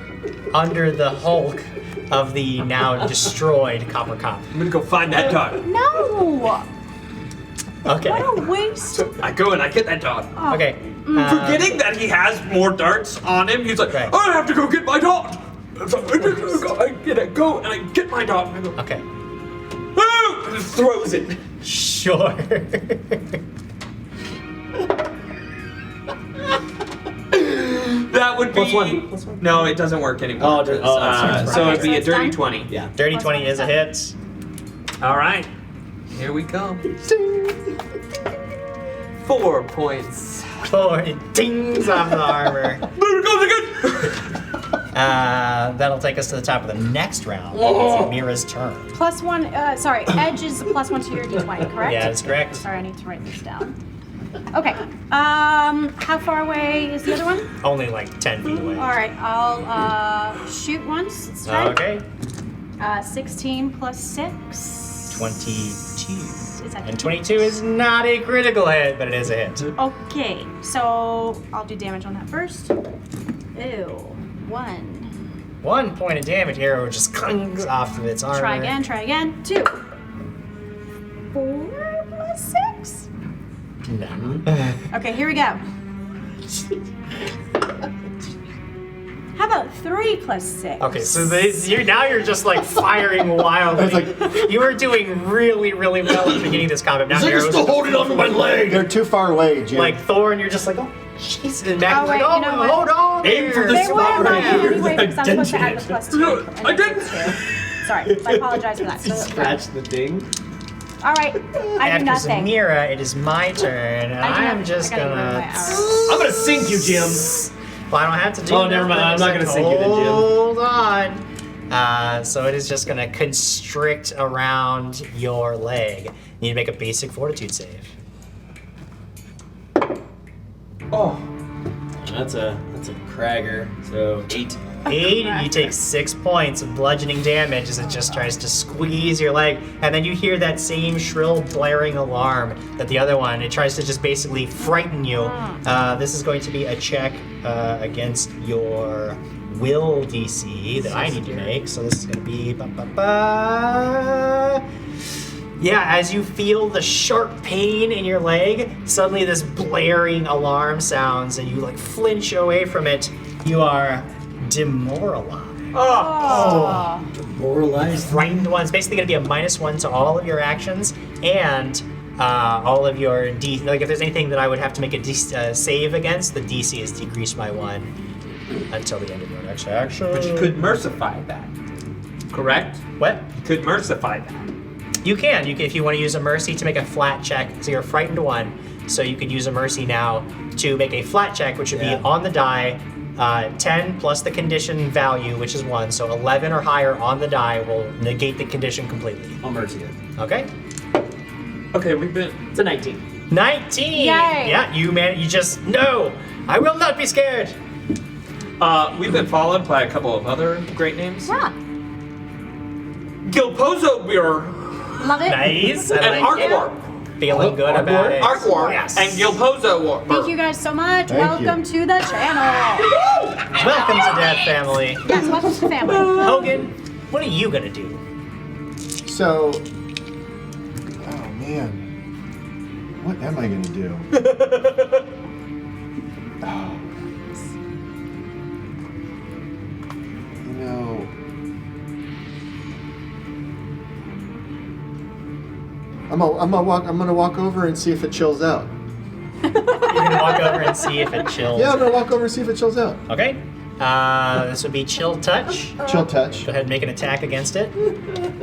under the hulk of the now destroyed Copper Cop. I'm gonna go find that dart. No! Okay. What a waste. So I go and I get that dart. Okay. Forgetting that he has more darts on him, he's like, Right. I have to go get my dart. So I go and I get my dart. And I go, Okay. "Ah!" And just throws it. Sure. That would be... +1. No, it doesn't work anymore. That's so right. it'd be a So it's dirty done? 20. Yeah. Dirty 20 is a hit. All right. Here we go. 4 points. It dings off the armor. There it goes again. That'll take us to the top of the next round. It's Mira's turn. +1, edge is +1 to your d20, correct? Yeah, that's correct. Sorry, I need to write this down. Okay, how far away is the other one? Only like 10 feet away. All right, I'll shoot once. Let's try. Okay. 16 plus 6. 22. Is that And 22 is not a critical hit, but it is a hit. Okay, so I'll do damage on that first. Ew, 1. 1 point of damage. Arrow just clings off of its armor. Try again. 2. 4 plus 6. No. Okay, here we go. How about 3 plus 6? Okay, so you're just like firing wildly. You were doing really, really well at the beginning of this combat. Now He's like, arrows still holding onto my leg. They're too far away, Jim. like Thorn, you're just like, oh, jeez. And Mack's like, wait, oh, you know what? hold on. Aim for there. the They spot were right mine here. anyway because I'm supposed to add the Dent +2. No, and I then didn't. +2. Sorry, I apologize for that. So, Scratch the ding. all right, I do After nothing. Zamira, it is my turn, and I do I'm nothing. just I gotta remove gonna. my arrow. I'm gonna sink you, Jim. Well, I don't have to do Oh, never mind. I'm not gonna nothing. sink you then, Jim. Hold on. So it is just gonna constrict around your leg. You need to make a basic fortitude save. Oh. That's a cragger. So 8. 8, you take 6 points of bludgeoning damage as it just tries to squeeze your leg, and then you hear that same shrill blaring alarm that the other one. It tries to just basically frighten you. This is going to be a check against your will DC that I need to make. So this is going to be yeah, as you feel the sharp pain in your leg, suddenly this blaring alarm sounds and you like flinch away from it. You are demoralized. Oh. Demoralized. Frightened one. It's basically going to be a -1 to all of your actions and all of your like if there's anything that I would have to make a save against, the DC is decreased by 1 until the end of your next action. But you could mercify that. Correct? What? You could mercify that. You can. If you want to use a mercy to make a flat check, so you're a frightened 1. So you could use a mercy now to make a flat check, which would Yeah. be on the die. 10 plus the condition value, which is 1. So 11 or higher on the die will negate the condition completely. I'll mercy it. Okay? Okay, we've been. It's a 19. 19! Yay. Yeah, you just, no! I will not be scared! We've been followed by a couple of other great names. Yeah. Gilpozo Beer Love it. Nice! I and like it. Arkwarp. Feeling good about it. Arkwarp Yes. and Gilpozo War. Thank you guys so much. Thank welcome to the channel. Welcome to DaT family. Yes, welcome to the family. Hogan, what are you gonna do? So, oh man, what am I gonna do? Oh. You know, I'm gonna walk over and see if it chills out. You're gonna walk over and see if it chills. Yeah, I'm gonna walk over and see if it chills out. Okay. This would be chill touch. Chill touch. Go ahead and make an attack against it.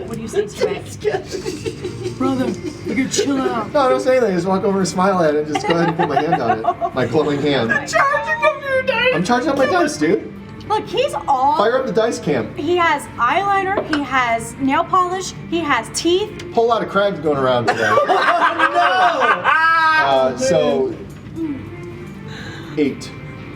What do you say to it? Brother, we can chill out. No, I don't say anything. Just walk over and smile at it and just go ahead and put my hand on it. My glowing hand. Charging up your dice. I'm charging up my dice, dude. Look, he's all. Fire up the dice cam. He has eyeliner, he has nail polish, he has teeth. Whole lot of crags going around today. So 8.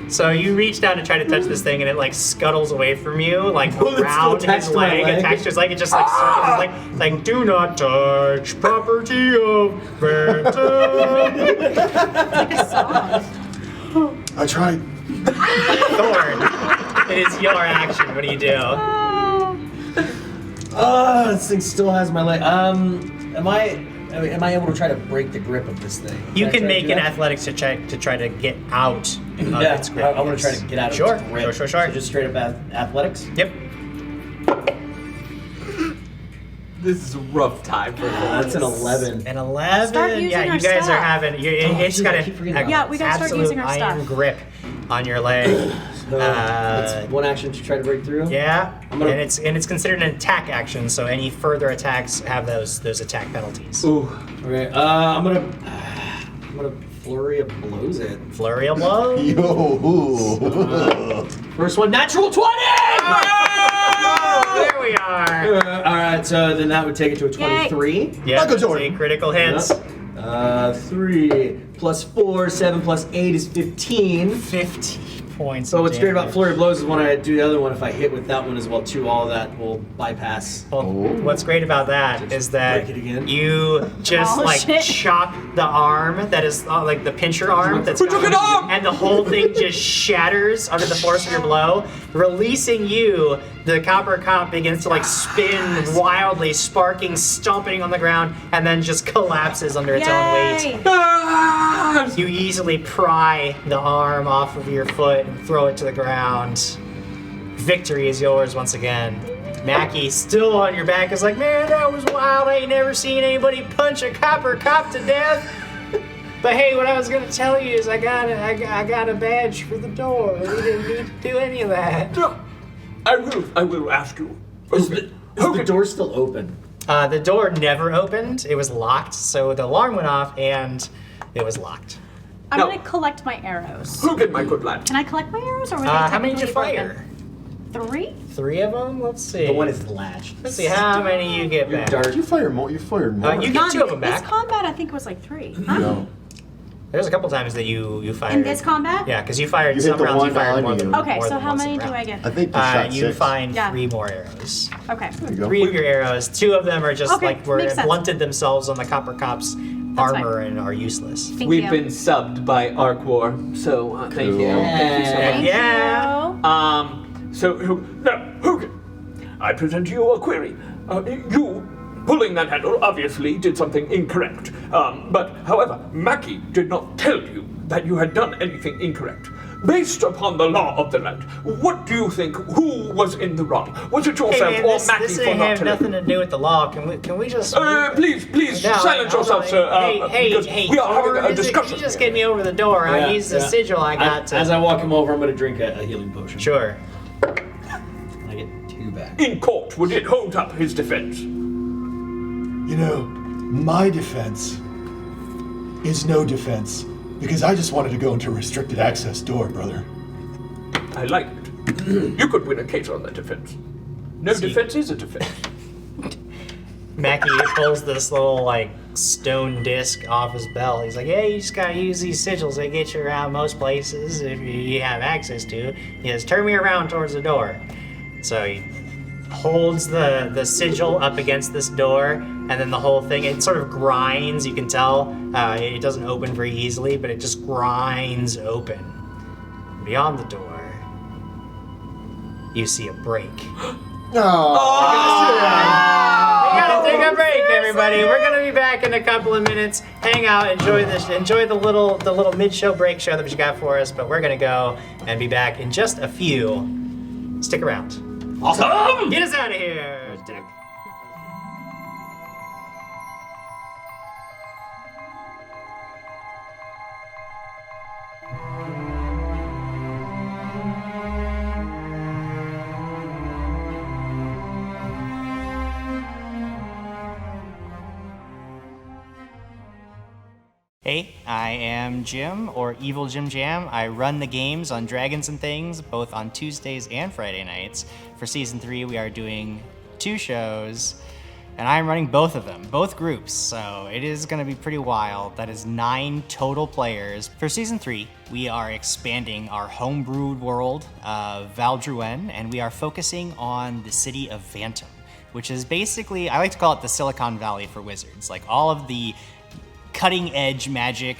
So you reach down to try to touch this thing, and it like scuttles away from you, like around attached his to my leg, leg. attached to his leg. It just like circles, like do not touch property of Vantam. I tried. Thorn. It is your action. What do you do? This thing still has my leg. Am I able to try to break the grip of this thing? You I can try to make do an that? athletics to try to get out of Yeah, its grip. I want to try to get out of Sure, its grip. sure. So just straight up athletics. Yep. This is a rough time for That's an 11. An 11. Start using Yeah, our you guys stuff. are having. It's got I keep forgetting an about Yeah, we gotta start absolute using our iron stuff. grip on your leg. So that's one action to try to break through. Yeah, I'm gonna- and it's considered an attack action, so any further attacks have those attack penalties. Ooh. Okay. I'm gonna flurry of blows it. Flurry of blows. Yo. First one, natural 20. There we are. All right, so then that would take it to a 23. Yeah, Michael Jordan. see, critical hits. 3 plus 4, 7 plus 8 is 15. 50 points. So of what's great about damage. flurry of blows is when I do the other one, if I hit with that one as well too, all of that will bypass. Well, what's great about that is that break it again. you just Oh, like shit. chop the arm that is like the pincher arm that's We took an arm! and the whole thing just shatters under the force of your blow, releasing you. The copper cop begins to like spin wildly, sparking, stomping on the ground, and then just collapses under its own weight. Yay. Ah! You easily pry the arm off of your foot and throw it to the ground. Victory is yours once again. Mackie, still on your back, is like, man, that was wild. I ain't never seen anybody punch a copper cop to death. But hey, what I was gonna tell you is I got a badge for the door. We didn't need to do any of that. I will ask you. Is the door still open? The door never opened. It was locked, so the alarm went off and it was locked. I'm No. gonna collect my arrows. Hogan, my good lad. Can I collect my arrows, or were they How many did you technically fire? broken? 3? 3 of them? Let's see. The one is latched. Let's see how many you get Your back. dart. You fired more. You fired more. You get 2 of them back. This combat, I think, was like 3. Huh? No. There's a couple times that you fired. In this combat? Yeah, because you fired You hit some the rounds. You one fired on more than you. Okay, more so than how once many a do round. I get? I think you shot You 6. find Yeah. 3 more arrows. Okay. There you go. 3 of your arrows. 2 of them are just Okay, like were makes sense. blunted themselves on the copper cop's armor and are useless. Thank We've you. been subbed by Arkwar, so thank you. Cool. Thank you so much. Thank Yeah. you. Now, Hogan, I present to you a query. You pulling that handle obviously did something incorrect. But, however, Mackie did not tell you that you had done anything incorrect. Based upon the law of the land, what do you think? Who was in the wrong? Was it Hey yourself man, or this Mackie ain't for not have telling nothing you? to do with the law. Can we just? Please, No, silence hold yourself, on. sir. Hey, because we are having Thor, a discussion. You just get me over the door. I Yeah, use the yeah. sigil I got to. As I walk him over, I'm going to drink a healing potion. Sure. I get 2 back. In court, would it hold up his defense? You know, my defense is no defense, because I just wanted to go into a restricted access door, brother. I like it. You could win a case on that defense. No defense is a defense. Mackie pulls this little like stone disc off his belt. He's like, "Yeah, you just gotta use these sigils. They get you around most places if you have access to it." He says, "Turn me around towards the door." So he holds the sigil up against this door, and then the whole thing, it sort of grinds. You can tell it doesn't open very easily, but it just grinds open. Beyond the door, you see a break. We gotta take a break, everybody. We're gonna be back in a couple of minutes. Hang out, enjoy the little mid-show break show that you got for us. But we're gonna go and be back in just a few. Stick around. Awesome! Get us out of here. Hey, I am Jim, or Evil Jim Jam. I run the games on Dragons and Things, both on Tuesdays and Friday nights. For Season 3, we are doing 2 shows, and I'm running both of them, both groups, so it is going to be pretty wild. That is 9 total players. For Season 3, we are expanding our homebrewed world of Valdruen, and we are focusing on the city of Vantam, which is basically, I like to call it the Silicon Valley for wizards. Like, all of the cutting edge magic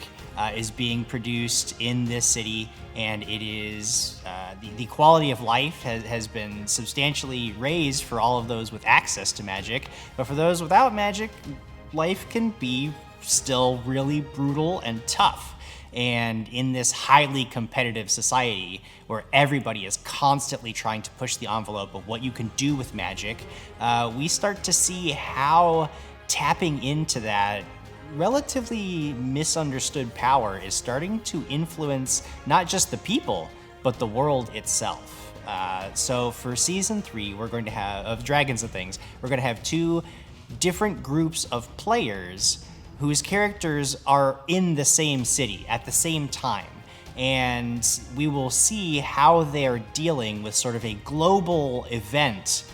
is being produced in this city, and it is the quality of life has been substantially raised for all of those with access to magic. But for those without magic, life can be still really brutal and tough. And in this highly competitive society where everybody is constantly trying to push the envelope of what you can do with magic, we start to see how tapping into that relatively misunderstood power is starting to influence not just the people, but the world itself. So for Season 3, we're going to have, of Dragons and Things, we're going to have 2 different groups of players whose characters are in the same city at the same time. And we will see how they're dealing with sort of a global event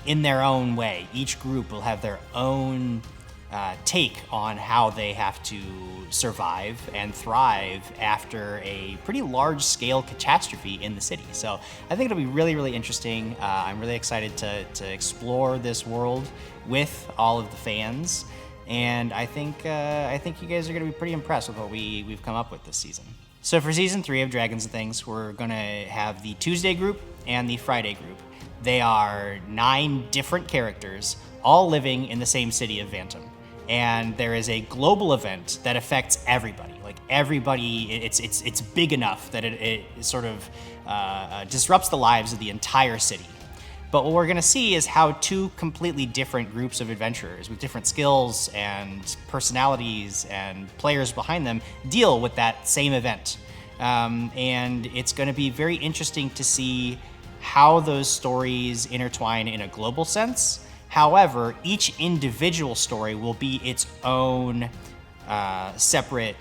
in their own way. Each group will have their own take on how they have to survive and thrive after a pretty large-scale catastrophe in the city. So I think it'll be really, really interesting. I'm really excited to explore this world with all of the fans, and I think you guys are going to be pretty impressed with what we've come up with this season. So for Season 3 of Dragons and Things, we're going to have the Tuesday group and the Friday group. They are 9 different characters, all living in the same city of Vantam. And there is a global event that affects everybody. Like everybody, it's big enough that it sort of disrupts the lives of the entire city. But what we're gonna see is how 2 completely different groups of adventurers with different skills and personalities and players behind them deal with that same event. And it's gonna be very interesting to see how those stories intertwine in a global sense. However, each individual story will be its own separate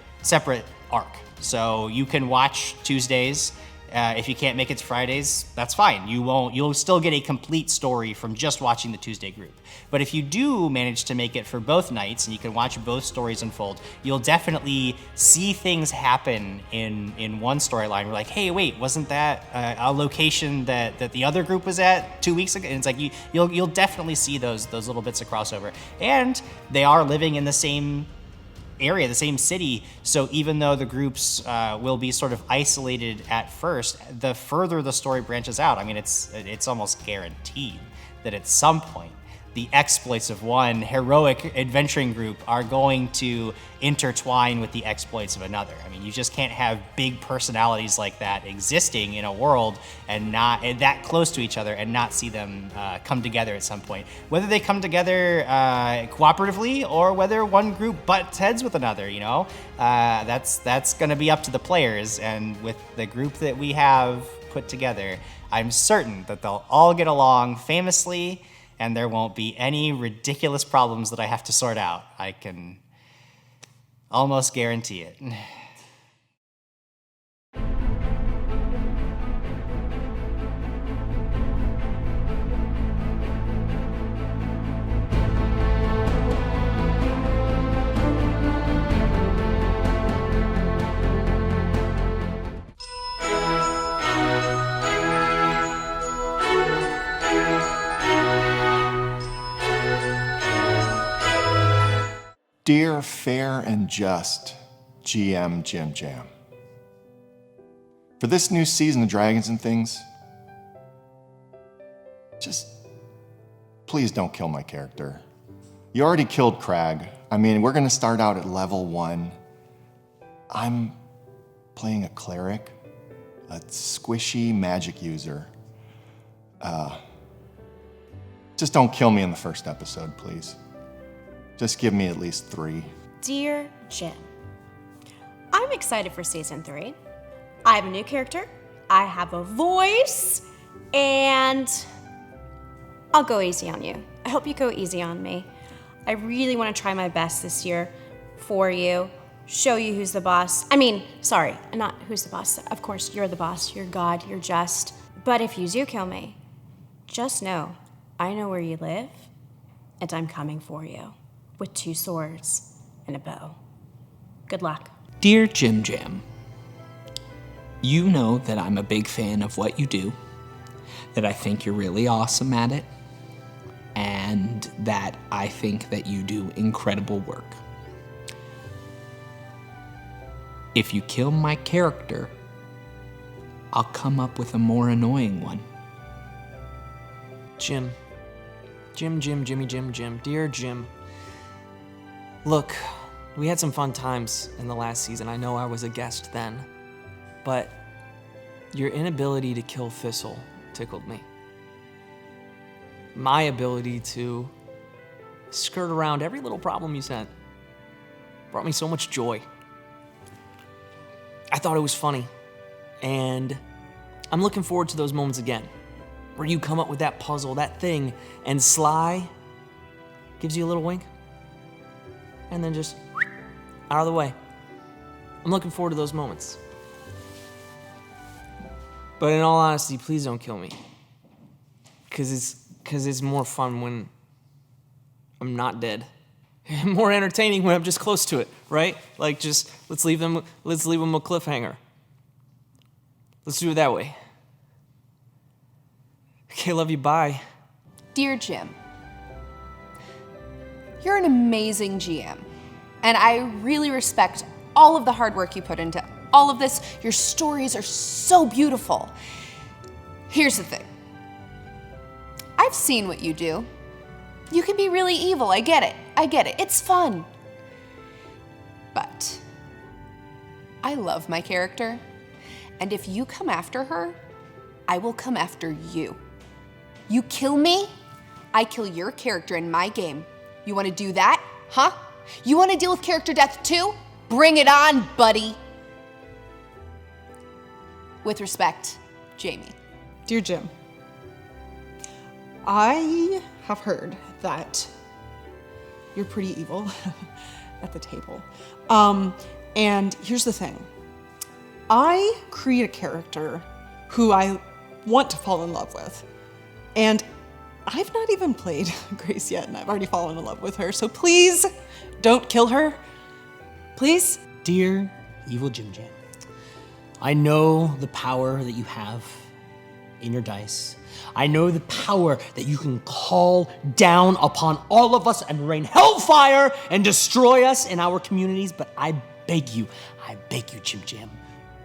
arc. So you can watch Tuesdays. If you can't make it to Fridays, that's fine. You'll still get a complete story from just watching the Tuesday group. But if you do manage to make it for both nights and you can watch both stories unfold, you'll definitely see things happen in one storyline. We're like, hey, wait, wasn't that a location that the other group was at 2 weeks ago? And it's like you'll definitely see those little bits of crossover. And they are living in the same area, the same city, so even though the groups will be sort of isolated at first, the further the story branches out, I mean, it's almost guaranteed that at some point the exploits of one heroic adventuring group are going to intertwine with the exploits of another. I mean, you just can't have big personalities like that existing in a world and not that close to each other and not see them come together at some point. Whether they come together cooperatively or whether one group butts heads with another, you know, that's going to be up to the players. And with the group that we have put together, I'm certain that they'll all get along famously, and there won't be any ridiculous problems that I have to sort out. I can Almost guarantee it. Dear Fair and Just GM Jim Jam, for this new season of Dragons and Things, just please don't kill my character. You already killed Crag. I mean, we're gonna start out at level 1. I'm playing a cleric, a squishy magic user. Just don't kill me in the first episode, please. Just give me at least 3. Dear Jim, I'm excited for season 3. I have a new character, I have a voice, and I'll go easy on you. I hope you go easy on me. I really want to try my best this year for you, show you who's the boss. I mean, sorry, not who's the boss. Of course, you're the boss, you're God, you're just. But if you do kill me, just know I know where you live, and I'm coming for you. With 2 swords and a bow. Good luck. Dear Jim Jam, you know that I'm a big fan of what you do, that I think you're really awesome at it, and that I think that you do incredible work. If you kill my character, I'll come up with a more annoying one. Jim. Jimmy Jim. Dear Jim. Look, we had some fun times in the last season. I know I was a guest then, but your inability to kill Thistle tickled me. My ability to skirt around every little problem you sent brought me so much joy. I thought it was funny, and I'm looking forward to those moments again, where you come up with that puzzle, that thing, and Sly gives you a little wink, and then just out of the way. I'm looking forward to those moments. But in all honesty, please don't kill me. Cause it's more fun when I'm not dead. More entertaining when I'm just close to it, right? Like just let's leave them a cliffhanger. Let's do it that way. Okay, love you, bye. Dear Jim, you're an amazing GM, and I really respect all of the hard work you put into all of this. Your stories are so beautiful. Here's the thing. I've seen what you do. You can be really evil, I get it. It's fun. But I love my character, and if you come after her, I will come after you. You kill me, I kill your character in my game. You want to do that? Huh? You want to deal with character death too? Bring it on, buddy. With respect, Jamie. Dear Jim, I have heard that you're pretty evil at the table. And here's the thing. I create a character who I want to fall in love with. And I've not even played Grace yet, and I've already fallen in love with her. So please don't kill her. Please. Dear Evil Jim Jam, I know the power that you have in your dice. I know the power that you can call down upon all of us and rain hellfire and destroy us in our communities, but I beg you, Jim Jam,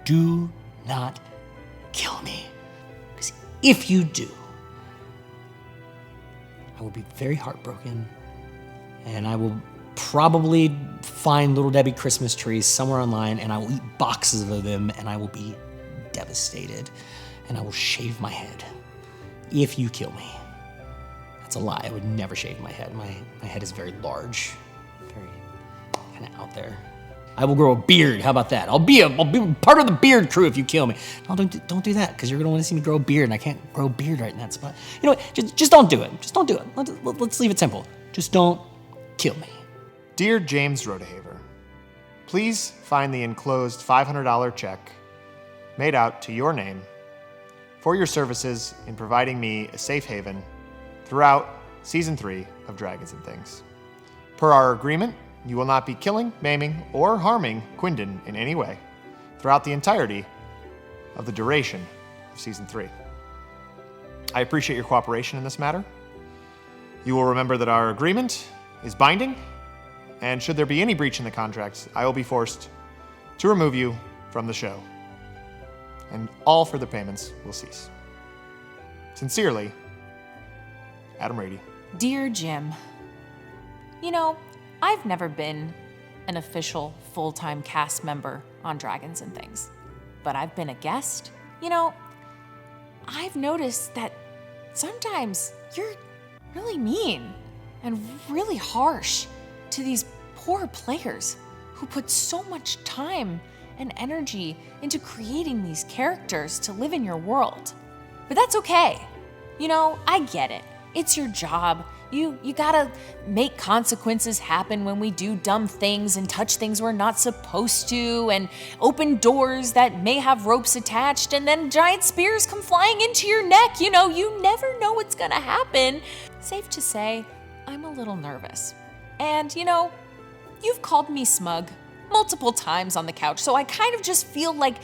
do not kill me. Because if you do, I will be very heartbroken, and I will probably find Little Debbie Christmas trees somewhere online, and I will eat boxes of them, and I will be devastated, and I will shave my head if you kill me. That's a lie. I would never shave my head. My head is very large, very kind of out there. I will grow a beard. How about that? I'll be part of the beard crew if you kill me. No, don't do that, because you're gonna want to see me grow a beard, and I can't grow a beard right in that spot. You know what? Just don't do it. Just don't do it. Let's leave it simple. Just don't kill me. Dear James Rodehaver, please find the enclosed $500 check made out to your name for your services in providing me a safe haven throughout Season 3 of Dragons and Things. Per our agreement, you will not be killing, maiming, or harming Quindon in any way throughout the entirety of the duration of Season 3. I appreciate your cooperation in this matter. You will remember that our agreement is binding, and should there be any breach in the contracts, I will be forced to remove you from the show, and all further payments will cease. Sincerely, Adam Rady. Dear Jim, you know, I've never been an official full-time cast member on Dragons and Things, but I've been a guest. You know, I've noticed that sometimes you're really mean and really harsh to these poor players who put so much time and energy into creating these characters to live in your world. But that's okay. You know, I get it. It's your job. You gotta make consequences happen when we do dumb things and touch things we're not supposed to and open doors that may have ropes attached and then giant spears come flying into your neck. You know, you never know what's gonna happen. Safe to say, I'm a little nervous. And, you know, you've called me smug multiple times on the couch, so I kind of just feel like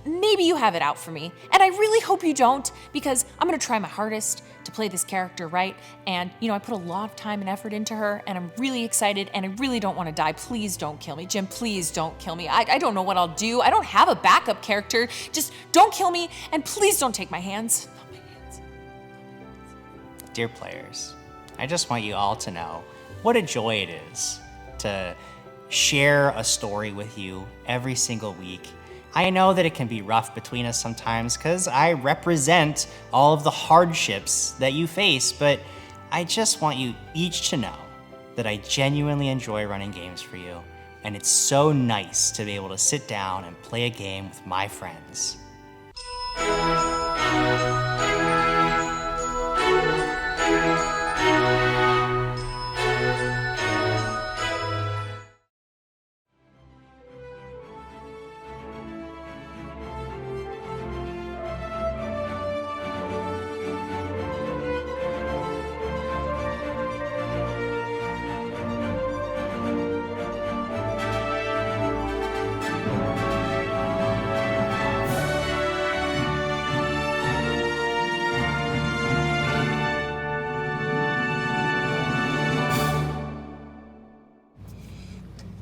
maybe you have it out for me. And I really hope you don't, because I'm gonna try my hardest to play this character right. And, you know, I put a lot of time and effort into her, and I'm really excited, and I really don't want to die. Please don't kill me. Jim, please don't kill me. I don't know what I'll do. I don't have a backup character. Just don't kill me, and please don't take my hands. Not my hands. Dear players, I just want you all to know what a joy it is to share a story with you every single week. I know that it can be rough between us sometimes because I represent all of the hardships that you face, but I just want you each to know that I genuinely enjoy running games for you, and it's so nice to be able to sit down and play a game with my friends.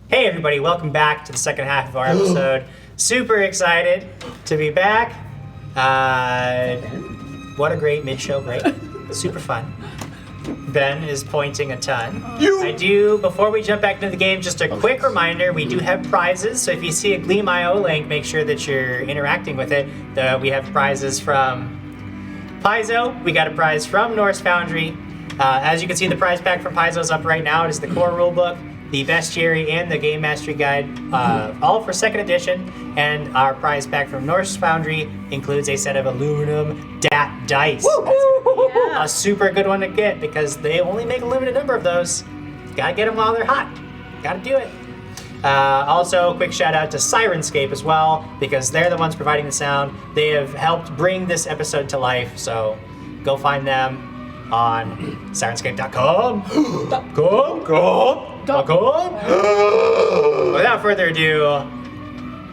Hey everybody, welcome back to the second half of our episode. Super excited to be back. What a great mid-show break. Super fun. Ben is pointing a ton. Before we jump back into the game, just a quick reminder, we do have prizes, so if you see a Gleam.io link, make sure that you're interacting with it. We have prizes from Paizo, we got a prize from Norse Foundry. As you can see, the prize pack from Paizo is up right now. It is the core rulebook, the Bestiary, and the Game Mastery Guide, all for 2nd edition. And our prize pack from Norse Foundry includes a set of aluminum DaT dice. Yeah. A super good one to get because they only make a limited number of those. Gotta get them while they're hot. Gotta do it. Also, quick shout out to Sirenscape as well, because they're the ones providing the sound. They have helped bring this episode to life, so go find them on Sirenscape.com. Without further ado,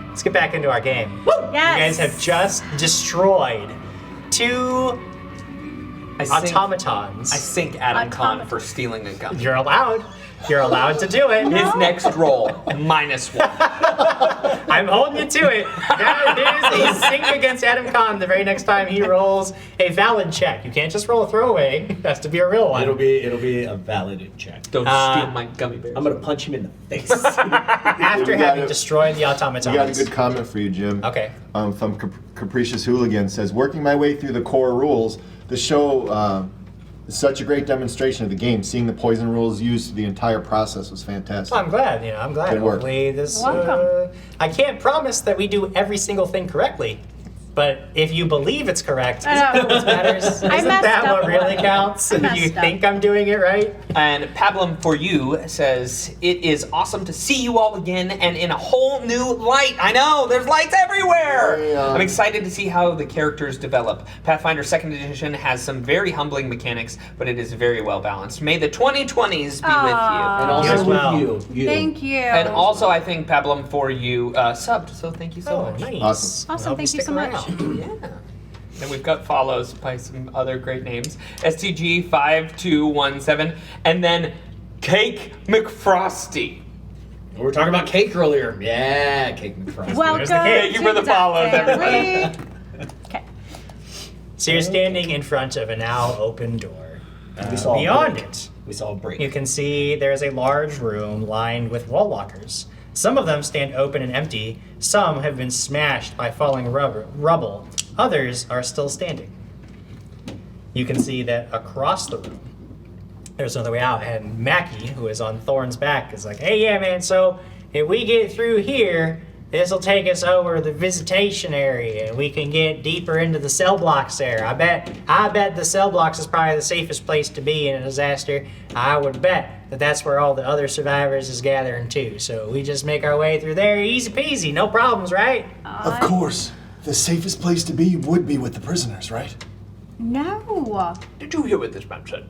let's get back into our game. Yes. You guys have just destroyed 2 automatons. I sink Adam Kahn for stealing a gun. You're allowed. You're allowed to do it. His next roll, -1. I'm holding you to it. That is a sink against Adam Kahn the very next time he rolls a valid check. You can't just roll a throwaway. It has to be a real one. It'll be a valid check. Don't steal my gummy bears. I'm gonna punch him in the face. After having destroyed the automatons. We got a good comment for you, Jim. Okay. From Capricious Hooligan says, working my way through the core rules, the show is such a great demonstration of the game. Seeing the poison rules used through the entire process was fantastic. Well, I'm glad. I'm glad. Good work. Hopefully this. Welcome. I can't promise that we do every single thing correctly, But if you believe it's correct, isn't that what matters? Isn't I messed that up what really one. counts? I If you messed up. think I'm doing it right? And Pablum for you says, it is awesome to see you all again and in a whole new light. I know, there's lights everywhere. Yeah. I'm excited to see how the characters develop. Pathfinder 2nd Edition has some very humbling mechanics, but it is very well balanced. May the 2020s be with you. And also You as well. with you. Thank you. And also, I think Pablum for you subbed, so thank you so much. Nice. Awesome. I Awesome, hope thank you stick so much. around. Yeah. And we've got follows by some other great names. STG5217, and then Cake McFrosty. We were talking about cake earlier. Yeah, cake McFrosty. Welcome Thank you to for the DaT follows, family. everybody. Okay. So you're standing in front of a now open door. We saw a Beyond break. it, We saw a break. you can see there is a large room lined with wall lockers. Some of them stand open and empty. Some have been smashed by falling rubble. Others are still standing. You can see that across the room, there's another way out, and Mackie, who is on Thorn's back, is like, hey, yeah, man, so if we get through here, this will take us over the visitation area, and we can get deeper into the cell blocks there. I bet the cell blocks is probably the safest place to be in a disaster. I would bet that that's where all the other survivors is gathering too. So we just make our way through there, easy peasy, no problems, right? Of course. The safest place to be would be with the prisoners, right? No. Did you hear what this man said?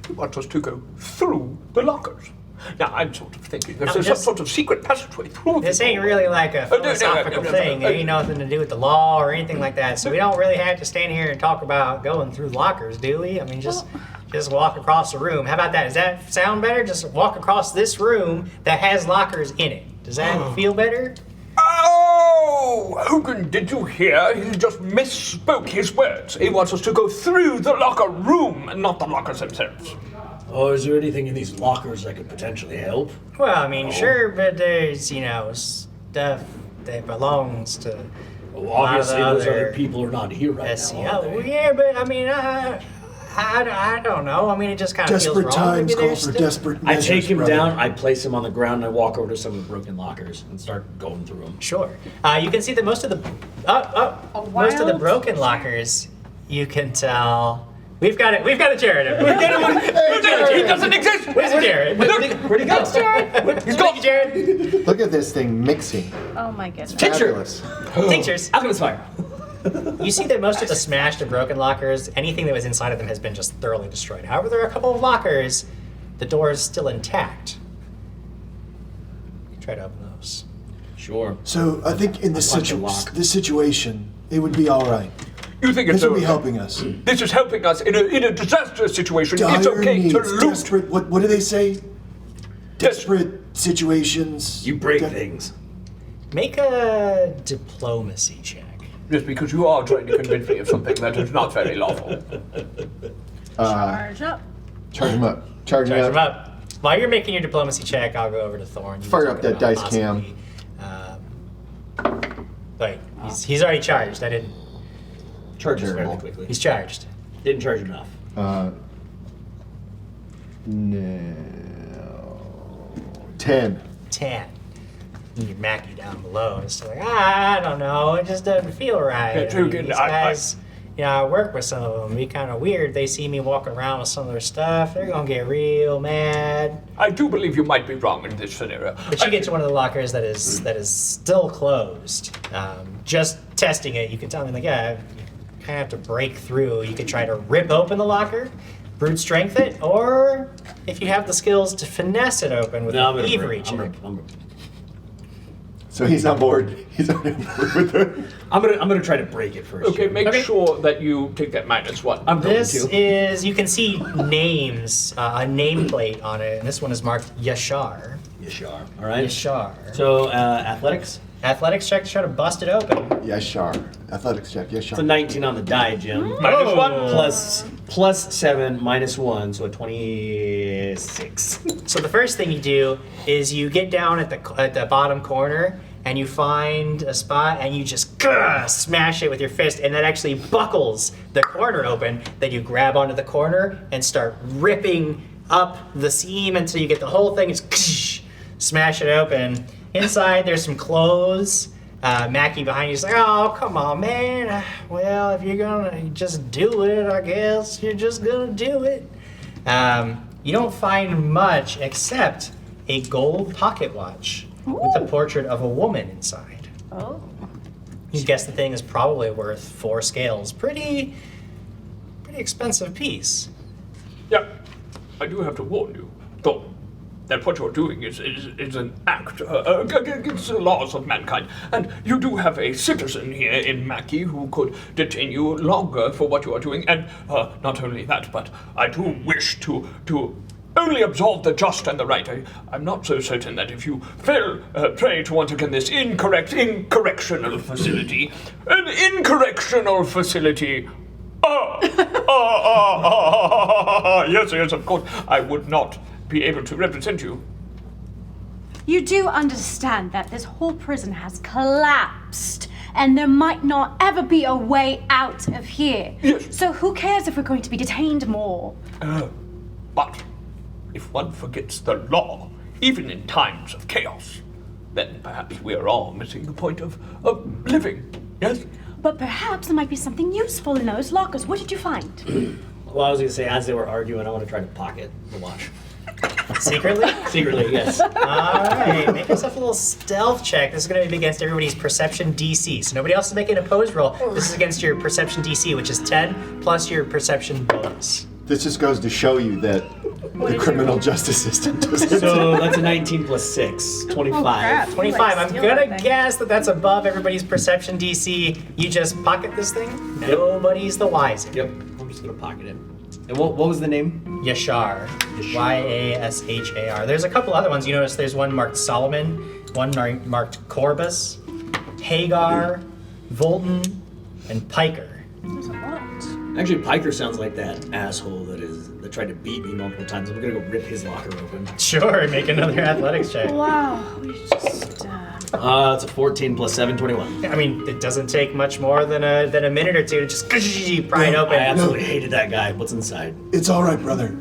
He wants us to go through the lockers. Now, I'm sort of thinking there's some sort of secret passageway through This the ain't really like a no, no, philosophical no, thing. It no. ain't nothing to do with the law or anything like that. So we don't really have to stand here and talk about going through lockers, do we? I mean, just walk across the room. How about that? Does that sound better? Just walk across this room that has lockers in it. Does that feel better? Oh, Hogan, did you hear? He just misspoke his words. He wants us to go through the locker room and not the lockers themselves. Oh, is there anything in these lockers that could potentially help? Well, I mean, sure, but there's, stuff that belongs to Well, obviously, a lot of those the other people are not here right SEO. now. are they? Yeah, but I mean, I don't know. I mean, it just kind of feels Desperate wrong. times Maybe call there's for still- desperate I measures. take him brother. down, I place him on the ground, and I walk over to some of the broken lockers and start going through them. Sure. You can see that most of the wild broken lockers, you can tell. We've got it. We've got a Jared. Everybody. He doesn't exist! Where's Jared? Where'd he go? Thanks, Jared. He's gone, Jared. Look at this thing mixing. Oh my goodness. Fabulous. Tinctures. Alchemist fire. You see that most of the smashed and broken lockers, anything that was inside of them has been just thoroughly destroyed. However, there are a couple of lockers, the door is still intact. Try to open those. Sure. So I think in this, punch a lock. this situation, it would be all right. You think it's This would be okay? helping us. This is helping us in a disaster situation. Dire It's okay needs, to loot. desperate. What do they say? Desperate situations. You break De- things. Make a diplomacy check. Just because you are trying to convince me of something that is not very lawful. Charge up. Charge him up. Charge him Charge up. them up. While you're making your diplomacy check, I'll go over to Thorn. You Fire talk up that about dice possibly, wait, he's already charged. I didn't. Charge us Terrible. fairly quickly. He's charged. Didn't charge enough. No. 10. 10. You need Mackie down below. It's like, I don't know. It just doesn't feel right. Yeah, true, good. These guys, I work with some of them. It'd be kind of weird. They see me walking around with some of their stuff. They're going to get real mad. I do believe you might be wrong in this scenario. But you get to one of the lockers that is still closed. Just testing it, you can tell me, like, yeah, you kind of have to break through. You could try to rip open the locker, brute strength it, or if you have the skills to finesse it open with No, an I'm thievery gonna, check. So he's on board. He's on board with it. I'm gonna try to break it first. Okay, Jim. make sure that you take that -1. I'm going This to. is, you can see names, a nameplate on it, and this one is marked Yashar. Yashar. All right. Yashar. So athletics. Athletics check to try to bust it open. Yes, sure. Athletics check. Yes, It's a sure. 19 on the die, Jim. -1. Plus 7 -1, so a 26. So the first thing you do is you get down at the bottom corner and you find a spot and you just smash it with your fist, and that actually buckles the corner open. Then you grab onto the corner and start ripping up the seam until you get the whole thing. It's smash it open. Inside there's some clothes. Mackie behind you is like, oh, come on, man. Well, if you're gonna just do it, I guess you're just gonna do it. You don't find much except a gold pocket watch with a portrait of a woman inside. Oh. You guess the thing is probably worth 4 scales. Pretty expensive piece. Yeah, I do have to warn you, though, that what you're doing is an act against the laws of mankind. And you do have a citizen here in Mackie who could detain you longer for what you are doing. And not only that, but I do wish to only absolve the just and the right. I'm not so certain that if you fell prey to once again this incorrectional facility, an incorrectional facility. Yes, of course, I would not be able to represent you. You do understand that this whole prison has collapsed and there might not ever be a way out of here. Yes. So who cares if we're going to be detained more? But if one forgets the law, even in times of chaos, then perhaps we are all missing the point of living, yes? But perhaps there might be something useful in those lockers. What did you find? Well, I was going to say, as they were arguing, I want to try to pocket the watch. Secretly? Secretly, yes. Alright, make yourself a little stealth check. This is going to be against everybody's perception DC. So nobody else is making an opposed roll. This is against your perception DC, which is 10 plus your perception bonus. This just goes to show you that the criminal justice system doesn't. So that's a 19 plus 6, 25. 25. I'm gonna guess that that's above everybody's perception DC. You just pocket this thing. Nobody's the wiser. Yep. I'm just gonna pocket it. And what was the name? Yashar. Yashar. There's a couple other ones. You notice there's one marked Solomon, one marked Corbus, Hagar, Volton, and Piker. There's a lot. Actually, Piker sounds like that asshole that tried to beat me multiple times. I'm gonna go rip his locker open. Sure, make another athletics check. Wow, we just... It's a 14 plus 7, 21. I mean, it doesn't take much more than a minute or two to just pry it open. I absolutely hated that guy. What's inside? It's all right, brother.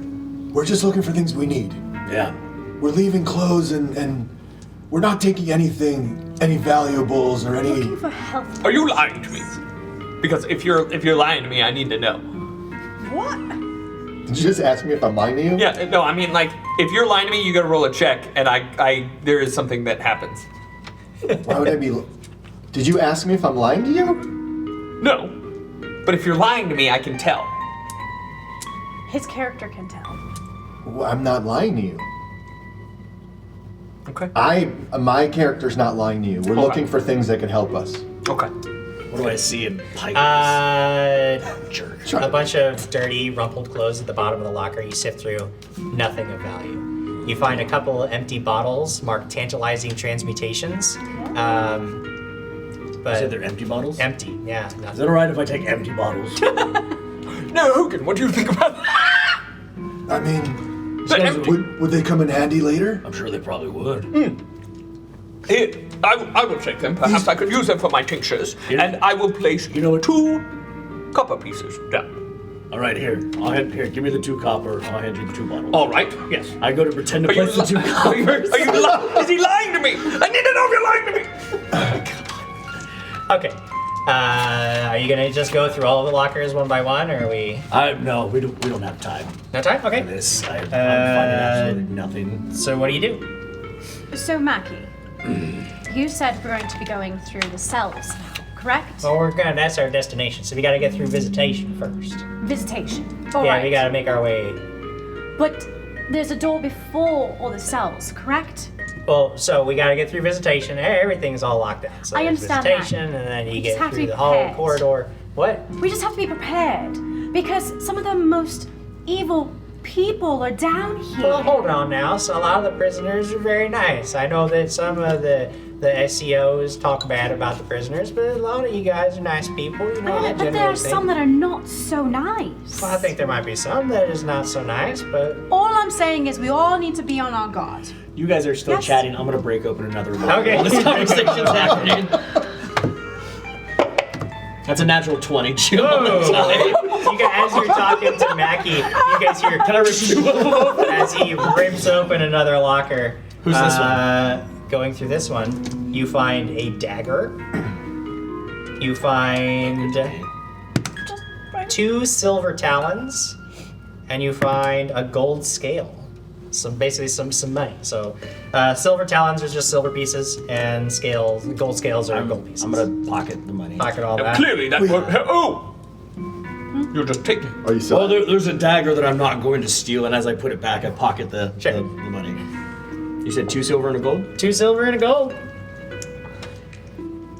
We're just looking for things we need. Yeah. We're leaving clothes and we're not taking anything, any valuables or any... Looking for health. Are you lying to me? Because if you're lying to me, I need to know. What? Did you just ask me if I'm lying to you? Yeah, no, I mean, like, if you're lying to me, you gotta roll a check, and I there is something that happens. Why would I be... Did you ask me if I'm lying to you? No. But if you're lying to me, I can tell. His character can tell. Well, I'm not lying to you. Okay. My character's not lying to you. We're looking for things that can help us. Okay. What do I see in Pikers? Jerk. A bunch of dirty, rumpled clothes at the bottom of the locker. You sift through, nothing of value. You find a couple empty bottles marked tantalizing transmutations. But You said they're empty bottles? Empty, yeah. Is it alright if I take empty bottles? No, Hogan, what do you think about that? I mean, empty. would they come in handy later? I'm sure they probably would. Here, I will take them. Perhaps I could use them for my tinctures. And I will place 2 copper pieces down. All right, here. Give me the 2 copper. I'll hand you the 2 bottles. All right, yes. I go to pretend to place the 2 coppers. Are you is he lying to me? I need to know if you're lying to me. Okay. Are you gonna just go through all of the lockers one by one, or are we? No, we don't have time. No time? Okay. For this. I'm finding absolutely nothing. So what do you do? So, Mackie, you said we're going to be going through the cells now, correct? Well, that's our destination, so we gotta get through visitation first. Visitation. Yeah, Alright. we gotta make our way. But there's a door before all the cells, correct? Well, so we gotta get through visitation. Everything's all locked down. So I there's understand visitation, that. and then you We just get have to through be the hall prepared. corridor. What? We just have to be prepared. Because some of the most evil people are down here. Well, hold on now. So a lot of the prisoners are very nice. I know that some of the SEOs talk bad about the prisoners, but a lot of you guys are nice people. You know, Yeah, but there are some that are not so nice. Well, I think there might be some that is not so nice, but All I'm saying is we all need to be on our guard. You guys are still Yes. chatting. I'm gonna break open another room. Okay. While this conversation's happening. That's a natural 20. Chill on the time. you guys, as you're talking to Mackie, you guys hear, Can I rip 2 of them open? as he rips open another locker. Who's this one? Going through this one. You find a dagger. You find 2 silver talons, and you find a gold scale. Basically some money. So silver talons are just silver pieces, and gold scales are gold pieces. I'm gonna pocket the money. Pocket all that. Clearly that won't help. Oh! You're just taking. Are you Well, selling? there's a dagger that I'm not going to steal, and as I put it back, I pocket the money. You said 2 silver and a gold? 2 silver and a gold.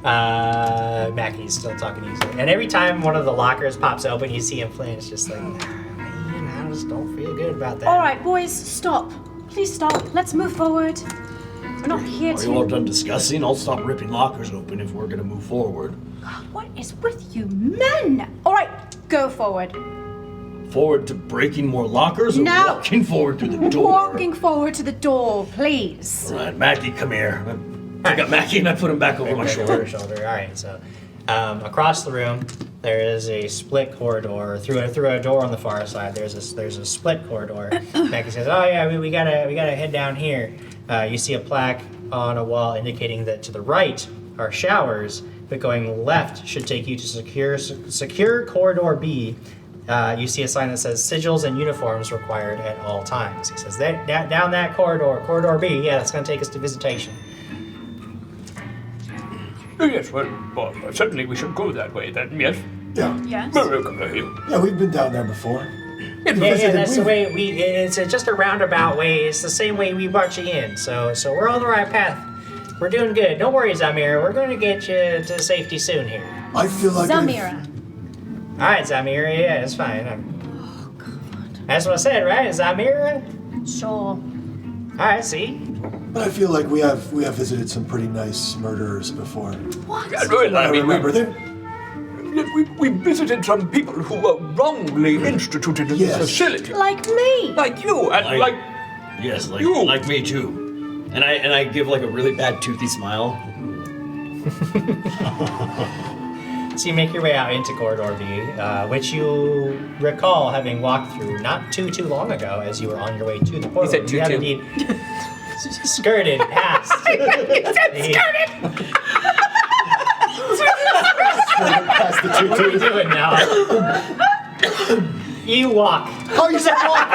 Mackey's still talking easily. And every time one of the lockers pops open, you see him playing. It's just like, man, I just don't feel good about that. All right, boys, stop. Please stop. Let's move forward. We're not here Are you all to... done discussing? I'll stop ripping lockers open if we're gonna move forward. What is with you men? All right, go forward. Forward to breaking more lockers, or No. walking forward to the door? Walking forward to the door, please. All right, Mackie, come here. I got Mackie and I put him back over my shoulder. All right, so across the room, there is a split corridor. Through a door on the far side, there's a split corridor. Mackie says, "Oh yeah, we gotta head down here." You see a plaque on a wall indicating that to the right are showers, but going left should take you to secure corridor B. You see a sign that says sigils and uniforms required at all times. He says, down that corridor B, yeah, that's going to take us to visitation. Oh, yes, well, certainly we should go that way then, yes? Yeah. Yes. Very welcome to you. Yeah, we've been down there before. Yeah, that's the way it's just a roundabout way. It's the same way we brought you in, so we're on the right path. We're doing good. Don't worry, Zamira. We're going to get you to safety soon here. I feel like Zamira. All right, Zamira. Yeah, it's fine. Oh, God. That's what I said, right? Zamira? Sure. All right, see? But I feel like we have visited some pretty nice murderers before. What? Yeah, well, I I mean, remember them. we visited some people who were wrongly instituted in Yes. this facility. Like me. Like you, and like Yes, You. like me too. And I give like a really bad toothy smile. So you make your way out into Corridor B, which you recall having walked through not too long ago as you were on your way to the portal. said You have 2-2. indeed skirted past. Past the What are you doing now? You walk. Oh, you said walk.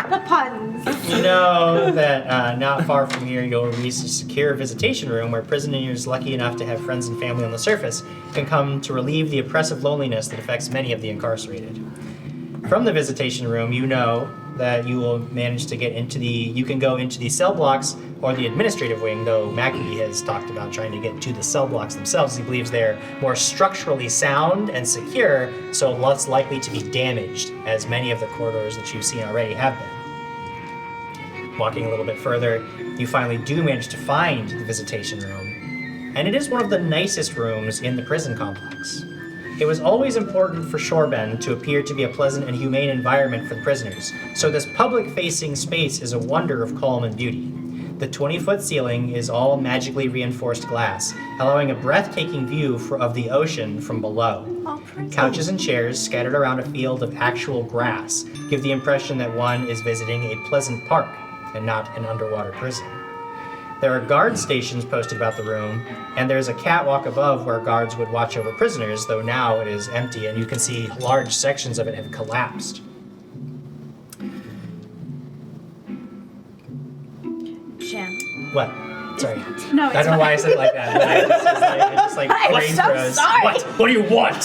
The puns. You know that not far from here you'll reach a secure visitation room where prisoners lucky enough to have friends and family on the surface can come to relieve the oppressive loneliness that affects many of the incarcerated. From the visitation room, you know that you will manage to get into you can go into the cell blocks or the administrative wing, though Mackie has talked about trying to get to the cell blocks themselves. He believes they're more structurally sound and secure, so less likely to be damaged, as many of the corridors that you've seen already have been. Walking a little bit further, you finally do manage to find the visitation room, and it is one of the nicest rooms in the prison complex. It was always important for Shorebend to appear to be a pleasant and humane environment for the prisoners, so this public-facing space is a wonder of calm and beauty. The 20-foot ceiling is all magically reinforced glass, allowing a breathtaking view of the ocean from below. Couches and chairs scattered around a field of actual grass give the impression that one is visiting a pleasant park and not an underwater prison. There are guard stations posted about the room, and there's a catwalk above where guards would watch over prisoners, though now it is empty, and you can see large sections of it have collapsed. Jim. What? Sorry. No, it's I don't know why I said it like that. But I just like I'm brain so froze. sorry. What do you want?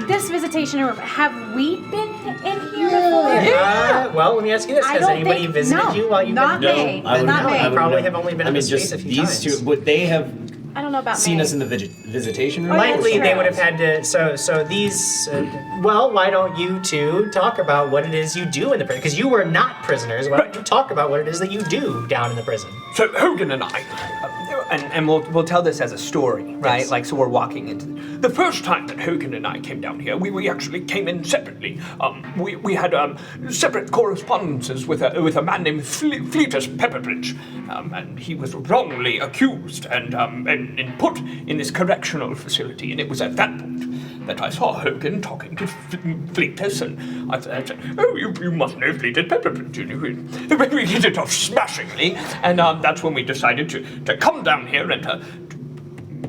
This visitation room, have we been in here before? Well, let me ask you this: I Has don't anybody think- visited no, you while you've not been? me. I would Not know. me. I would Probably know. have only been in this space a few these times. two. Would they have I don't know about seen me. us in the visitation room? Likely sure. they would have had to. So these. Well, why don't you two talk about what it is you do in the prison? Because you were not prisoners. Why don't you talk about what it is that you do down in the prison? So Hogan and I, And we'll tell this as a story, right? Yes. Like, so we're walking into the first time that Hogan and I came down here, we actually came in separately. We had separate correspondences with a man named Fleetus Pepperbridge, and he was wrongly accused and put in this correctional facility. And it was at that point that I saw Hogan talking to Fleetus, and I said, oh, you must know Fleetus Pepperprint. We hit it off smashingly, and that's when we decided to come down here and to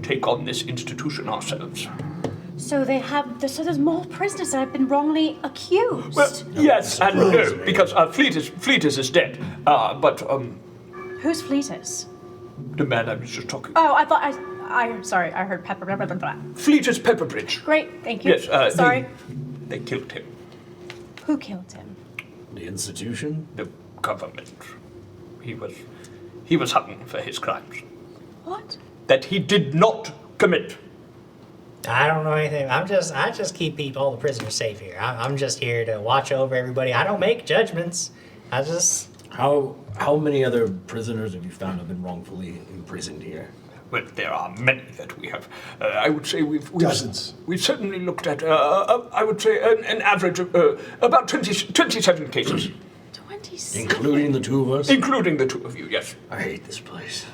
take on this institution ourselves. So there's more prisoners that have been wrongly accused. Well, yes and no, because Fleetus is dead, but Who's Fleetus? the man I was just talking. Oh, I thought sorry, I heard Pepper. Fleetus Pepperbridge. Great, thank you. Yes, sorry. They killed him. Who killed him? The institution? The government. He was hung for his crimes. What? That he did not commit. I don't know anything. I just keep all the prisoners safe here. I'm just here to watch over everybody. I don't make judgments. I just... How many other prisoners have you found have been wrongfully imprisoned here? Well, there are many that we have. I would say we've Dozens. We've certainly looked at, I would say, an average of about 27 cases. 27? Including the two of us? Including the two of you, yes. I hate this place.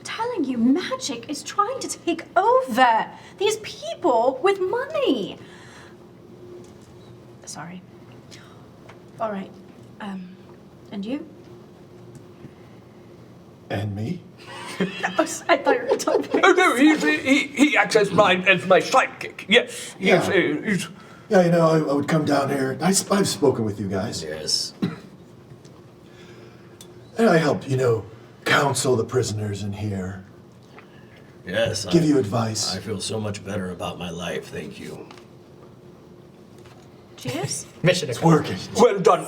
Telling you, magic is trying to take over these people with money. Sorry. All right. And you? And me? I thought you were going to tell me. Oh no, he acts as my sidekick. Yes, he's Yeah, you know, I would come down here. I've spoken with you guys. Yes. And I help, counsel the prisoners in here. Yes. Give you advice. I feel so much better about my life, thank you. Cheers. Mission It's working. well done,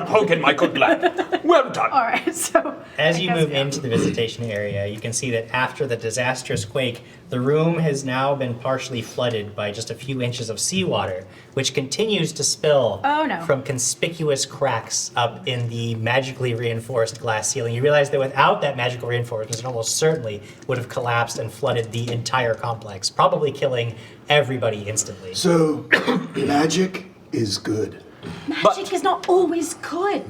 Hogan, my good lad. Well done. All right, so... As you move into the visitation area, you can see that after the disastrous quake, the room has now been partially flooded by just a few inches of seawater, which continues to spill from conspicuous cracks up in the magically reinforced glass ceiling. You realize that without that magical reinforcement, it almost certainly would have collapsed and flooded the entire complex, probably killing everybody instantly. So, magic is good. Magic is not always good.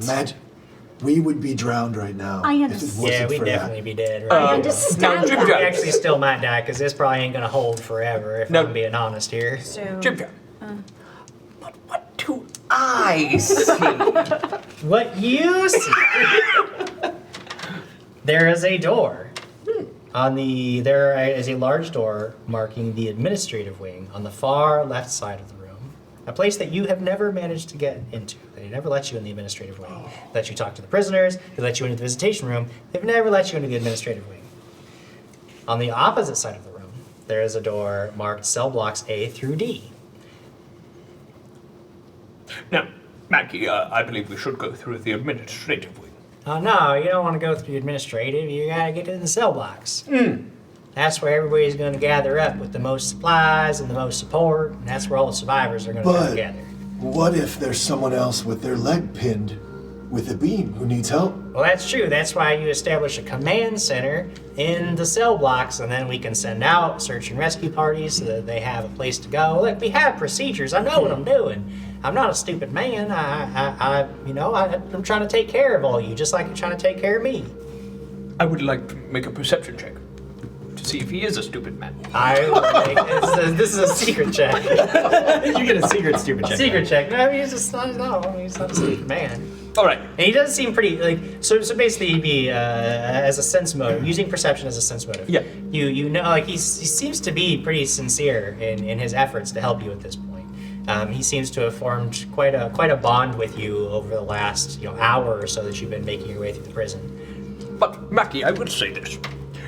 We would be drowned right now. I if it understand. wasn't Yeah, we'd for definitely be dead. I Right? understand Jim that. We actually still might die, because this probably ain't going to hold forever, if I'm being honest here. So... Jim, but what do I see? What you see? There is a door. There is a large door marking the administrative wing on the far left side of the room. A place that you have never managed to get into. They never let you in the administrative wing. They let you talk to the prisoners. They let you into the visitation room. They've never let you into the administrative wing. On the opposite side of the room, there is a door marked cell blocks A through D. Now, Maggie, I believe we should go through the administrative wing. Oh no, you don't want to go through the administrative. You gotta get to the cell blocks. That's where everybody's going to gather up with the most supplies and the most support, and that's where all the survivors are going to come together. What if there's someone else with their leg pinned with a beam who needs help? Well, that's true. That's why you establish a command center in the cell blocks, and then we can send out search and rescue parties so that they have a place to go. Look, we have procedures. I know what I'm doing. I'm not a stupid man. I'm trying to take care of all you, just like you're trying to take care of me. I would like to make a perception check to see if he is a stupid man. This is a secret check. You get a secret stupid check. Secret check. No, he's just not. No, he's not a stupid man. All right. And he does seem pretty so basically he'd be as a sense motive, using perception as a sense motive. Yeah. You know, he seems to be pretty sincere in his efforts to help you at this point. He seems to have formed quite a bond with you over the last hour or so that you've been making your way through the prison. But Mackie, I would say this.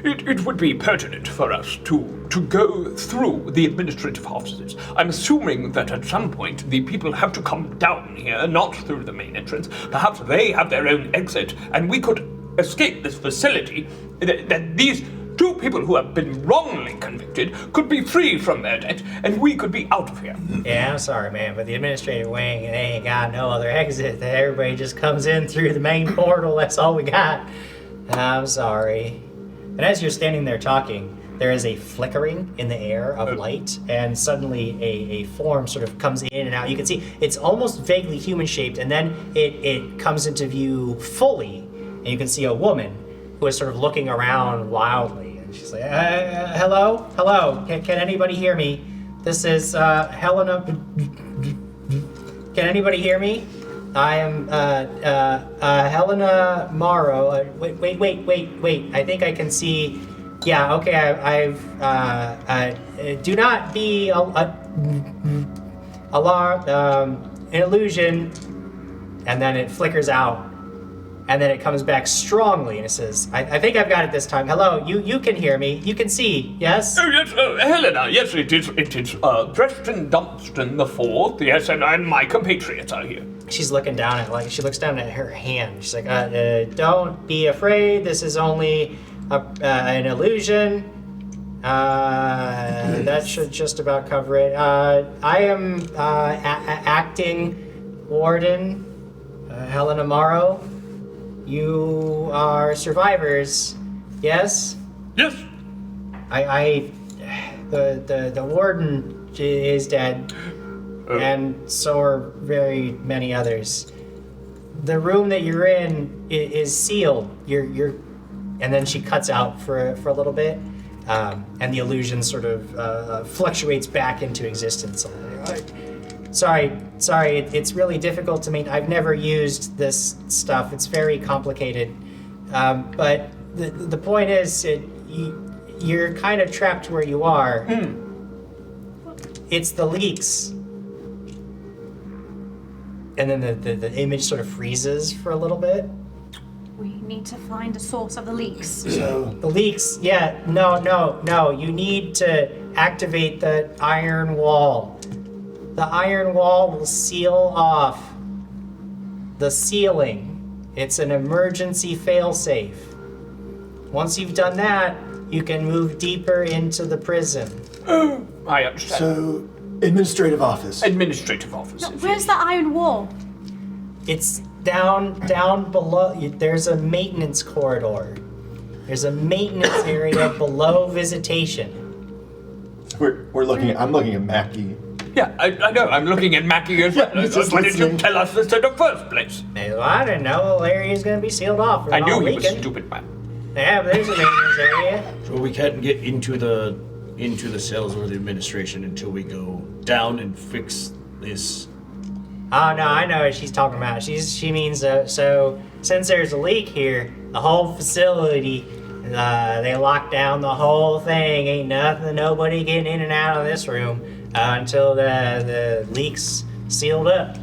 It would be pertinent for us to go through the administrative offices. I'm assuming that at some point the people have to come down here, not through the main entrance. Perhaps they have their own exit, and we could escape this facility. That these two people who have been wrongly convicted could be free from their debt, and we could be out of here. Yeah, I'm sorry, man, but the administrative wing, they ain't got no other exit. Everybody just comes in through the main portal. That's all we got. I'm sorry. And as you're standing there talking, there is a flickering in the air of light, and suddenly a form sort of comes in and out. You can see it's almost vaguely human-shaped, and then it comes into view fully, and you can see a woman who is sort of looking around wildly, and she's like, hello? Can anybody hear me? This is Helena. Can anybody hear me? I am Helena Morrow. Wait. I think I can see. Yeah, okay. I've do not be alarmed. An illusion, and then it flickers out, and then it comes back strongly, and it says, I think I've got it this time. Hello, you can hear me. You can see, yes? Oh, yes, Helena, yes, it is Preston Dunstan the Fourth, yes, and my compatriots are here. She's looking down at, she looks down at her hand. She's like, don't be afraid. This is only an illusion. That should just about cover it. I am acting warden, Helena Morrow. You are survivors, yes? Yes. The warden is dead, and so are very many others. The room that you're in is sealed. You're, and then she cuts out for a little bit. And the illusion sort of fluctuates back into existence. Sorry, it's really difficult to I've never used this stuff. It's very complicated. But the point is, you're kind of trapped where you are. It's the leaks. And then the image sort of freezes for a little bit. We need to find the source of the leaks. So the leaks, yeah, no. You need to activate the iron wall. The iron wall will seal off the ceiling. It's an emergency failsafe. Once you've done that, you can move deeper into the prison. I understand. So, administrative office. Administrative office. No, where's the iron wall? It's down below. There's a maintenance corridor. There's a maintenance area below visitation. We're looking. I'm looking at Mackie. Yeah, I know. I'm looking at Mackie as well. Why did you tell us this in the first place? Well, I didn't know the area's gonna be sealed off. I knew you were stupid, man. Yeah, but there's a maintenance area. So we can't get into the cells or the administration until we go down and fix this. Oh no, I know what she's talking about. She means so since there's a leak here, the whole facility, they lock down the whole thing. Ain't nobody getting in and out of this room until the leak's sealed up.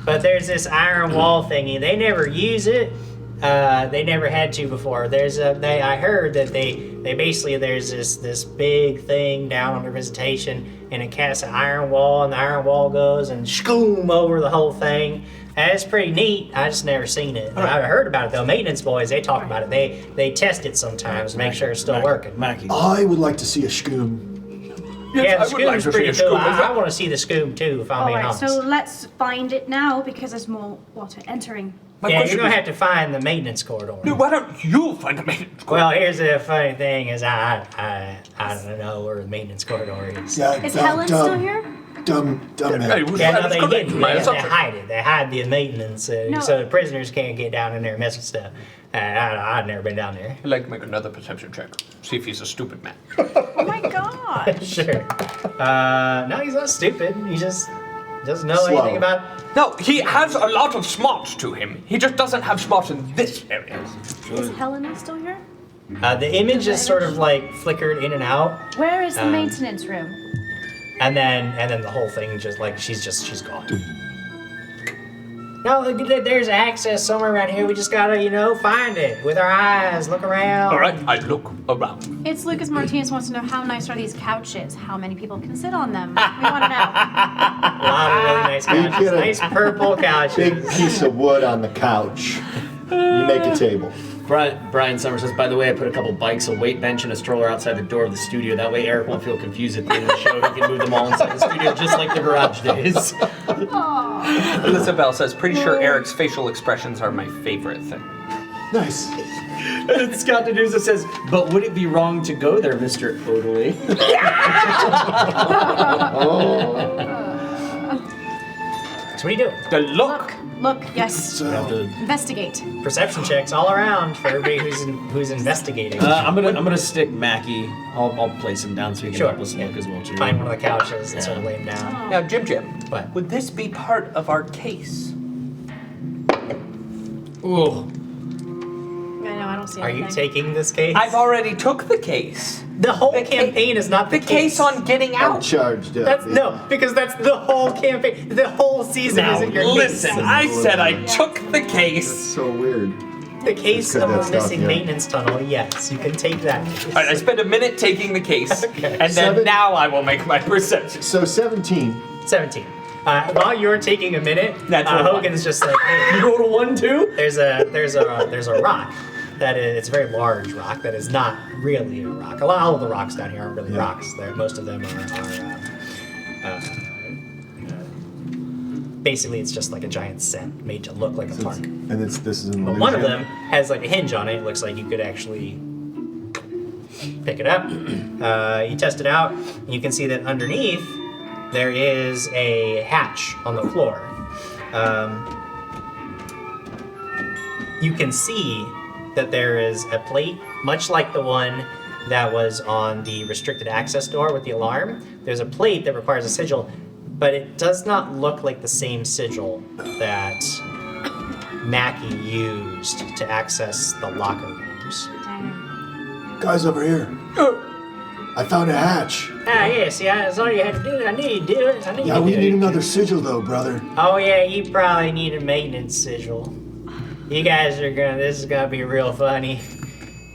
But there's this iron wall thingy. They never use it. They never had to before. I heard that they basically, there's this big thing down under visitation, and it casts an iron wall, and the iron wall goes and shkoom over the whole thing. And it's pretty neat. I just never seen it. I've heard about it though. Maintenance boys, they talk about it. They test it sometimes to make sure it's still working. Mackie. I would like to see a scoom. Yeah, the I would like scoom's to see pretty a cool. scoom as I well. want to see the scoom too, if I'm being Alright, honest. so let's find it now because there's more water entering. Yeah, you're gonna have to find the maintenance corridor. No, why don't you find the maintenance corridor? Well, here's the funny thing: is I don't know where the maintenance corridor is. Yeah, Is Helen still here? Dumb Hey, man. who's Yeah, that? no, they It's correct, didn't. man. They It's up to- hide it. They hide the maintenance, No. so the prisoners can't get down in there and mess with stuff. I've never been down there. I'd like to make another perception check. See if he's a stupid man. Oh my god. Sure. No, he's not stupid. He just doesn't know Slow. anything about. No, he has a lot of smarts to him. He just doesn't have smarts in this area. Is Helena still here? The image is sort of flickered in and out, Where is the maintenance room? and then the whole thing just she's gone. No, there's access somewhere around here. We just gotta, find it with our eyes. Look around. All right, I look around. It's Lucas Martinez wants to know how nice are these couches? How many people can sit on them? We want to know. A lot of really nice You couches. get a Nice purple couches. Big piece of wood on the couch. You make a table. Brian Summers says, by the way, I put a couple bikes, a weight bench, and a stroller outside the door of the studio. That way Eric won't feel confused at the end of the show. He can move them all inside the studio just like the garage days. Elizabeth says, pretty sure Eric's facial expressions are my favorite thing. Nice. And Scott Deduza says, but would it be wrong to go there, Mr. Odely? checks. What are you doing? The look. Look, yes. So, Investigate. Perception checks all around for everybody who's investigating. I'm gonna stick Mackie. I'll place him down so he can help us look as well too. Find one of the couches and sort of lay him down. Now, Jim, What? would this be part of our case? Ooh. I know, I don't see Are you anything. taking this case? I've already took the case. The whole campaign is not the case on getting I'm out. charged up. That's no, because that's the whole campaign. The whole season Now, isn't your listen, case. I said I took the That's case. so weird. The case That's of good, a that's tough, missing yeah. maintenance tunnel. Yes, you can take that. All right, I spent a minute taking the case, Okay. and then 7 now I will make my perception. So 17. 17. While you're taking a minute, Natural one. Hogan's just like, hey, You rolled a 1 too? there's a rock that is, it's a very large rock that is not really a rock. All of the rocks down here aren't really rocks. Most of them are basically it's just like a giant set made to look like a park. And this is an But illusion. one of them has like a hinge on it. It looks like you could actually pick it up. You test it out, and you can see that underneath there is a hatch on the floor. You can see that there is a plate, much like the one that was on the restricted access door with the alarm. There's a plate that requires a sigil, but it does not look like the same sigil that Mackie used to access the locker rooms. Guys over here. I found a hatch. Ah, yes, yeah, that's all you had to do. I knew you'd do it. I knew Yeah, you'd we do need it. another sigil though, brother. Oh, yeah, you probably need a maintenance sigil. You guys are this is gonna be real funny.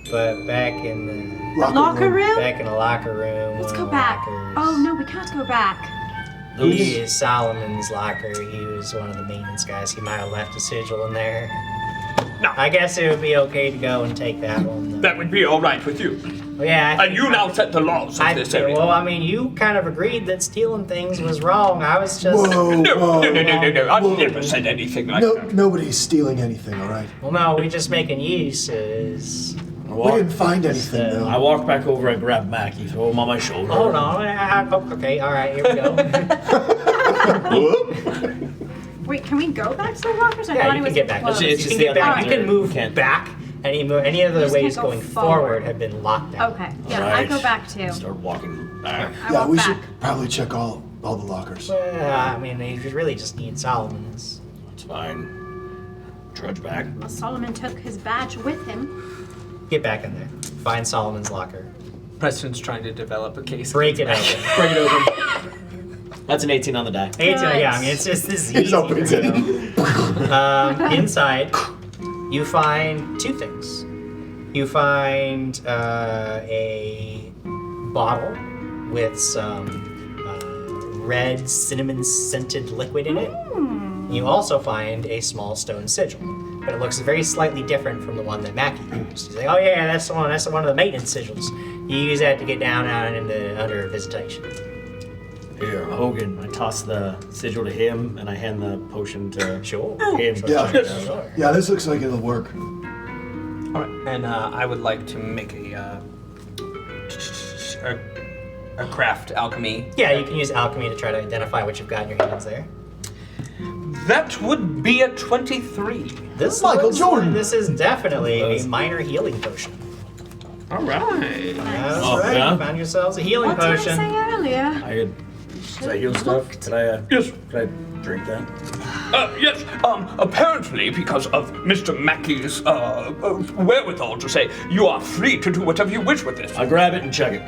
But back in the Locker room? back in the locker room. Let's one go of the back. lockers, Oh no, we can't go back. He is Solomon's locker. He was one of the maintenance guys. He might have left a sigil in there. No. I guess it would be okay to go and take that one. Though. That would be all right with you. Well, yeah, And you now set the laws of this area. well, I mean, you kind of agreed that stealing things was wrong. I was just. Whoa, No, whoa. no. I've Whoa. never said anything like No, that. nobody's stealing anything, all right? Well, no, we're just making uses. We didn't find anything though. I walked back over and grabbed Mackie, throw him on my shoulder. Hold on. Okay, all right, here we go. Wait, can we go back to the lockers? I Yeah, thought you it can was get back. closed. It's You just can the get other back. way. You can move Can't. back. Any other just ways can't go going forward. forward have been locked out. Okay, yeah, I Alright. go back too. Start walking back. I Yeah, walk we back. should probably check all the lockers. I mean, you really just need Solomon's. It's fine. Trudge back. Well, Solomon took his badge with him. Get back in there. Find Solomon's locker. Preston's trying to develop a case. Break it open. Break it open. That's an 18 on the die. 18, yeah, I mean, it's just this He's easy. opens it. Inside, you find two things. You find a bottle with some red cinnamon scented liquid in it. You also find a small stone sigil, but it looks very slightly different from the one that Mackie used. He's like, oh yeah, that's the one. That's one of the maintenance sigils. You use that to get down out into under visitation. Here, Hogan. I toss the sigil to him, and I hand the potion to Sure. him. Yeah. Yeah, this looks like it'll work. All right, and I would like to make a craft alchemy. Yeah, you can use alchemy to try to identify what you've got in your hands there. That would be a 23. This Michael looks Jordan. like this is definitely a minor healing potion. All right. That's Oh, right. yeah? You found yourselves a healing What did I potion. say earlier? I could. Does that heal stuff? Could I? Yes. Could I drink that? Yes, apparently because of Mr. Mackey's wherewithal to say, you are free to do whatever you wish with this. I grab it and check it.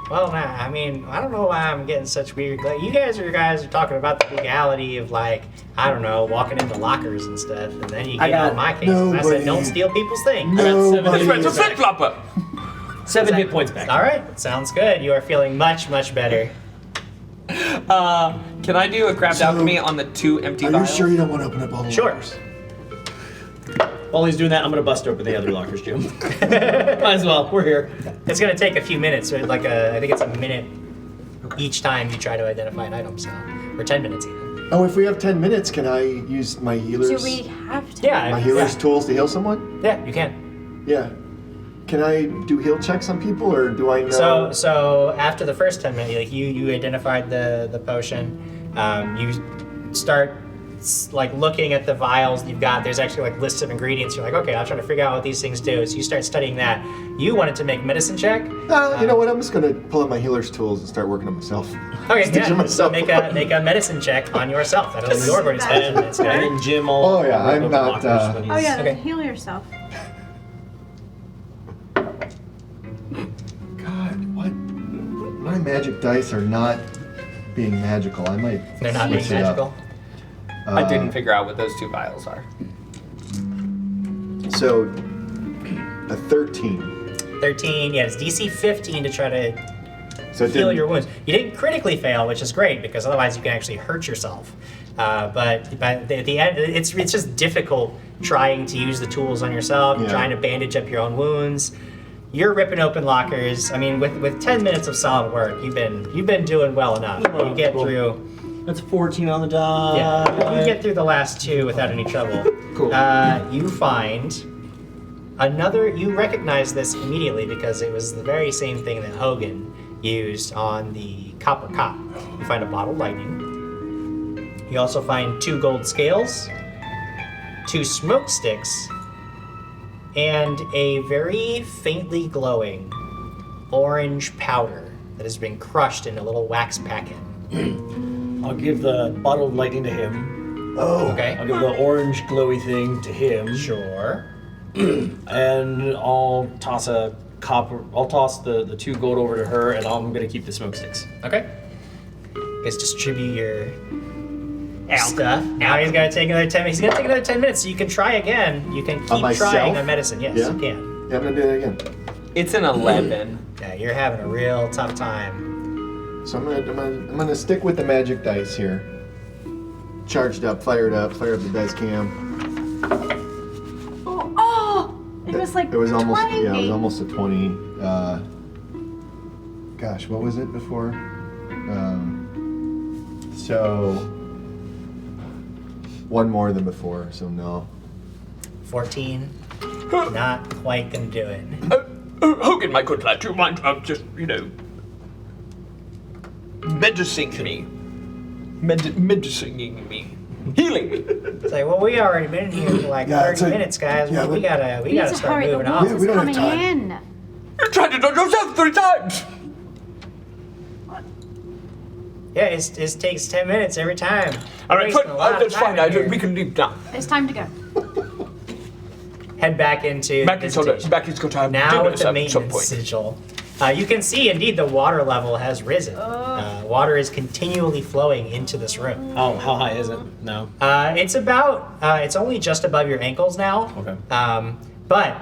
Well, nah, I mean, I don't know why I'm getting such weird. Like, you guys are talking about the legality of, like, I don't know, walking into lockers and stuff, and then you I get got on my case. And I said, nobody- don't steal people's things. Nobody. It's a flip-flopper. 7 hit points back. All right, sounds good. You are feeling much, much better. Can I do a craft So, alchemy on the 2 empty Are you vials? sure you don't want to open up all the Sure. lockers? While he's doing that, I'm gonna bust open the other lockers, Jim. Might as well. We're here. It's gonna take a few minutes. So I think it's a minute each time you try to identify an item, so or 10 minutes even. Oh, if we have 10 minutes, can I use my healer's Do we have to? Yeah, my healer's tools to heal someone? yeah, you can. Yeah. Can I do heal checks on people, or do I know? So after the first 10 minutes, like you identified the potion. You start like looking at the vials you've got. There's actually like lists of ingredients. You're like, okay, I'll try to figure out what these things do. So you start studying that. You wanted to make medicine check. You know what? I'm just gonna pull out my healer's tools and start working on myself. Okay, Stitching yeah. So myself. make a medicine check on yourself. I don't know if you're going to spend 10 minutes. And then Jim will. Oh, yeah, I'm open not, lockers when Oh he's- yeah, Okay. heal yourself. God, what? My magic dice are not being magical. I might. They're not being switch it up. magical. I didn't figure out what those 2 vials are. So, a 13. 13. Yeah, it's DC 15 to try to So it heal didn't- your wounds. You didn't critically fail, which is great because otherwise you can actually hurt yourself. But at the end, it's just difficult trying to use the tools on yourself, Yeah. trying to bandage up your own wounds. You're ripping open lockers. I mean, with 10 minutes of solid work, you've been doing well enough. You get through. That's 14 on the die. Yeah, you get through the last 2 without any trouble. Cool. You find another. You recognize this immediately because it was the very same thing that Hogan used on the copper cop. You find a bottle of lightning. You also find 2 gold scales, 2 smoke sticks, and a very faintly glowing orange powder that has been crushed in a little wax packet. I'll give the bottle of lightning to him. Oh. Okay. I'll give the orange glowy thing to him. Sure. And I'll toss a copper. I'll toss the 2 gold over to her, and I'm gonna keep the smoke sticks. Okay. You guys distribute your stuff. Now he's gonna take another 10 minutes. He's gonna take another 10 minutes, so you can try again. You can keep myself? trying on medicine. Yes, Yeah? you can. Yeah, I'm gonna do that again. It's an 11. Yeah, you're having a real tough time. So I'm gonna stick with the magic dice here. Charged up, fire up the dice cam. Oh, it was like It was almost 20. yeah, it was almost a 20. Gosh, what was it before? So one more than before, so no. 14. Not quite gonna do it. Hogan, my good lad, do you mind just, medicining me? Medicining me. Healing me. It's like, well, we already been here for like Yeah, 30 it's like- minutes, guys. yeah, we gotta We need to start hurry. The moving wolf on. is we don't have coming time. in. You tried to do it yourself 3 times. Yeah, it takes 10 minutes every time. All right, Wasting a lot of that's time fine. in here. We can leave now. It's time to go. Head back into Mackie's visitation. got to have Now dinner with the at some maintenance point. sigil, you can see indeed the water level has risen. Water is continually flowing into this room. Oh, how high is it? No. It's about, it's only just above your ankles now. Okay. But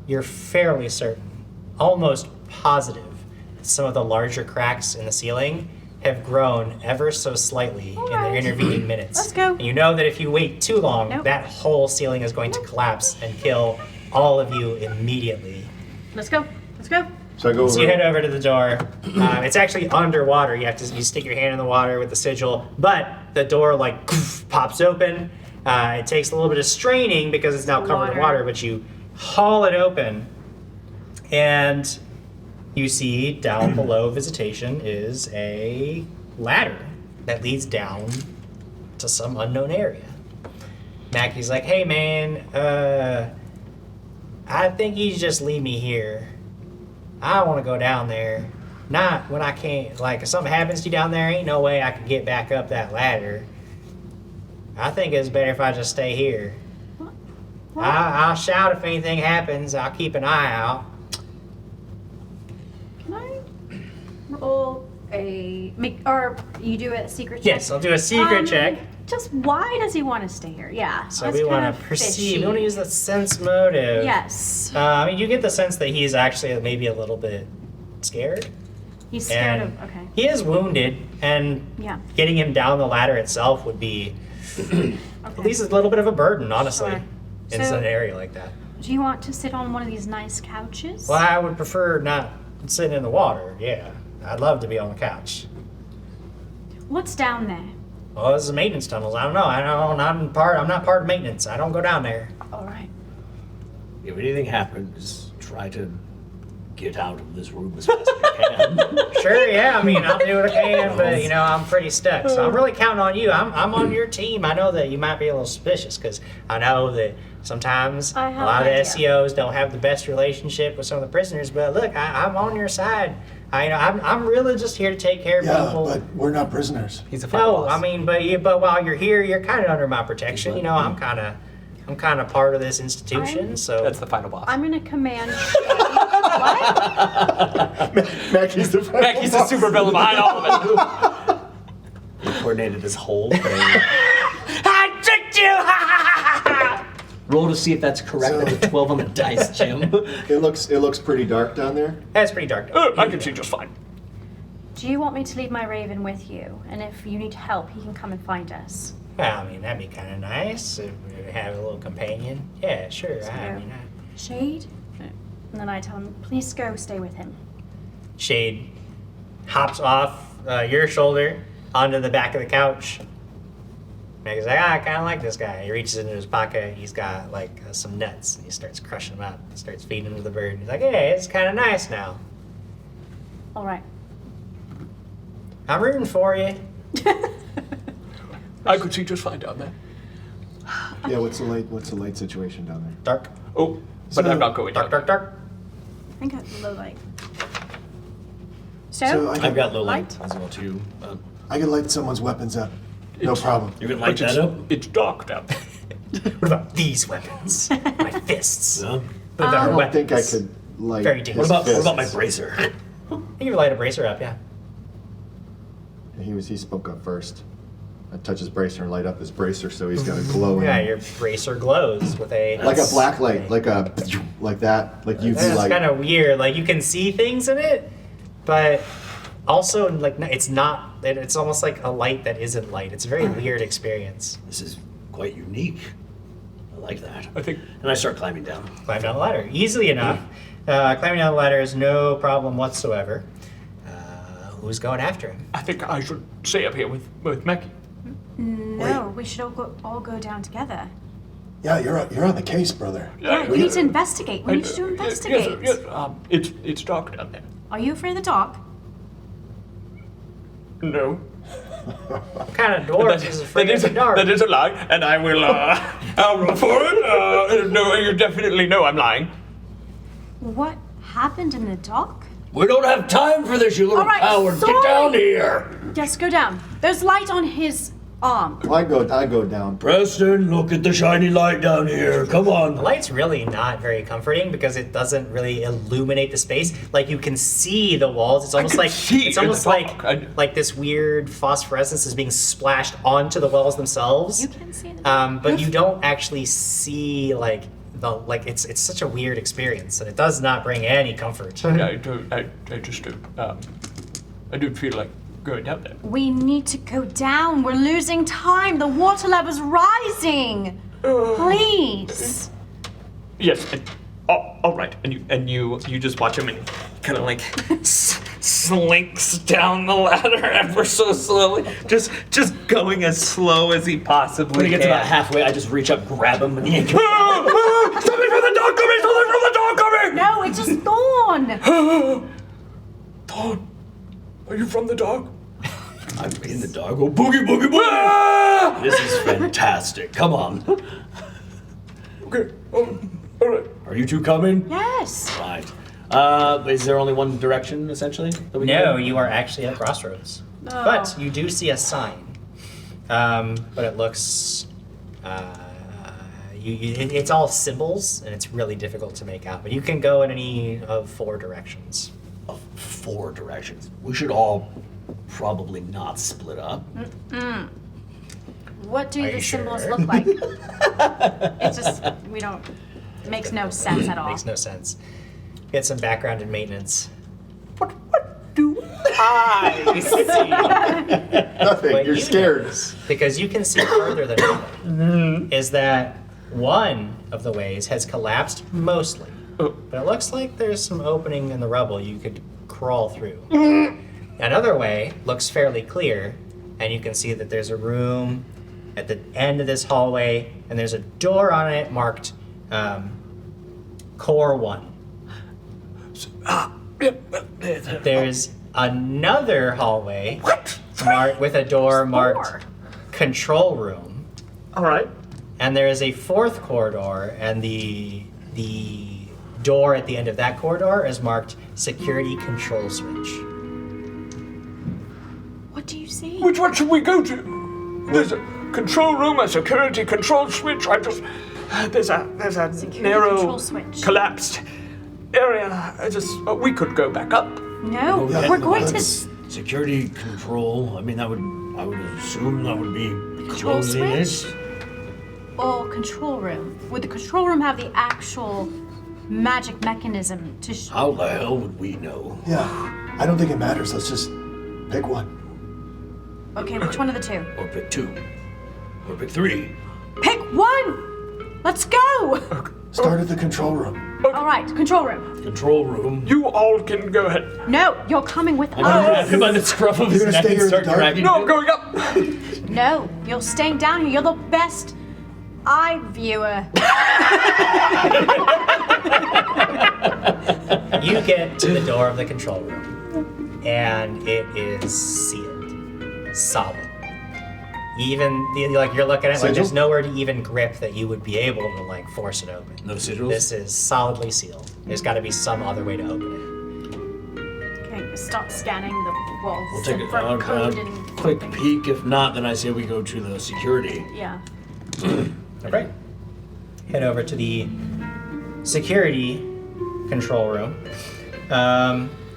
you're fairly certain, almost positive, that some of the larger cracks in the ceiling have grown ever so slightly in the Alright. intervening minutes. Let's go. And you know that if you wait too long, Nope. that whole ceiling is going to collapse and kill all of you immediately. Let's go. Let's go. So I go So you head over. over to the door. It's actually underwater. You stick your hand in the water with the sigil, but the door like pops open. It takes a little bit of straining because it's now covered in water, but you haul it open, and you see down below visitation is a ladder that leads down to some unknown area. Mackie's like, hey man, I think you should just leave me here. I want to go down there. Not when I can't, like, if something happens to you down there, ain't no way I could get back up that ladder. I think it's better if I just stay here. I'll shout if anything happens. I'll keep an eye out. Can I roll or you do a secret check? Yes, I'll do a secret check. Just why does he want to stay here? Yeah. So that's we want kinda to perceive. fishy. We want to use the sense motive. Yes. I mean, you get the sense that he's actually maybe a little bit scared. He's scared And of. Okay. He is wounded, and Yeah. getting him down the ladder itself would be at least a little bit of a burden, honestly, Sure. in So- an area like that. Do you want to sit on one of these nice couches? Well, I would prefer not sitting in the water. Yeah, I'd love to be on the couch. What's down there? Well, this is maintenance tunnels. I don't know. I'm not part of maintenance. I don't go down there. All right. If anything happens, try to get out of this room as fast as you can. Sure, yeah. I mean, I'll do what I can, but I'm pretty stuck. So I'm really counting on you. I'm on your team. I know that you might be a little suspicious because I know that sometimes a I have lot of an the idea. SEOs don't have the best relationship with some of the prisoners. But look, I'm on your side. I'm really just here to take care of Yeah, people. but we're not prisoners. He's a final No, boss. I mean, but while you're here, you're kind of under my protection. I'm kind of part of this institution. So That's the final boss. I'm gonna command. Mackey's the Becky's the super villain behind all of it. You coordinated this whole thing. I tricked you. Roll to see if that's correct. That's a 12 on the dice, Jim. It looks pretty dark down there. That's pretty dark. I can see just fine. Do you want me to leave my raven with you? And if you need help, he can come and find us. Well, I mean, that'd be kind of nice if we have a little companion. Yeah, sure. Shade? And then I tell him, please go stay with him. Shade hops off your shoulder onto the back of the couch. Meg's like, I kind of like this guy. He reaches into his pocket. He's got like some nuts. And he starts crushing them up. Starts feeding them to the bird. He's like, hey, it's kind of nice now. All right. I'm rooting for you. I could see just fine down there. Yeah, what's the light situation down there? Dark. Oh, but I'm not going down. Dark. I think it's low light. So So, I've got low light? light as well, too. I can light someone's weapons up. No problem. You can light But that up? it's dark down there. What about these weapons? My fists. Yeah. But they're I don't think I weapons. could light. Very his dangerous. What about my fists. bracer? You can light a bracer up, yeah. He spoke up first. I touch his bracer and light up his bracer, so he's got a glowing. Yeah, your bracer glows with a like a black light, like that, like UV That's light. kind of weird. Like you can see things in it, but also like it's not. It's almost like a light that isn't light. It's a very weird experience. This is quite unique. I like that. I think. And I start climbing down. Climb down the ladder easily enough. Climbing down the ladder is no problem whatsoever. Who's going after him? I think I should stay up here with Mackie. No, we should all go down together. Yeah, you're on the case, brother. Yeah, we need to investigate. We need to investigate. Yes, it's dark down there. Are you afraid of the dark? No. What kind of dwarf is afraid of the dark? That is a lie, and I will, I'll roll for it. No, you definitely know I'm lying. What happened in the dark? We don't have time for this, you little All right, coward. sorry. Get down here. Yes, go down. There's light on his arm. I go down. Preston, look at the shiny light down here. Come on. The light's really not very comforting because it doesn't really illuminate the space. Like you can see the walls. It's almost like it's almost like this weird phosphorescence is being splashed onto the walls themselves. You can see it. But you don't actually see it's such a weird experience, and it does not bring any comfort. I just do. I do feel like going down there. We need to go down. We're losing time. The water level's rising. Please. Yes. All right. And you just watch him and kind of like slinks down the ladder ever so slowly, just going as slow as he possibly When he can. gets about halfway, I just reach up, grab him, and yank him. Something from the dog coming! Something from the dog coming! No, it's just Thorn. Thorn, are you from the dog? I'm in the dog. Oh, boogie, boogie, boogie! This is fantastic. Come on. Okay. All right. Are you two coming? Yes. Right. Is there only one direction, essentially? That we can No, go? you are actually at a crossroads. No. But you do see a sign. But it looks. It's all symbols, and it's really difficult to make out. But you can go in any of 4 directions. Of 4 directions. We should all probably not split up. What do Are the you symbols sure? look like? It's just we don't. It makes no sense at all. Makes no sense. Get some background in maintenance. I see. Nothing. What You're you scared. notice, because you can see further than another, is that one of the ways has collapsed mostly. But it looks like there's some opening in the rubble you could crawl through. Another way looks fairly clear, and you can see that there's a room at the end of this hallway, and there's a door on it marked Core 1. There's another hallway with a door marked control room. All right. And there is a fourth corridor, and the door at the end of that corridor is marked security control switch. What do you see? Which one should we go to? There's a control room, a security control switch. There's a narrow control switch. collapsed area. We could go back up. No, Yeah, we're going to let's- Security control. I mean, I would assume that would be Control closeliness. switch? Control room. Would the control room have the actual magic mechanism to How the hell would we know? Yeah, I don't think it matters. Let's just pick one. Okay, which one of the two? Or pick 2. Or pick 3. Pick one! Let's go! Start at the control room. All right, control room. Control room. You all can go ahead. No, you're coming with I'm gonna grab us. him by the scruff of his You're gonna neck stay and here in start the dark? dragging No, him. I'm going up. No, you're staying down here. You're the best eye viewer. You get to the door of the control room, and it is sealed, solid. Even you're looking at it, like there's nowhere to even grip that you would be able to like force it open. No sigils? This is solidly sealed. There's got to be some other way to open Okay, start scanning the walls. We'll take for a code and quick peek. If not, then I say we go to the security. yeah. it. Okay. Head over to the security control room.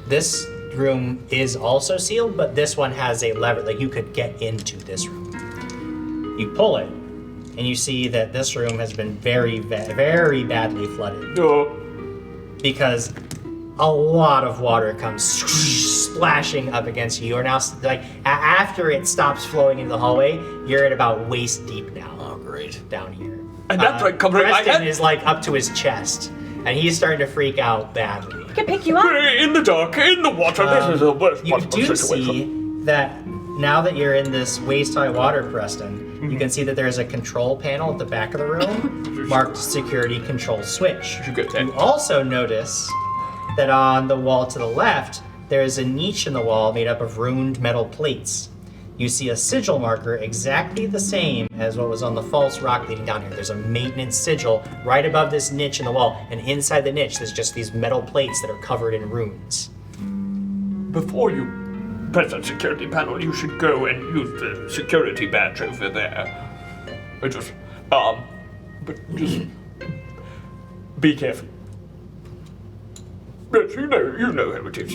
This room is also sealed, but this one has a lever. Like you could get into this room. You pull it, and you see that this room has been very badly flooded. Because a lot of water comes splashing up against you. You're now, after it stops flowing into the hallway, you're at about waist deep now. Oh, great. Down here. And that's like covering my Preston head. is up to his chest, and he's starting to freak out badly. We can pick you up. In the dark, in the water. This is the worst You possible do situation. see that now that you're in this waist-high water, Preston, you can see that there's a control panel at the back of the room marked security control switch. You also notice that on the wall to the left, there is a niche in the wall made up of ruined metal plates. You see a sigil marker exactly the same as what was on the false rock leading down here. There's a maintenance sigil right above this niche in the wall, and inside the niche, there's just these metal plates that are covered in runes. Before you press that security panel, you should go and use the security badge over there. But just be careful. Yes, you know how it is.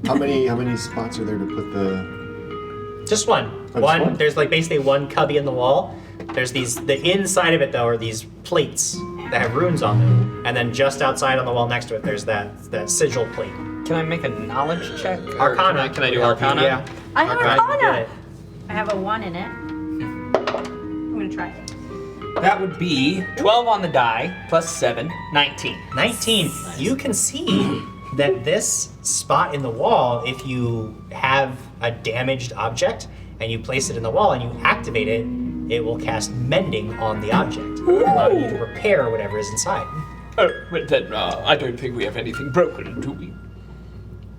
How many spots are there to put the? Just one. Oh, just one? There's basically one cubby in the wall. There's the inside of it though are these plates that have runes on them, and then just outside on the wall next to it, there's that sigil plate. Can I make a knowledge check? Or Arcana. Can I do Arcana? Yeah. I have Arcana, you get Arcana. it. I have a 1 in it. I'm gonna try it. That would be 12 on the die, plus 7, 19. 19. You can see that this spot in the wall, if you have a damaged object and you place it in the wall and you activate it, it will cast mending on the object, allowing you to repair whatever is inside. Oh, but then I don't think we have anything broken, do we?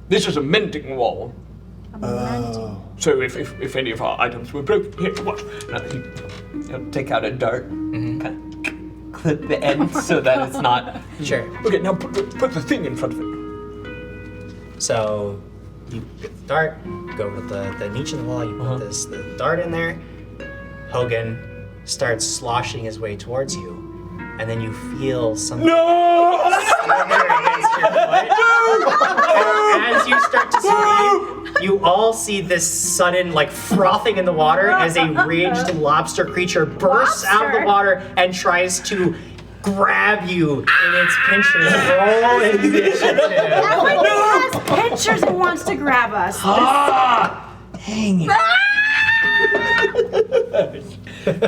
This is a mending wall. So if any of our items were broken, here, watch. Now, He'll take out a dart, kind of clip the end so that it's not. Sure. Okay, now put the thing in front of it. So you get the dart, go with the niche in the wall, you put the dart in there. Hogan starts sloshing his way towards you, and then you feel something against your foot. As you start to swim, you all see this sudden frothing in the water as a ridged lobster creature bursts out of the water and tries to grab you in its pinchers. Roll initiative. Everyone has pinchers and wants to grab us. Dang it.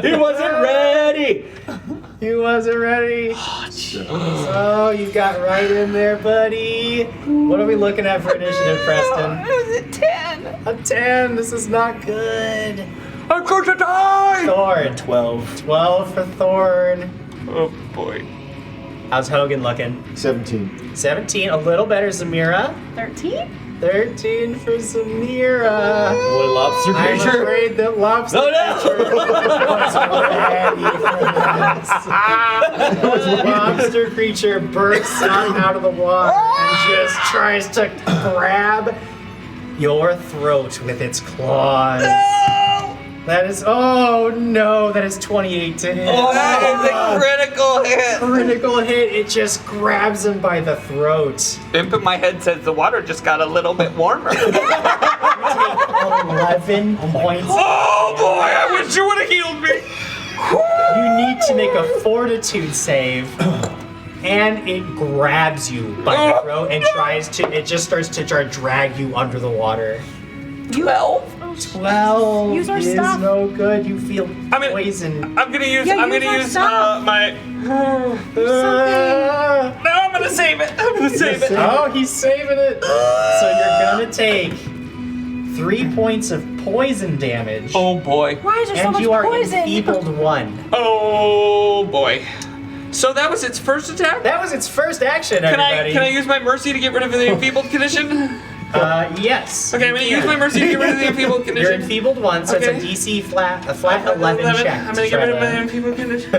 He wasn't ready. He wasn't ready. Oh, you got right in there, buddy. What are we looking at for initiative, Preston? It was a 10. A 10. This is not good. I'm going to die! Thorn. 12. 12 for Thorn. Oh boy. How's Hogan looking? 17. 17, a little better, Zamira. 13? 13 for Zamira. Boy, lobster I'm creature. afraid that lobster lobster creature bursts out of the water and just tries to grab your throat with its claws. That is, oh no, that is 28 to hit. Oh, that is a critical hit. Critical hit, it just grabs him by the throat. Imp in my head says the water just got a little bit warmer. 11 points. Oh boy, I wish you would have healed me. You need to make a fortitude save. And it grabs you by the throat and it just starts to try to drag you under the water. 12. 12 Use our is stuff. no good. You feel poison. I'm gonna use Yeah, I'm use gonna our use stuff. my No, I'm gonna save it. I'm gonna save it. Oh, he's saving it. So you're gonna take 3 points of poison damage. Oh boy. Why is there so And much you are poison? enfeebled 1. Oh boy. So that was its first attack? That was its first action, Can everybody. I use my mercy to get rid of the enfeebled condition? Yes. Okay, I'm gonna use my mercy to get rid of the enfeebled condition. You're enfeebled 1, so Okay. it's a DC flat 11 check. I'm gonna get rid of my enfeebled condition.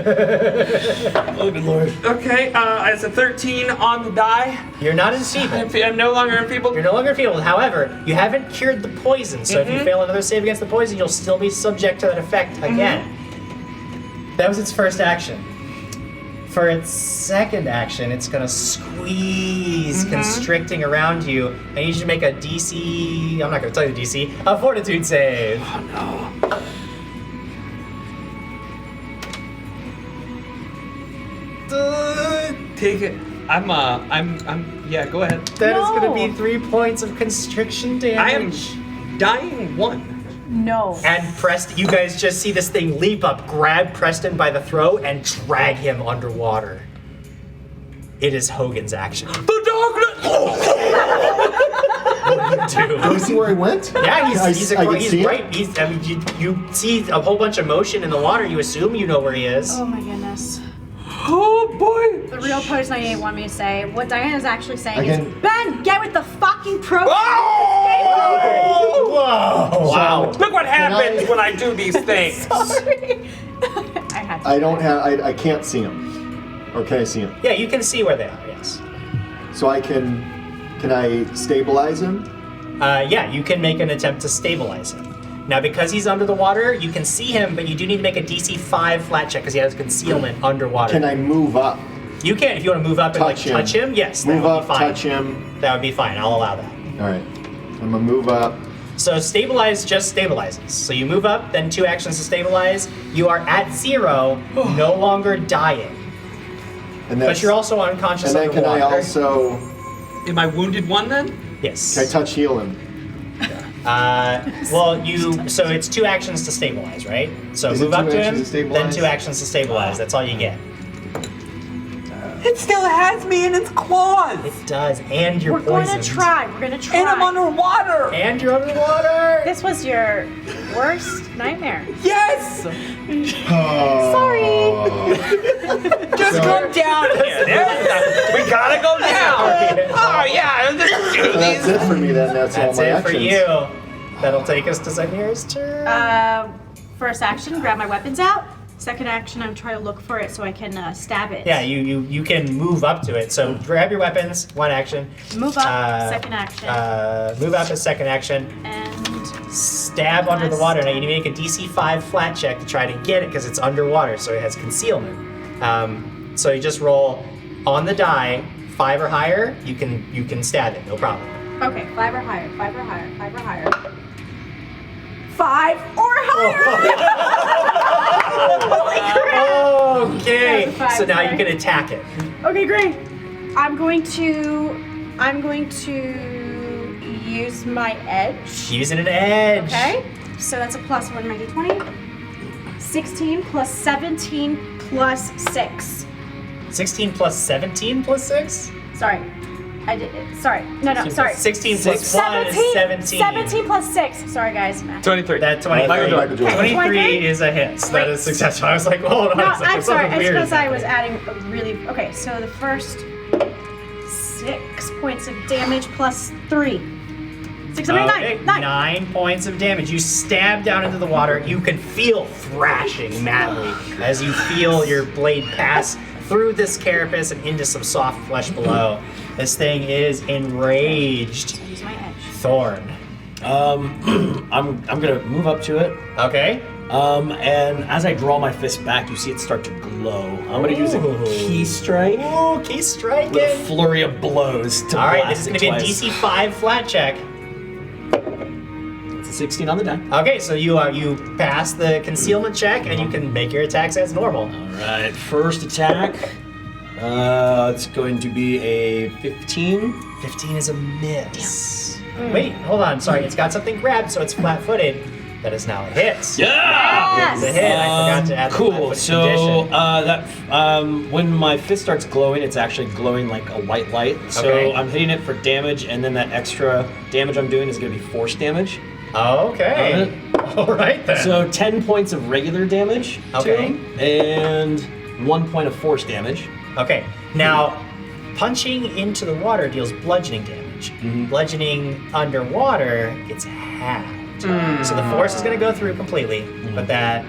Oh, good lord. Okay, it's a 13 on the die. You're not enfeebled. I'm no longer enfeebled. You're no longer enfeebled. However, you haven't cured the poison, so if you fail another save against the poison, you'll still be subject to that effect again. That was its first action. For its second action, it's gonna squeeze, constricting around you. I need you to make a DC. I'm not gonna tell you the DC. A fortitude save. Oh no. Take it. Yeah, go ahead. That is gonna No. be 3 points of constriction I am damage. dying 1. No. And Preston, you guys just see this thing leap up, grab Preston by the throat, and drag him underwater. It is Hogan's action. The darkness! What do you do? Do you see where he went? Yeah, I he's can see him? right. I mean, you see a whole bunch of motion in the water. You assume you know where he is. Oh my goodness. Oh boy! The real Post 98 want me to say, what Diana's actually saying Again. is, Ben, get with the fucking program! Oh! Whoa! Wow! Look what happens when I do these things. Sorry. I had to. I don't have. I can't see him. Or can I see him? Yeah, you can see where they are. Yes. So I can. Can I stabilize him? Yeah, you can make an attempt to stabilize him. Now, because he's under the water, you can see him, but you do need to make a DC 5 flat check because he has concealment underwater. Can I move up? You can if you want to move up and touch him. Yes, Move that would up, be fine. touch him. That would be fine. I'll allow that. All right. I'm gonna move up. So stabilize just stabilizes. So you move up, then 2 actions to stabilize. You are at 0, no longer dying. And But you're also unconscious And then can I underwater. also? Am I wounded 1 then? Yes. Can I touch heal him? Well, so it's 2 actions to stabilize, right? So Is it move up 2 to him, actions to then stabilize? 2 actions to stabilize. That's all you get. It still has me in its claws. It does, and you're We're going poisoned. to try. We're going to try. And I'm underwater. And you're underwater. This was your worst nightmare. Yes. Sorry. Just come down here. We gotta go down. Oh yeah. Let's do So that's these. it for me then. That's all That's my it actions. for you. That'll take us to Zanier's turn. First action, grab my weapons out. Second action, I'm trying to look for it so I can stab it. Yeah, you can move up to it. So grab your weapons, 1 action. Move up, second action. Move up is second action. And Stab under the water. Now you need to make a DC 5 flat check to try to get it because it's underwater, so it has concealment. So you just roll on the die, 5 or higher. You can stab it, no problem. okay, 5 or higher, 5 or higher, 5 or higher. 5 or higher! Okay, That's a 5, so now you sorry. can attack it. Okay, great. I'm going to use my edge. Using an edge. Okay, so that's a plus 1 to my d20. 16 plus 17 plus 6. 16 plus 17 plus 6? Sorry. I did it. Sorry. No, sorry. 16 plus 1 is 17. 17 plus 6. Sorry, guys. Math. 23. That 23. Michael Jordan. 23 is a hit. So that is successful. I was like, hold on. No, a second, I'm sorry. something It's weird because is I was happening. adding a really. Okay, so the first 6 points of damage plus 3. 6, 7, 8, 9. 9 points of damage. You stab down into the water. You can feel thrashing madly as you feel your blade pass through this carapace and into some soft flesh below. This thing is enraged. Use my edge. Thorn. I'm gonna move up to it. Okay. And as I draw my fist back, you see it start to glow. I'm gonna use a key strike. Ooh, key strike With a it. flurry of blows to All right, blast this is it gonna be a twice. DC 5 flat check. It's a 16 on the die. Okay, so you pass the concealment check and you can make your attacks as normal. All right, first attack. It's going to be a 15. 15 is a miss. Wait, hold on. Sorry, it's got something grabbed, so it's flat-footed. That is now a hit. Yeah! It's a hit. I forgot to add the Cool. flat-footed So condition. when my fist starts glowing, it's actually glowing like a white light. So Okay. I'm hitting it for damage, and then that extra damage I'm doing is going to be force damage. Okay. All right then. So 10 points of regular damage. Okay. To him, and 1 point of force damage. Okay. Now, punching into the water deals bludgeoning damage. Bludgeoning underwater gets halved. So the force is going to go through completely, but that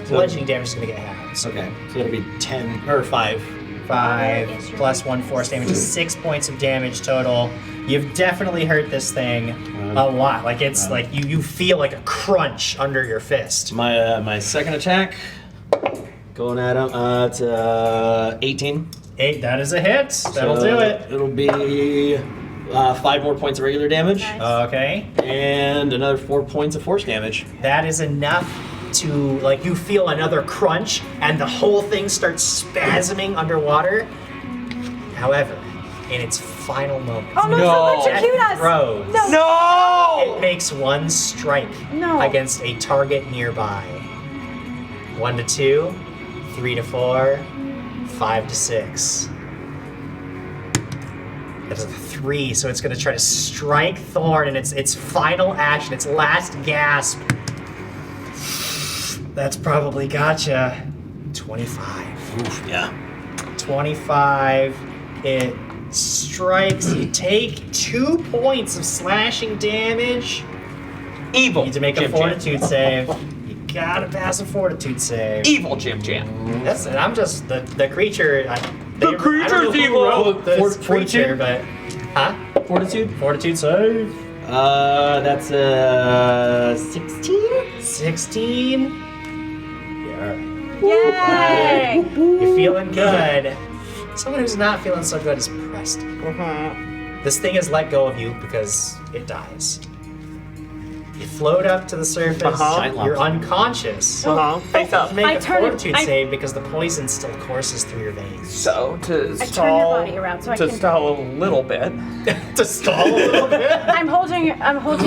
bludgeoning damage is going to get halved. Okay. So it'll be 10 or 5. 5 plus 1 force damage is 6 points of damage total. You've definitely hurt this thing a lot. Like it's like you feel like a crunch under your fist. My second attack, going at him. It's 18. 8. That is a hit. That'll do it. It'll be 5 more points of regular damage. Okay. And another 4 points of force damage. That is enough to you feel another crunch and the whole thing starts spasming underwater. However, in its final moment, Oh no, don't electrocute us! throws. No! It makes one strike against a target nearby. 1 to 2, 3 to 4, 5 to 6. That's a 3, so it's going to try to strike Thorn in its final action, its last gasp. That's probably gotcha. 25. Oof, yeah. 25. It strikes. You take 2 points of slashing damage. Evil. You need to make a Jim fortitude save. You gotta pass a fortitude save. Evil Jim Jam. That's it. I'm just the creature. The creature's evil. This creature, but Fortitude? Fortitude save. That's 16? 16. Yay! You're feeling good. Someone who's not feeling so good is pressed. This thing has let go of you because it dies. You float up to the surface. You're unconscious. Face up. Make I a turn it- fortitude I- save because the poison still courses through your veins. So to I turn your stall, body around so I to can. stall a little bit. To stall a little bit. I'm holding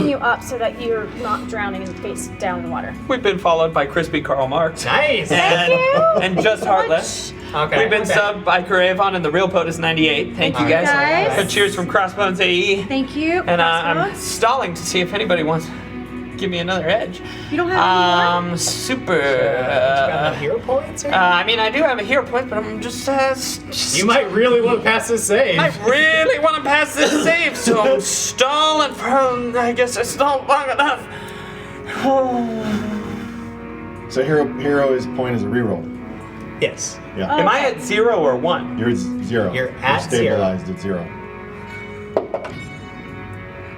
you up so that you're not drowning and face down in the water. We've been followed by Crispy Karl Marx. Nice. And, you. and Just Heartless. Okay. We've been okay. subbed by Karavon and the Real POTUS 98. Thank you you, guys. guys. And cheers from Crossbones AE. Thank you. And I'm Crossbones. stalling to see if anybody wants to give me another edge. You don't have any more? Super. You got no hero points? Or I mean, I do have a hero point, but I'm just you might really want to pass this save. I really want to pass this save, so I'm stalling for. I guess I stalled long enough. So hero's point is a reroll. Yes. Yeah. Am I at 0 or 1? You're 0. You're at stabilized at 0.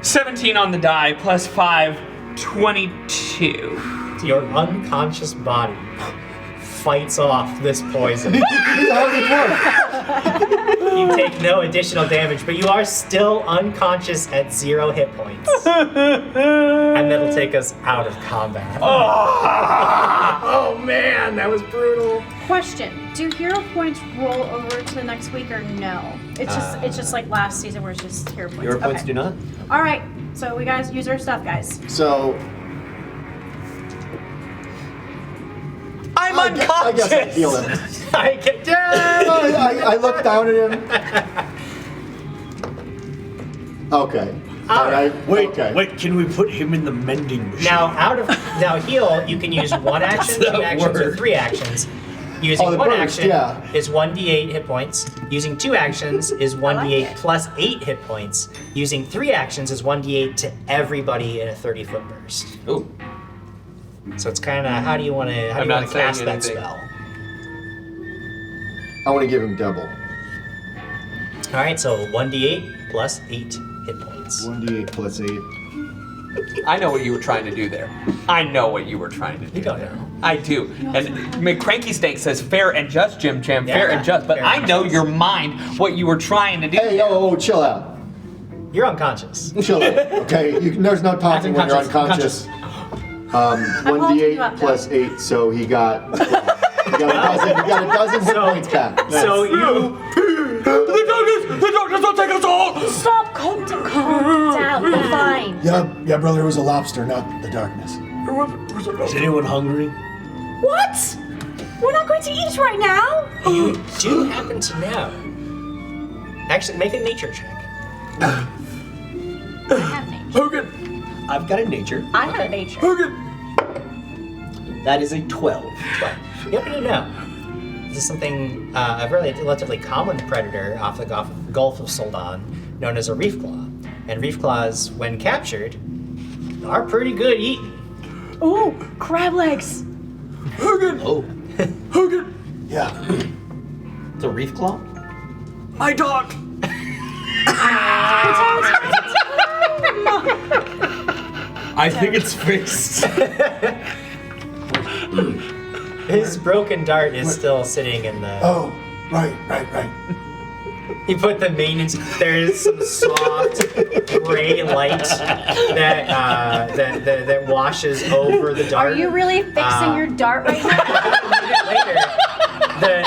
17 on the die, plus 5, 22. Your unconscious body fights off this poison. You take no additional damage, but you are still unconscious at 0 hit points. And that'll take us out of combat. Oh man, that was brutal. Question: do hero points roll over to the next week or no? It's just like last season where it's just hero points. Hero points Okay. do not? All right, so we guys use our stuff, guys. So I'm I unconscious. guess I feel it. I get I look down at him. Okay. All right. Wait, Okay. wait, can we put him in the mending machine? Now heal, you can use 1 action, 2 actions, or 3 actions. Using the 1 burst, action yeah. is 1d8 hit points. Using 2 actions is 1d8 plus 8 hit points. Using 3 actions is 1d8 to everybody in a 30-foot burst. Ooh. So it's kind of how do you want to I'm not saying cast that anything. spell? I want to give him double. All right, so 1d8 plus 8 hit points. 1d8 plus 8. I know what you were trying to do there. I know what you were trying to do. You don't there. know. I do. And McCranky Stank says fair and just, Jim Jam, fair Yeah, and just. But fair I and know just. your mind, what you were trying to do. Hey, oh, chill out. You're unconscious. Chill out. Okay, there's no talking when you're unconscious. 1d8 plus 8, so he got a dozen hit points back. So you The darkness will take us all! Stop, calm down, we're fine. Yeah, brother, it was a lobster, not the darkness. Is anyone hungry? What? We're not going to eat right now. you do happen to know. Actually, make a nature check. I have nature. Hogan! I've got a nature. I have nature. Hogan! That is a 12. You happen to know. This is something a relatively common predator off the Gulf of Soldan, known as a reef claw. And reef claws, when captured, are pretty good eating. Ooh, crab legs. Hogan! Oh. Hogan! Yeah. It's a reef claw? My dog! I think it's fixed. His broken dart is still sitting in the... Oh, right. He put the maintenance... There is some soft gray light that washes over the dart. Are you really fixing your dart right now? Later, the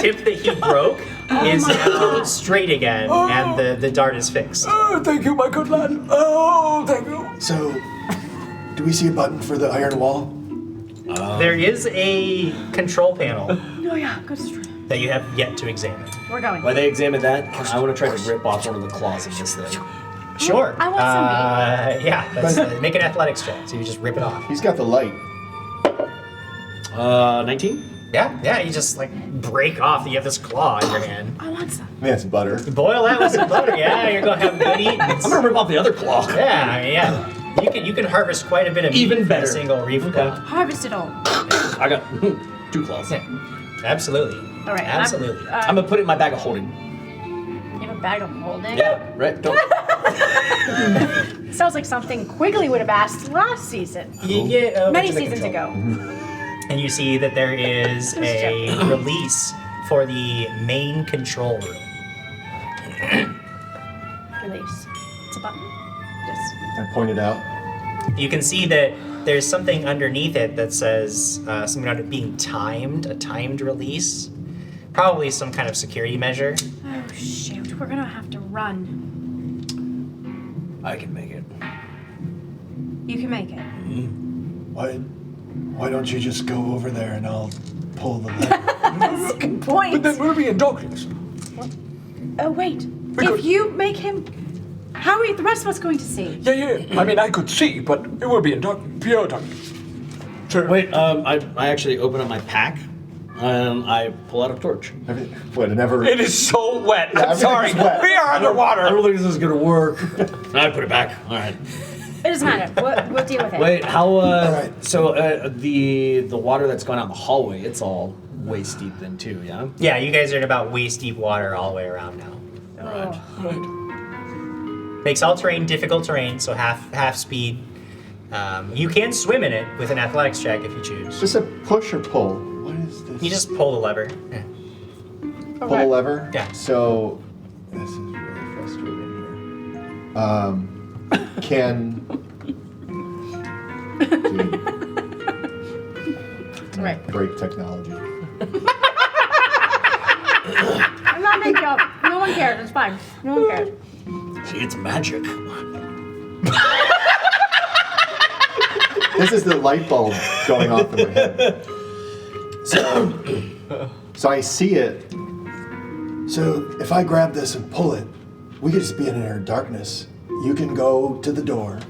tip that he broke is now straight again, and the dart is fixed. Oh, thank you, my good lad. Oh, thank you. So, do we see a button for the iron wall? There is a control panel Oh yeah, good. that you have yet to examine. We're going. While they examine that, I want to try to rip off one of the claws of this thing. Sure. I want some meat. Yeah, make an athletics check, so you just rip it off. He's got the light. 19? Yeah, you just like break off. You have this claw in your hand. I want some. Man, it's butter. Boil that with some butter. Yeah, you're gonna have a good eat. I'm gonna rip off the other claw. Yeah. You can harvest quite a bit of meat Even from better. a single reef claw. Harvest it all. I got 2 claws. Yeah, absolutely. All right. Absolutely. I'm gonna put it in my bag of holding. You have a bag of holding? Yeah, right? Don't. Sounds like something Quigley would have asked last season. You get Many seasons ago. and you see that there is a release for the main control room. Release. It's a button. Yes. I pointed out. You can see that there's something underneath it that says something about it being timed, a timed release. Probably some kind of security measure. Oh shoot, we're gonna have to run. I can make it. You can make it. Why don't you just go over there and I'll pull the lever? That's a good point. But then we'll be in darkness. Oh wait, Because- if you make him, how are the rest of us going to see? Yeah. I mean, I could see, but it will be in pure darkness. Sure. Wait, I actually open up my pack and I pull out a torch. What, never... It is so wet. I'm everything's sorry. wet. We are I underwater. don't think this is gonna work. I put it back. All right. It doesn't matter. We'll deal with it. Wait, how? right. So the water that's going out in the hallway, it's all waist deep then too, yeah. Yeah, you guys are in about waist deep water all the way around now. Oh. Makes all terrain difficult terrain, so half speed. You can swim in it with an athletics check if you choose. Just a push or pull. What is this? You just pull the lever. Yeah. pull the lever? Yeah. So, this is really frustrating here. Can... Dude, Right. break technology. I'm not making up. No one cares. It's fine. No one cares. See, it's magic. This is the light bulb going off in my head. So I see it. So if I grab this and pull it, we could just be in inner darkness You can go to the door,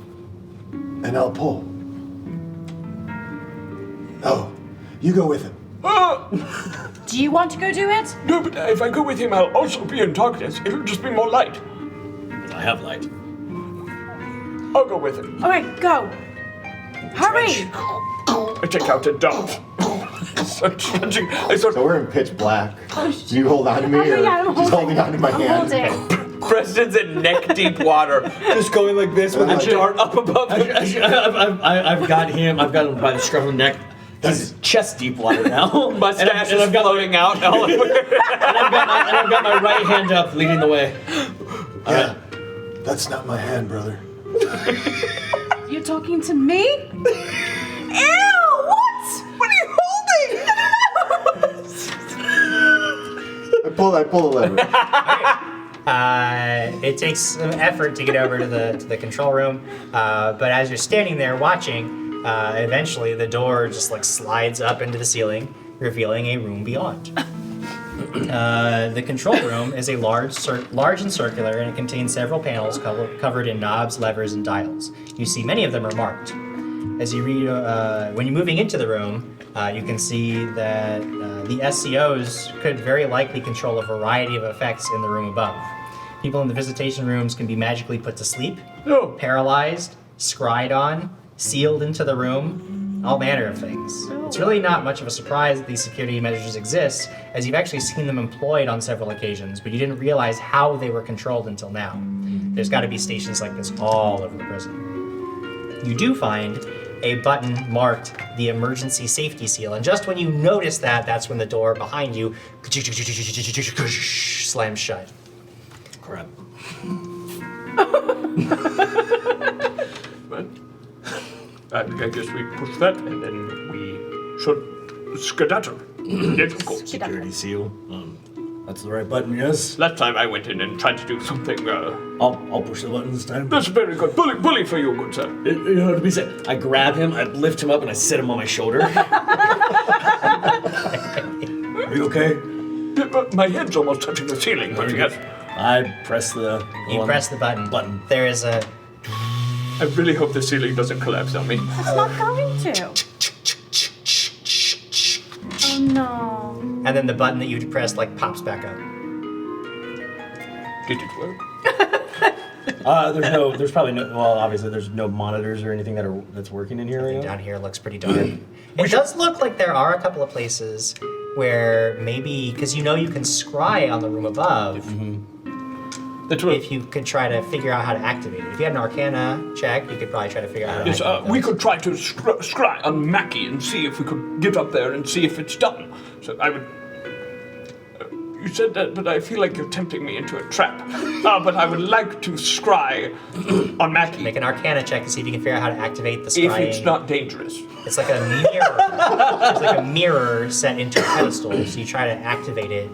and I'll pull. Oh, you go with him. Do you want to go do it? No, but if I go with him, I'll also be in darkness. It'll just be more light. I have light. I'll go with him. All right, go. Hurry! I take out a dart. So we're in pitch black. Do you hold on to me, or Yeah, I'm just holding on to my hand? holding. Preston's in neck-deep water, just going like this with a dart up above him. I've got him by the scruff of the neck. He's chest deep water now. Mustache is floating out all over. and I've got my right hand up, leading the way. Yeah, that's not my hand, brother. You're talking to me? Ew! What? What are you holding? I pull the lever. It takes some effort to get over to the control room, but as you're standing there watching, eventually the door just like slides up into the ceiling, revealing a room beyond. The control room is a large and circular, and it contains several panels covered in knobs, levers, and dials. You see many of them are marked. As you read, when you're moving into the room, you can see that the SCOs could very likely control a variety of effects in the room above. People in the visitation rooms can be magically put to sleep, paralyzed, scryed on, sealed into the room, all manner of things. It's really not much of a surprise that these security measures exist, as you've actually seen them employed on several occasions, but you didn't realize how they were controlled until now. There's got to be stations like this all over the prison. You do find a button marked the emergency safety seal, and just when you notice that, that's when the door behind you slams shut. Crap. I guess we push that, and then we should skedaddle. Yes, of course. Security seal. That's the right button, yes? Last time I went in and tried to do something, I'll push the button this time. That's very good. Bully for you, good sir. You know, to be said, I grab him, I lift him up, and I sit him on my shoulder. Are you okay? My head's almost touching the ceiling, but yes. I press the... You press the button. There is a... I really hope the ceiling doesn't collapse on me. It's not going to. Oh no. And then the button that you pressed like pops back up. Did it work? There's probably no, well, obviously there's no monitors or anything that's working in here right now. Down here looks pretty dark. It does look like there are a couple of places where maybe, because you know you can scry on the room above, if you could try to figure out how to activate it. If you had an Arcana check, you could probably try to figure out how to activate it. We could try to scry on Mackie and see if we could get up there and see if it's done. So I would... you said that, but I feel like you're tempting me into a trap. But I would like to scry on Mackie. Make an Arcana check to see if you can figure out how to activate the scrying. If it's not dangerous. It's like a mirror. There's like a mirror set into a pedestal, so you try to activate it.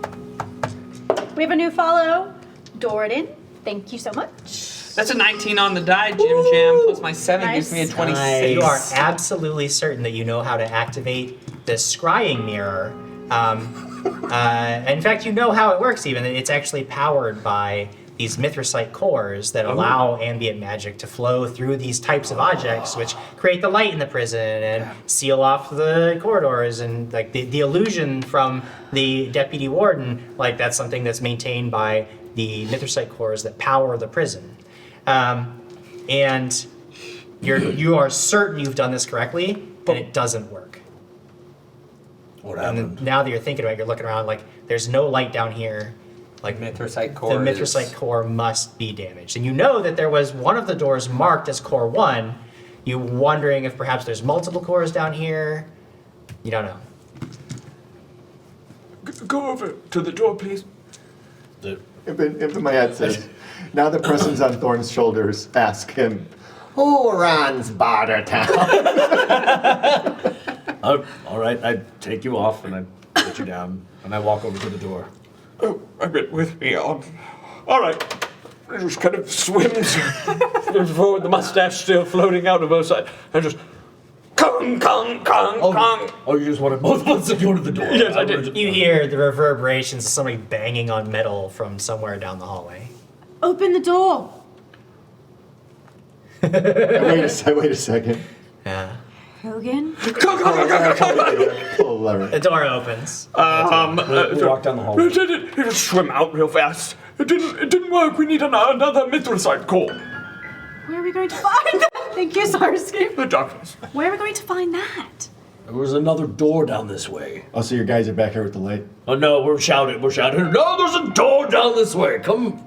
We have a new follow. Doradin, thank you so much. That's a 19 on the die, Jim Jam, plus my 7 gives me a 26. You are absolutely certain that you know how to activate the scrying mirror. In fact, you know how it works even. It's actually powered by these mithricite cores that allow ambient magic to flow through these types of objects, which create the light in the prison and seal off the corridors. And like the illusion from the deputy warden, like that's something that's maintained by the mithricite cores that power the prison. And you are certain you've done this correctly, but it doesn't work. What happened? And then now that you're thinking about it, you're looking around like there's no light down here. Like mithricite core. The mithricite core must be damaged. And you know that there was one of the doors marked as core 1. You're wondering if perhaps there's multiple cores down here. You don't know. Go over to the door, please. If my head says, now that Preston's on Thorn's shoulders, ask him, who runs Bartertown? All right, I take you off and I put you down and I walk over to the door. Oh, I bet with me on. All right. It just kind of swims forward, the mustache still floating out of both sides. And just, kong, kong, kong, kong. Oh, you just wanted both of us to go to the door. Yes, I did. You hear the reverberations of somebody banging on metal from somewhere down the hallway. Open the door. Wait a second. Yeah. Hogan? Pull the lever. The door opens. We walk down the hall. It just swim out real fast. It didn't work. We need another mithricite core. Where are we going to find that? Thank you, Starscape. The darkness. Where are we going to find that? There was another door down this way. Oh, so your guys are back here with the light? Oh no, we're shouting. No, there's a door down this way. Come.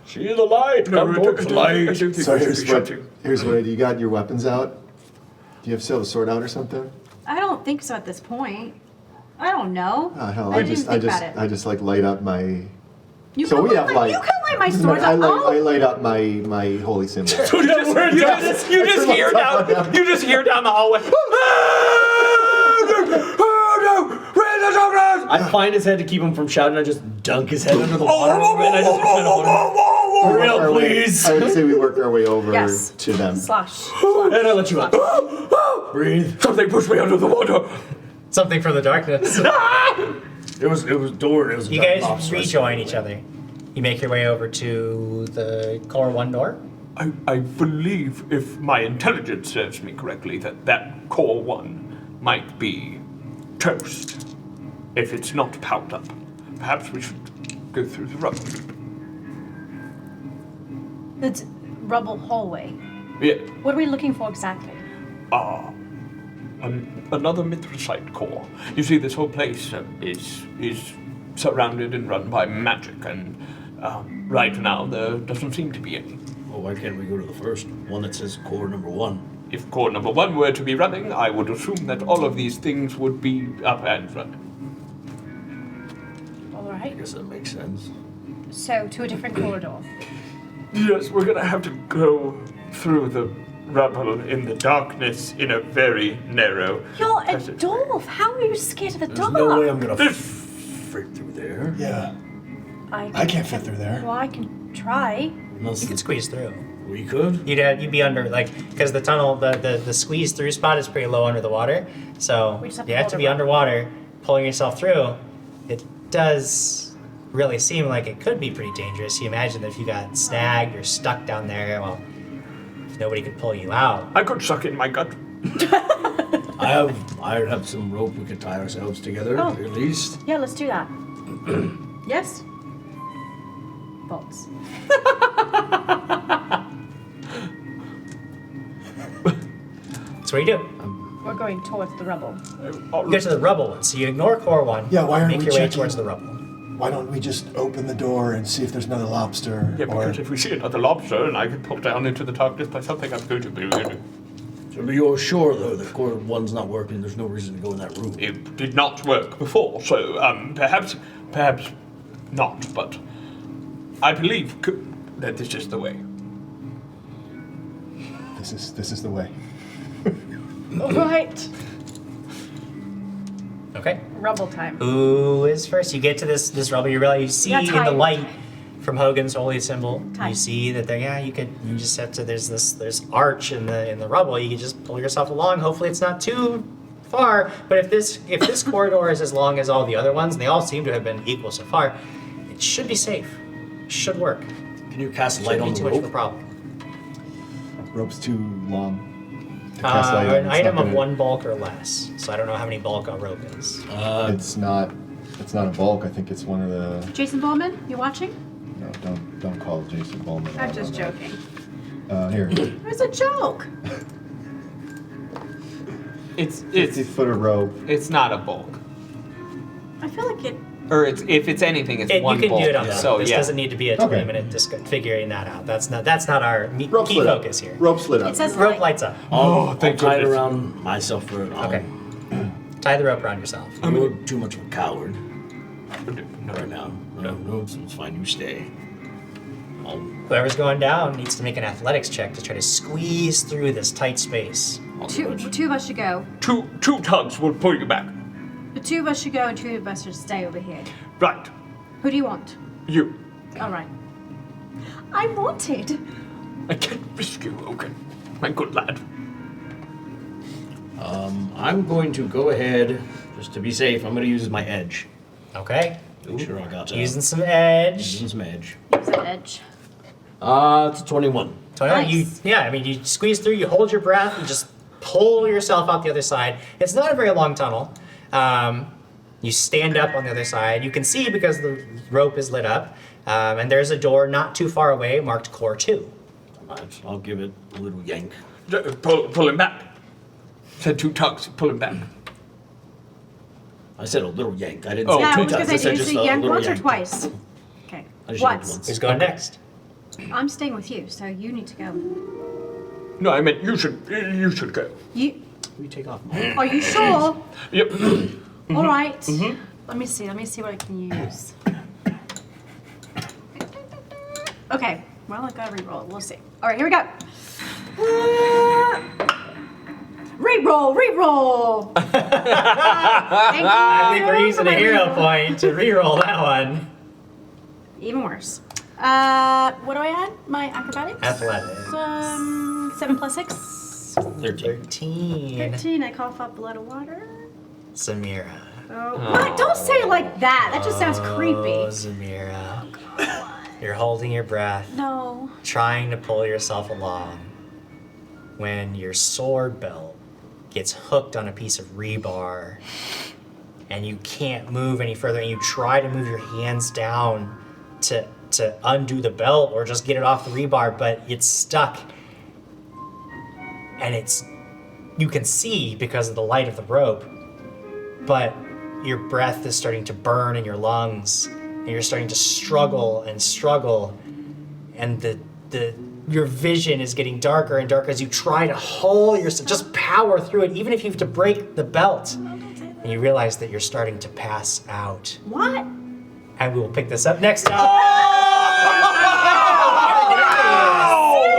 See the light. Come towards the light. So here's what I do. You got your weapons out? Do you have still the sword out or something? I don't think so at this point. I don't know. Hell, I didn't think about it. I just like light up my. You So can we have light, light. you can light my sword I up. light up my holy symbol. You just hear down the hallway. I find his head to keep him from shouting. I just dunk his head under the water. And I just kind of hurry up, please. I would say we work our way over Yes. to them. Slosh. And I let you out. Breathe. Something pushed me under the water. Something from the darkness. It was door. It was a You dark guys box, so I rejoin each other. You make your way over to the core 1 door. I believe, if my intelligence serves me correctly, that core 1 might be toast. If it's not powered up, perhaps we should go through the rubble. It's rubble hallway. Yeah. What are we looking for exactly? Another mithricite core. You see, this whole place is surrounded and run by magic, and right now there doesn't seem to be any. Well, why can't we go to the first one that says core number 1? If core number 1 were to be running, I would assume that all of these things would be up and running. All right. I guess that makes sense. So, to a different corridor. Yes, we're gonna have to go through the rubble in the darkness in a very narrow You're a passageway. dwarf. How are you scared of the There's dark? no way I'm gonna fit through there. Yeah. I can't fit through there. Well, I can try. You could squeeze through. We could. You'd be under, because the tunnel, the squeeze through spot is pretty low under the water. So We just have you to have hold to it be right. underwater, pulling yourself through. It does really seem like it could be pretty dangerous. You imagine that if you got snagged or stuck down there, well, if nobody could pull you out. I could suck in my gut. I have some rope we could tie ourselves together, Oh. at least. Yeah, let's do that. Yes? Bolts. So what do you do? We're going towards the rubble. You go to the rubble one. So you ignore core 1. Yeah, why aren't make we your way checking- towards the rubble. Why don't we just open the door and see if there's another lobster? Yeah, or because if we see another lobster and I can pull down into the darkness by something, I'm going to be able to. So you're sure, though, that core 1's not working, there's no reason to go in that room? It did not work before, so perhaps not, but I believe that this is the way. This is the way. All right. Okay. Rubble time. Who is first? You get to this rubble. You realize you see Yeah, in the tight. light from Hogan's holy symbol. Tight. You see that there. Yeah, you just have to. There's arch in the rubble. You can just pull yourself along. Hopefully, it's not too far. But if this corridor is as long as all the other ones, and they all seem to have been equal so far, it should be safe. It should work. Can you cast light on Shouldn't be the too much of a rope? problem. Rope's too long. to cast light on. An It's item not of gonna- 1 bulk or less. So I don't know how many bulk a rope is. It's not a bulk. I think it's one of the. Jason Bowman, you watching? No, don't call Jason Bowman. I'm out just on that. joking. Here. It was a joke. It's 50 foot of rope. It's not a bulk, I feel like it. or if it's anything, it's You one can bulk. do it on the So This yeah. doesn't need to be a Okay. 20-minute figuring that out. That's not our Rope key lit up. focus here. Rope slid up. It says Rope light. lights up. I'll thank tie it goodness. around myself for it. Okay. Tie the rope around yourself. You're too much of a coward No, right now. No, it's fine. You stay. Whoever's going down needs to make an athletics check to try to squeeze through this tight space. Two of us should go. Two tugs will pull you back. The 2 of us should go and 2 of us should stay over here. Right. Who do you want? You. All right. I wanted. I can't risk you, Hogan. My good lad. I'm going to go ahead, just to be safe. I'm going to use my edge. Okay. Make sure I got that. Using some edge. Using some edge. Use that edge. It's a 21. Nice. You squeeze through, you hold your breath, and just pull yourself out the other side. It's not a very long tunnel. You stand up on the other side. You can see because the rope is lit up. And there's a door not too far away marked Core 2. I'll give it a little yank. Pull him back. Said 2 tugs, pull him back. I said a little yank. I didn't Oh. say Yeah, I 2 was gonna tugs. I say, said did you just say a yank little once or yank. twice? Okay. I just yanked Once. Who's going next? I'm staying with you, so you need to go. No, I meant you should go. You We take off. are you sure? Yep. All right. Let me see what I can use. Okay. Well, I gotta re-roll. We'll see. All right, here we go. Re-roll. Thank you. I think we're using a hero point to re-roll that one. Even worse. What do I add? My acrobatics? Athletics. 7 plus 6. 13. 13. I cough up blood of water. Samira. Oh. What? Don't say it like that. That just sounds Oh, creepy. Samira. You're holding your breath, No. trying to pull yourself along, when your sword belt gets hooked on a piece of rebar, and you can't move any further, and you try to move your hands down to undo the belt or just get it off the rebar, but it's stuck. And you can see because of the light of the rope, but your breath is starting to burn in your lungs, and you're starting to struggle, and your vision is getting darker and darker as you try to haul yourself, just power through it, even if you have to break the belt. And you realize that you're starting to pass out. What? And we will pick this up next time.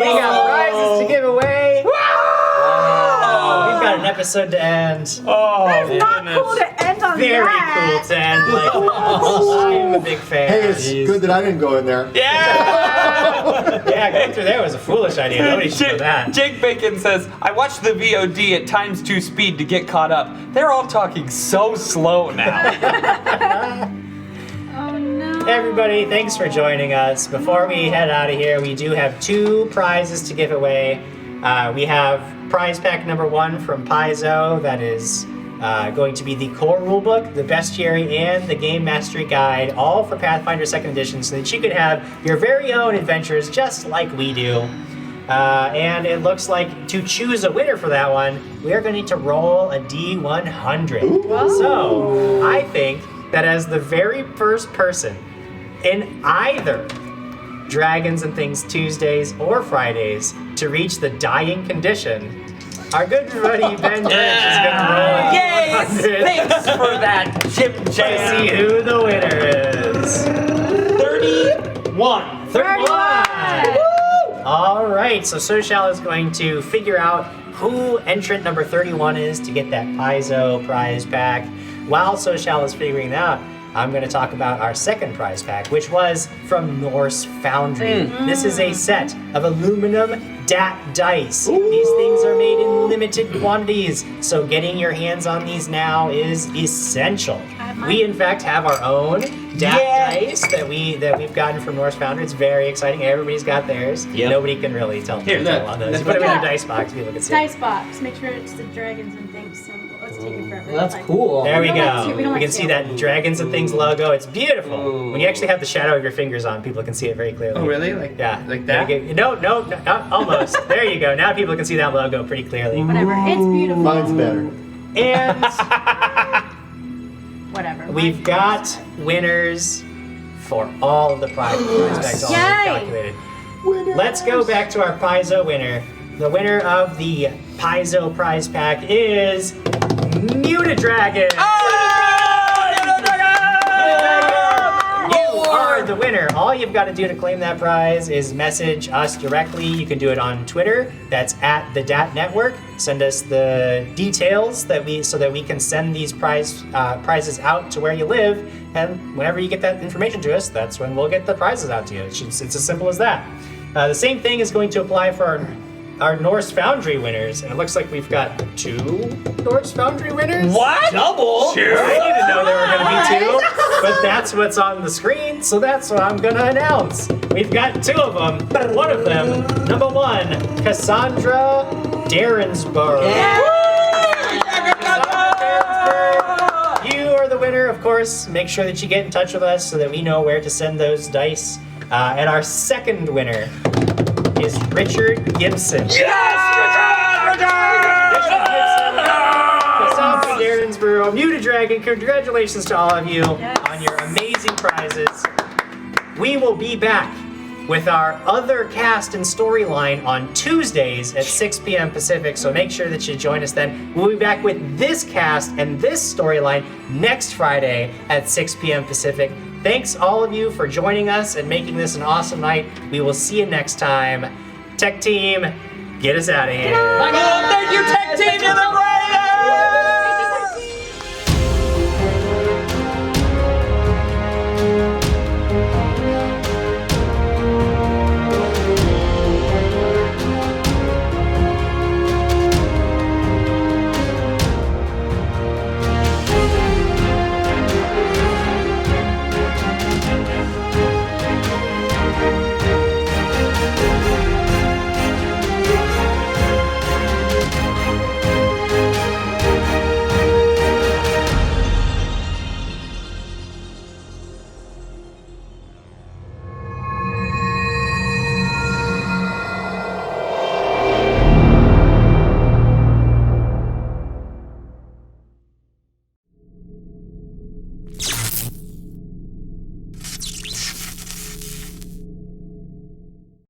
We got prizes to give away. We've got an episode to end. That is not cool to end on Very that. cool to end. Like, I'm a big fan. Hey, it's good that I didn't go in there. Yeah, going through there was a foolish idea. Nobody should do that. Jake Bacon says, I watched the VOD at times 2 speed to get caught up. They're all talking so slow now. Oh no. Everybody, thanks for joining us. Before we head out of here, we do have 2 prizes to give away. We have prize pack number 1 from Paizo. That is going to be the core rulebook, the bestiary, and the game mastery guide, all for Pathfinder 2nd Edition, so that you could have your very own adventures just like we do. And it looks like to choose a winner for that one, we are going to need to roll a D100. So I think that as the very first person in either Dragons and Things Tuesdays or Fridays to reach the dying condition, our good buddy Ben Rich is going to roll a D100. Thanks for that, Jim To Jam. see who the winner is. 31. 31! All right, so Social is going to figure out who entrant number 31 is to get that Paizo prize pack. While Social is figuring that out, I'm going to talk about our second prize pack, which was from Norse Foundry. This is a set of aluminum DaT dice. These things are made in limited quantities, so getting your hands on these now is essential. We, in fact, have our own DaT dice that we've gotten from Norse Foundry. It's very exciting. Everybody's got theirs. Yep. Nobody can really tell Here, detail look. on those. That's You put them in what- a dice box, people can see. Dice box. Make sure it's the dragons and things symbol. It's taking forever. Well, that's Like- cool. There we We don't like go. to, we don't You like can to. see that Dragons and Things logo. It's beautiful. When you actually have the shadow of your fingers on, people can see it very clearly. Oh, really? Like, Yeah. like that? No, almost. There you go. Now people can see that logo pretty clearly. Whatever. It's beautiful. Mine's better. And Whatever. we've got winners for all of the prize packs, all of them Yay! calculated. Let's go back to our Paizo winner. The winner of the Paizo prize pack is Mutadragon. You are the winner. All you've got to do to claim that prize is message us directly. You can do it on Twitter. That's at the DaT Network. Send us the details so that we can send these prizes out to where you live. And whenever you get that information to us, that's when we'll get the prizes out to you. It's as simple as that. The same thing is going to apply for our Norse Foundry winners, and it looks like we've got 2 Norse Foundry winners. What? Double? Sure. I didn't know there were going to be 2, but that's what's on the screen, so that's what I'm going to announce. We've got two of them. One of them, number one, Cassandra Derensburg. You are the winner, of course. Make sure that you get in touch with us so that we know where to send those dice. And our second winner is Richard Gibson. Cassandra Derensburg, New to Dragon. Congratulations to all of you on your amazing prizes. We will be back with our other cast and storyline on Tuesdays at 6 p.m. Pacific, so make sure that you join us then. We'll be back with this cast and this storyline next Friday at 6 p.m. Pacific. Thanks all of you for joining us and making this an awesome night. We will see you next time. Tech team, get us out of here. Thank you, Tech Team. You're the great.